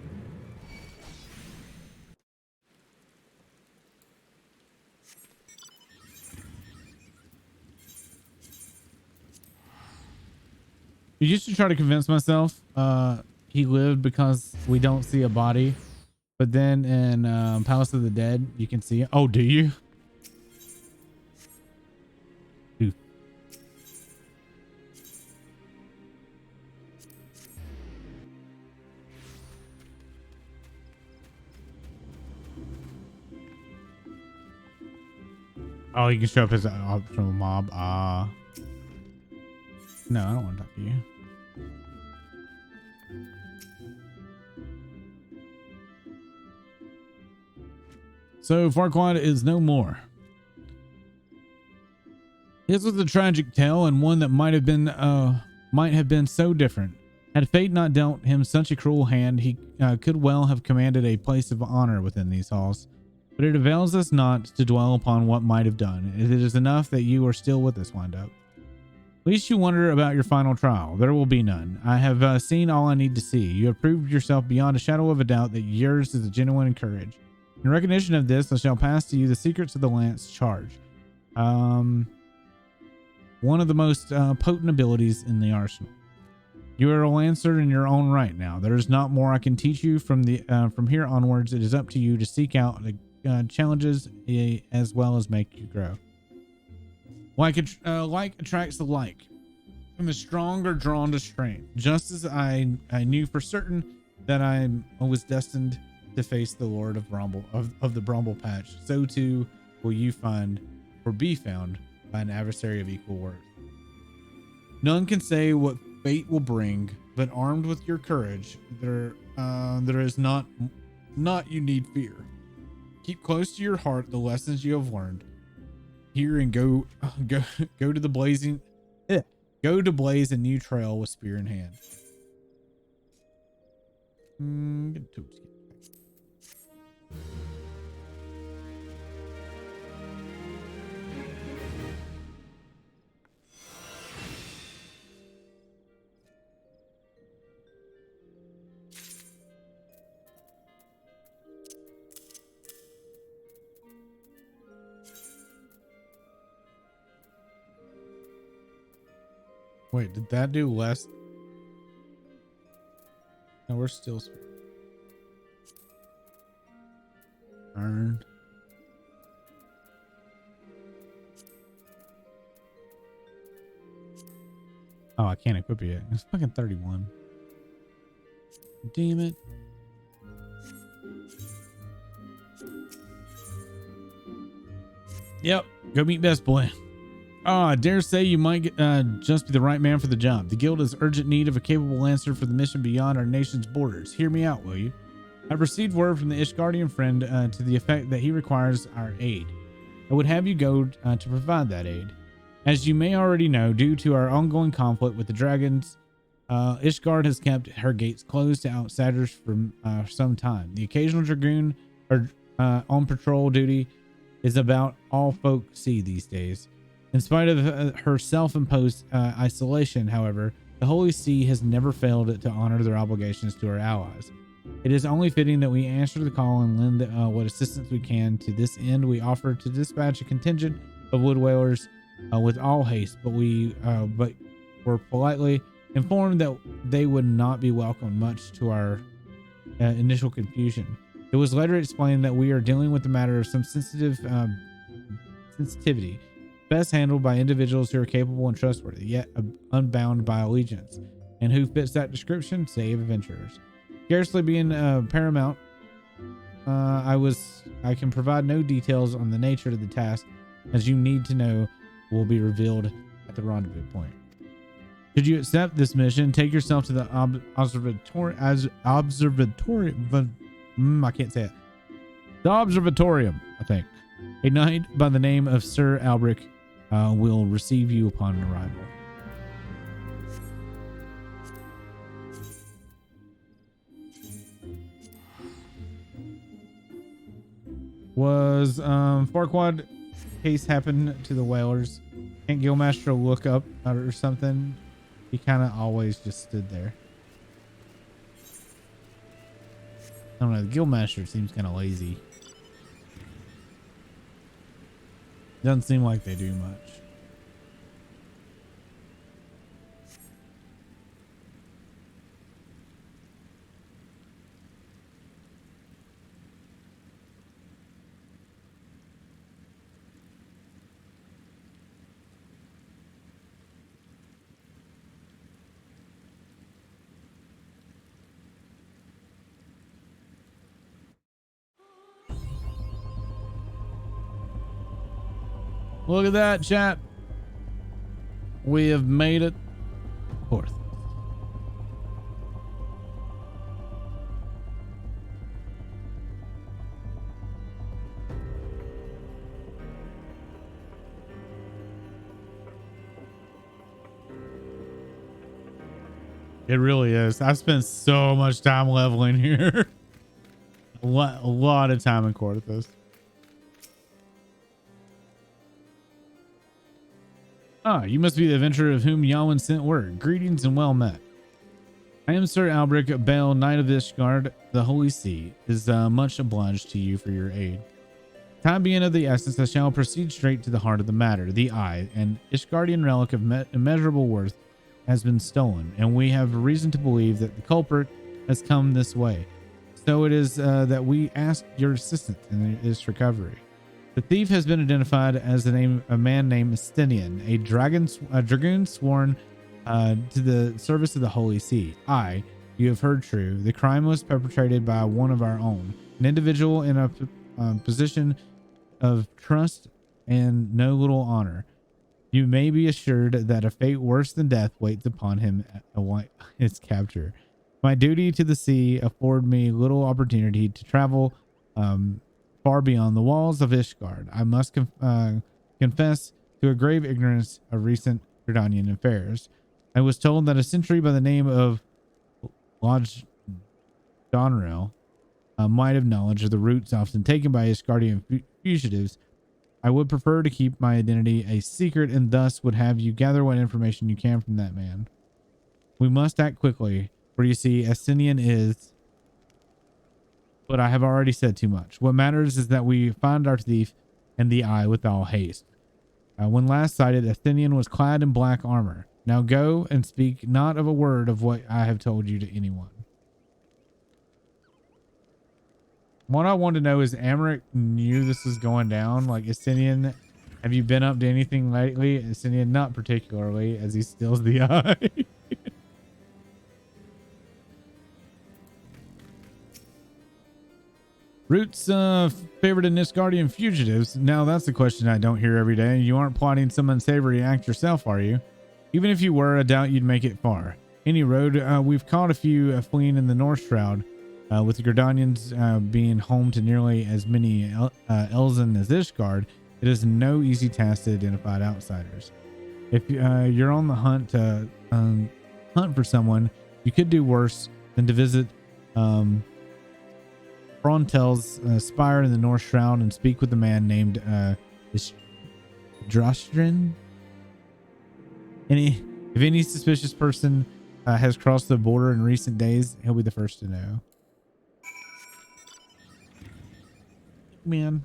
I used to try to convince myself he lived because we don't see a body, but then in Palace of the Dead you can see it. Oh, do you? Ooh. Oh, you can show up as an optional mob. No, I don't want to talk to you. So Farquaad is no more. His was a tragic tale, and one that might have been so different. Had fate not dealt him such a cruel hand, he could well have commanded a place of honor within these halls. But it avails us not to dwell upon what might have done. It is enough that you are still with us, Wind-Up. Least you wonder about your final trial. There will be none. I have seen all I need to see. You have proved yourself beyond a shadow of a doubt that yours is a genuine courage. In recognition of this, I shall pass to you the secrets of the Lance Charge. One of the most potent abilities in the arsenal. You are a Lancer in your own right now. There is not more I can teach you from here onwards. It is up to you to seek out the challenges as well as make you grow. Like attracts the like. I'm a strong or drawn to strength. Just as I knew for certain that I was destined to face the Lord of the Bramble Patch, so too will you find or be found by an adversary of equal worth. None can say what fate will bring, but armed with your courage, there is not you need fear. Keep close to your heart the lessons you have learned here, and go to blaze a new trail with spear in hand. Wait, did that do less? No, we're still earned. Oh, I can't equip it yet. It's fucking 31. Damn it. Yep, go meet Best Boy. Oh, I dare say you might just be the right man for the job. The guild is urgent need of a capable lancer for the mission beyond our nation's borders. Hear me out, will you? I've received word from the Ishgardian friend to the effect that he requires our aid. I would have you go to provide that aid. As you may already know, due to our ongoing conflict with the dragons, Ishgard has kept her gates closed to outsiders for some time. The occasional dragoon on patrol duty is about all folk see these days. In spite of her self-imposed isolation, however, the Holy See has never failed to honor their obligations to our allies. It is only fitting that we answer the call and lend what assistance we can. To this end, we offer to dispatch a contingent of wood whalers with all haste, but were politely informed that they would not be welcome, much to our initial confusion. It was later explained that we are dealing with a matter of some sensitivity, best handled by individuals who are capable and trustworthy, yet unbound by allegiance. And who fits that description? Save adventurers. Scarcely being paramount, I can provide no details on the nature of the task, as you need to know will be revealed at the rendezvous point. Should you accept this mission, take yourself to the I can't say it. The observatorium, I think. A knight by the name of Sir Albric will receive you upon arrival. Was Farquaad case happen to the whalers? Can't Guildmaster look up or something? He kind of always just stood there. I don't know. The Guildmaster seems kind of lazy. Doesn't seem like they do much. Look at that, chat. We have made it forth. It really is. I spent so much time leveling here. a lot of time in Corthos. Ah, you must be the adventurer of whom Yawen sent word. Greetings and well met. I am Sir Albric Bale, Knight of Ishgard. The Holy See is much obliged to you for your aid. Time being of the essence, I shall proceed straight to the heart of the matter. The eye, an Ishgardian relic of immeasurable worth, has been stolen, and we have reason to believe that the culprit has come this way. So it is that we ask your assistance in its recovery. The thief has been identified as a man named Stenian, a dragoon sworn to the service of the Holy See. You have heard true. The crime was perpetrated by one of our own. an individual in a position of trust and no little honor. You may be assured that a fate worse than death waits upon him at his capture. My duty to the sea afford me little opportunity to travel far beyond the walls of Ishgard. I must confess to a grave ignorance of recent Gridanian affairs. I was told that a sentry by the name of Lodge Donrel might have knowledge of the routes often taken by Ishgardian fugitives. I would prefer to keep my identity a secret and thus would have you gather what information you can from that man. We must act quickly, for you see, Estinian is... But I have already said too much. What matters is that we find our thief in the eye with all haste. When last sighted, Athenian was clad in black armor. Now go and speak not of a word of what I have told you to anyone. What I want to know is Amaric knew this was going down. Like, Athenian, have you been up to anything lately? Athenian, not particularly, as he steals the eye. Roots favored in Nilfgaardian fugitives. Now that's a question I don't hear every day. You aren't plotting some unsavory act yourself, are you? Even if you were, I doubt you'd make it far. Any road, we've caught a few fleeing in the North Shroud, with the Gridanians being home to nearly as many Elzen as Ishgard. It is no easy task to identify outsiders. If you're on the hunt for someone, you could do worse than to visit Frontel's spire in the North Shroud and speak with a man named Drostrin. If any suspicious person has crossed the border in recent days, he'll be the first to know. Man.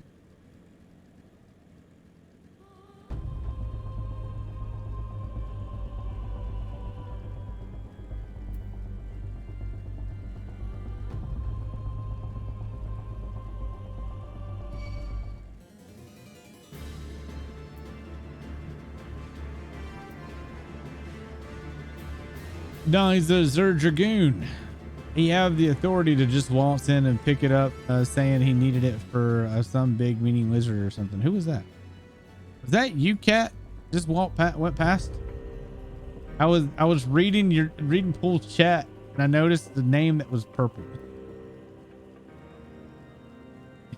No, he's a Zer Dragoon. He have the authority to just waltz in and pick it up, saying he needed it for some big meaning lizard or something. Who was that? Was that you, Cat? Just went past? I was reading Pool's chat and I noticed the name that was purple.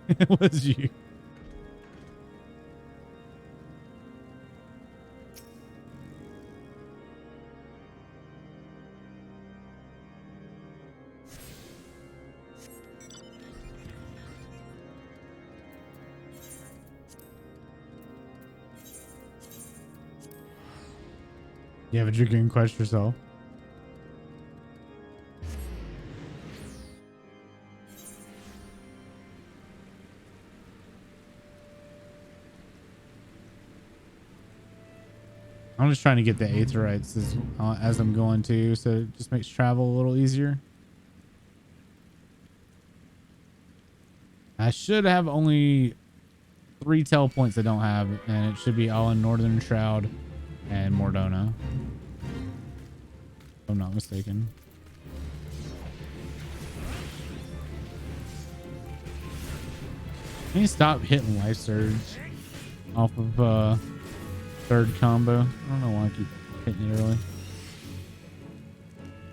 It was you. You have a Dragoon quest yourself. I'm just trying to get the Aetherites as I'm going to, so it just makes travel a little easier. I should have only 3 tell points I don't have, and it should be all in Northern Shroud and Mordona, if I'm not mistaken. Can you stop hitting Life Surge off of third combo? I don't know why I keep hitting it early.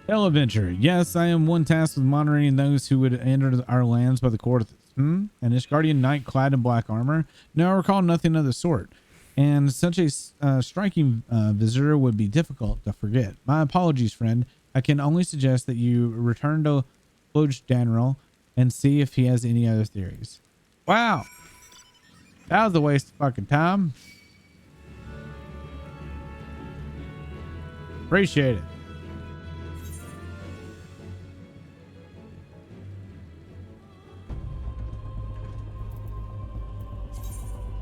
Hell Adventure. Yes, I am one tasked with monitoring those who would enter our lands by the court. An Ishgardian knight clad in black armor? No, I recall nothing of the sort. And such a striking visitor would be difficult to forget. My apologies, friend. I can only suggest that you return to Lodge Danrel and see if he has any other theories. Wow. That was a waste of fucking time. Appreciate it.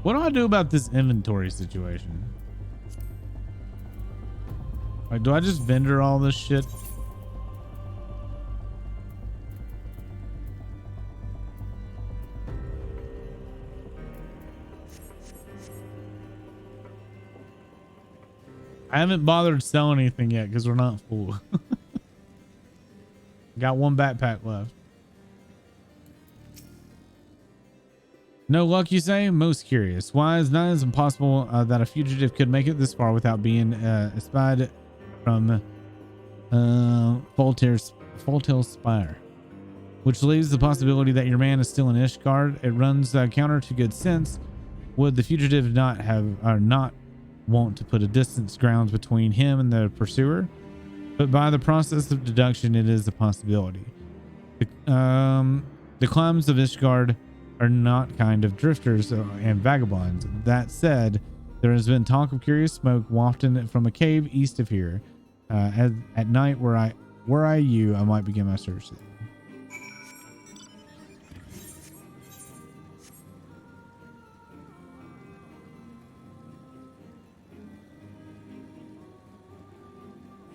What do I do about this inventory situation? Like, do I just vendor all this shit? I haven't bothered selling anything yet because we're not full. Got one backpack left. No luck, you say? Most curious. Why is not as impossible that a fugitive could make it this far without being espied from Faultail's Spire? Which leaves the possibility that your man is still in Ishgard. It runs counter to good sense. Would the fugitive not want to put a distance grounds between him and the pursuer? But by the process of deduction, it is a possibility. The climbs of Ishgard are not kind of drifters and vagabonds. That said, there has been talk of curious smoke wafting from a cave east of here. At night, were I you, I might begin my search.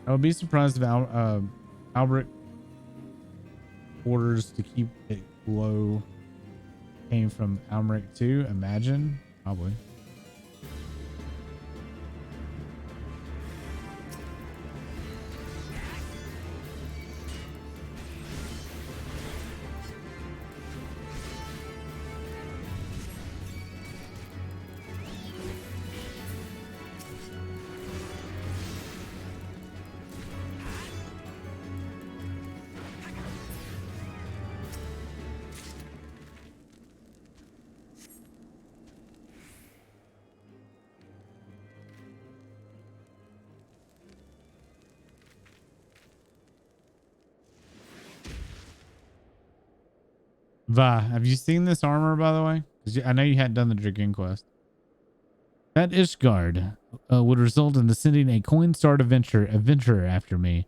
I would be surprised if Albrecht orders to keep it low came from Albrecht too. Imagine, probably. Va, have you seen this armor, by the way? Because I know you hadn't done the Dragoon quest. That Ishgard would result in sending a coin-starred adventurer after me.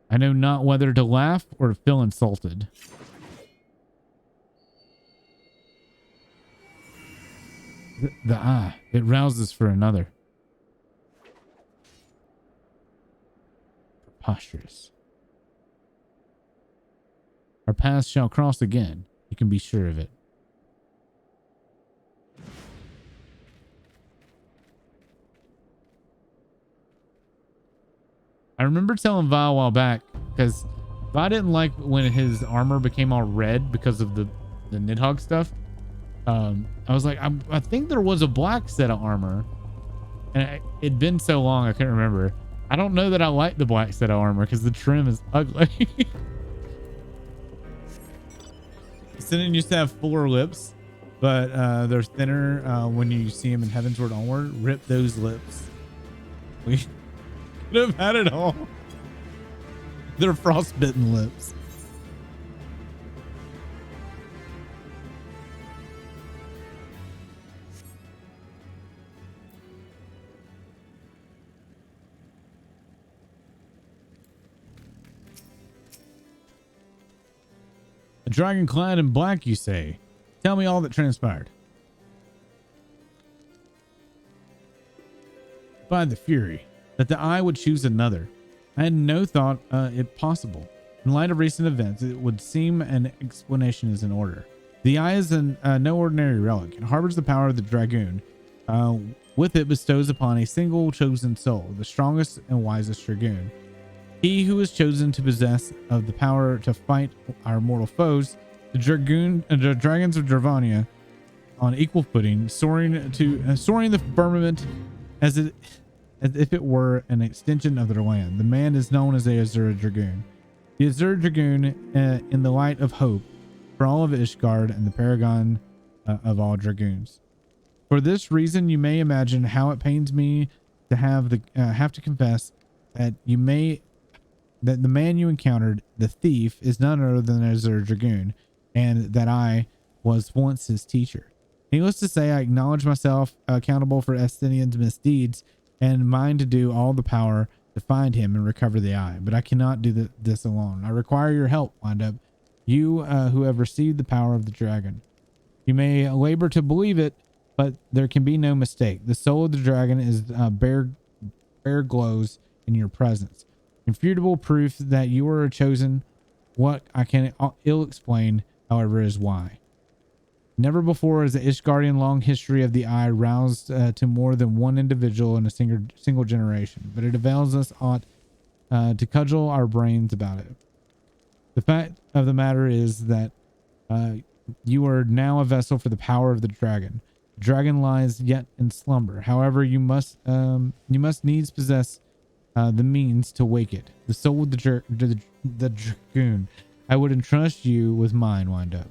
I know not whether to laugh or to feel insulted. The eye, it rouses for another. Preposterous. Our paths shall cross again. You can be sure of it. I remember telling Vi a while back, because Vi didn't like when his armor became all red because of the Nidhogg stuff. I was like, I think there was a black set of armor, and it'd been so long I couldn't remember. I don't know that I like the black set of armor because the trim is ugly. Ascendant used to have fuller lips, but they're thinner when you see him in Heavensward Onward. Rip those lips. We could have had it all. They're frostbitten lips. A dragon clad in black, you say? Tell me all that transpired. By the Fury, that the eye would choose another. I had no thought it possible. In light of recent events, it would seem an explanation is in order. The eye is no ordinary relic. It harbors the power of the dragoon. With it bestows upon a single chosen soul, the strongest and wisest dragoon. He who is chosen to possess of the power to fight our mortal foes, the dragons of Dravania, on equal footing, soaring the firmament as if it were an extension of their land. The man is known as the Azure Dragoon. The Azure Dragoon, in the light of hope for all of Ishgard and the paragon of all dragoons. For this reason, you may imagine how it pains me to have to confess that the man you encountered, the thief, is none other than Azure Dragoon, and that I was once his teacher. Needless to say, I acknowledge myself accountable for Estinian's misdeeds and mine to do all the power to find him and recover the eye. But I cannot do this alone. I require your help, Windup, you who have received the power of the dragon. You may labor to believe it, but there can be no mistake. The soul of the dragon is bare glows in your presence. Infutable proof that you are chosen. What I can ill explain, however, is why. Never before has the Ishgardian long history of the eye roused to more than one individual in a single generation, but it avails us aught to cudgel our brains about it. The fact of the matter is that You are now a vessel for the power of the dragon. The dragon lies yet in slumber. However, you must needs possess the means to wake it. The soul of the dragoon. I would entrust you with mine, wind up.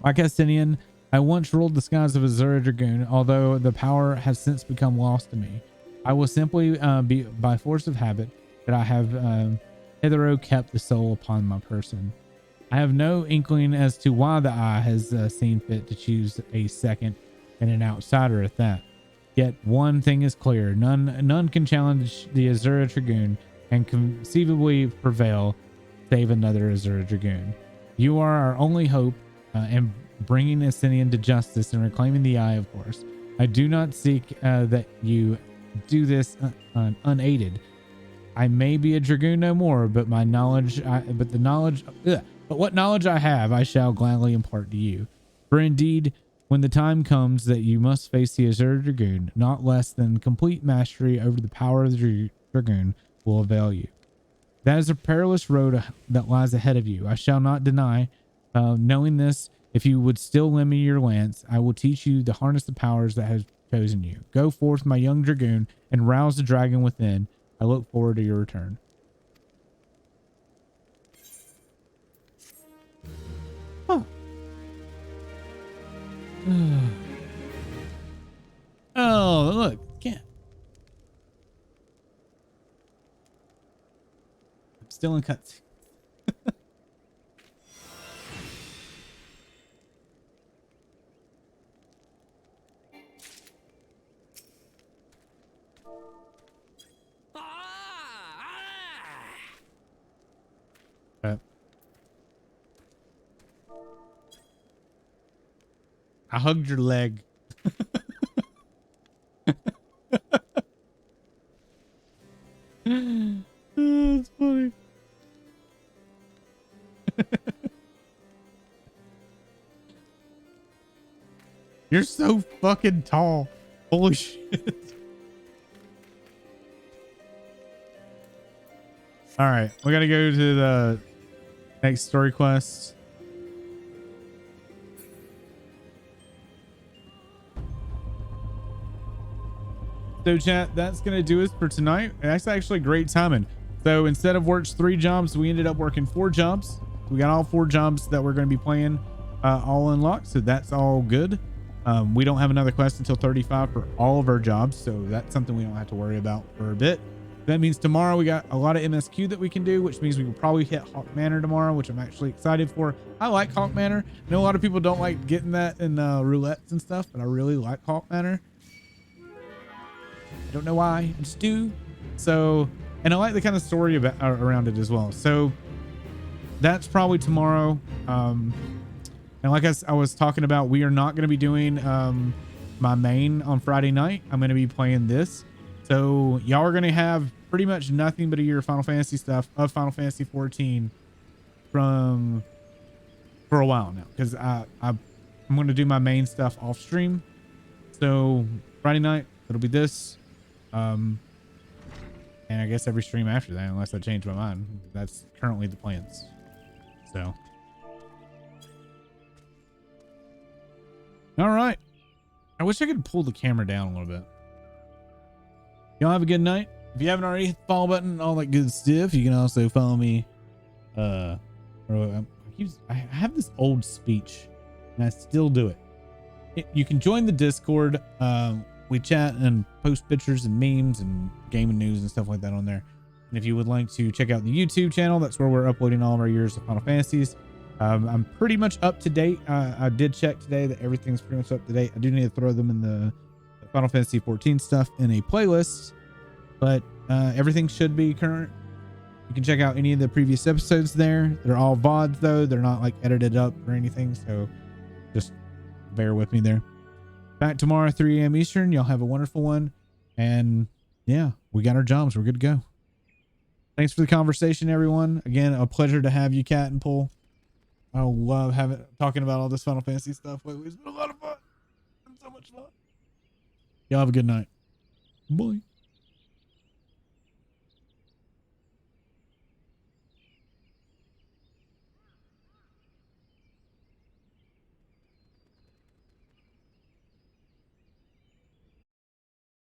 Like Estinian, I once ruled the skies of Azura Dragoon, although the power has since become lost to me. I will simply be by force of habit that I have hitherto kept the soul upon my person. I have no inkling as to why the eye has seen fit to choose a second and an outsider at that. Yet one thing is clear: none can challenge the Azura Dragoon and conceivably prevail, save another Azura Dragoon. You are our only hope, and bringing Estinian to justice and reclaiming the eye, of course. I do not seek that you do this unaided. I may be a dragoon no more, but my knowledge, but what knowledge I have, I shall gladly impart to you. For indeed, when the time comes that you must face the Azure Dragoon, not less than complete mastery over the power of the Dragoon will avail you. That is a perilous road that lies ahead of you. I shall not deny, knowing this, if you would still lend me your lance, I will teach you to harness the powers that have chosen you. Go forth, my young dragoon, and rouse the dragon within. I look forward to your return. Huh. Oh, look. Can't. I'm still in cutscene. I hugged your leg. Oh, that's funny. You're so fucking tall. Holy shit. All right, we gotta go to the next story quest. So chat, that's gonna do us for tonight. That's actually great timing. So instead of works 3 jobs, we ended up working 4 jobs. We got all 4 jobs that we're going to be playing all unlocked, so that's all good. We don't have another quest until 35 for all of our jobs, so that's something we don't have to worry about for a bit. That means tomorrow we got a lot of MSQ that we can do, which means we will probably hit Hawk Manor tomorrow, which I'm actually excited for. I like Hawk Manor. I know a lot of people don't like getting that in roulettes and stuff, but I really like Hawk Manor. I don't know why, I just do. So, and I like the kind of story about around it as well. So that's probably tomorrow. And like I was talking about, we are not going to be doing my main on Friday night. I'm going to be playing this. So y'all are going to have pretty much nothing but a year of Final Fantasy stuff of Final Fantasy 14 for a while now, because I'm going to do my main stuff off stream. So Friday night it'll be this, and I guess every stream after that, unless I change my mind. That's currently the plans. So all right, I wish I could pull the camera down a little bit. Y'all have a good night. If you haven't already, hit the follow button and all that good stuff. You can also follow me. I have this old speech and I still do it. You can join the Discord. We chat and post pictures and memes and gaming news and stuff like that on there. And if you would like to check out the YouTube channel, that's where we're uploading all of our years of Final Fantasies. I'm pretty much up to date. I did check today that everything's pretty much up to date. I do need to throw them in the Final Fantasy 14 stuff in a playlist, but everything should be current. You can check out any of the previous episodes there. They're all VODs though. They're not like edited up or anything. So just bear with me there. Back tomorrow, 3 a.m. Eastern. Y'all have a wonderful one. And yeah, we got our jobs. We're good to go. Thanks for the conversation, everyone. Again, a pleasure to have you, Cat and Pull. I love talking about all this Final Fantasy stuff lately. It's been a lot of fun. It's been so much fun. Y'all have a good night. Bye.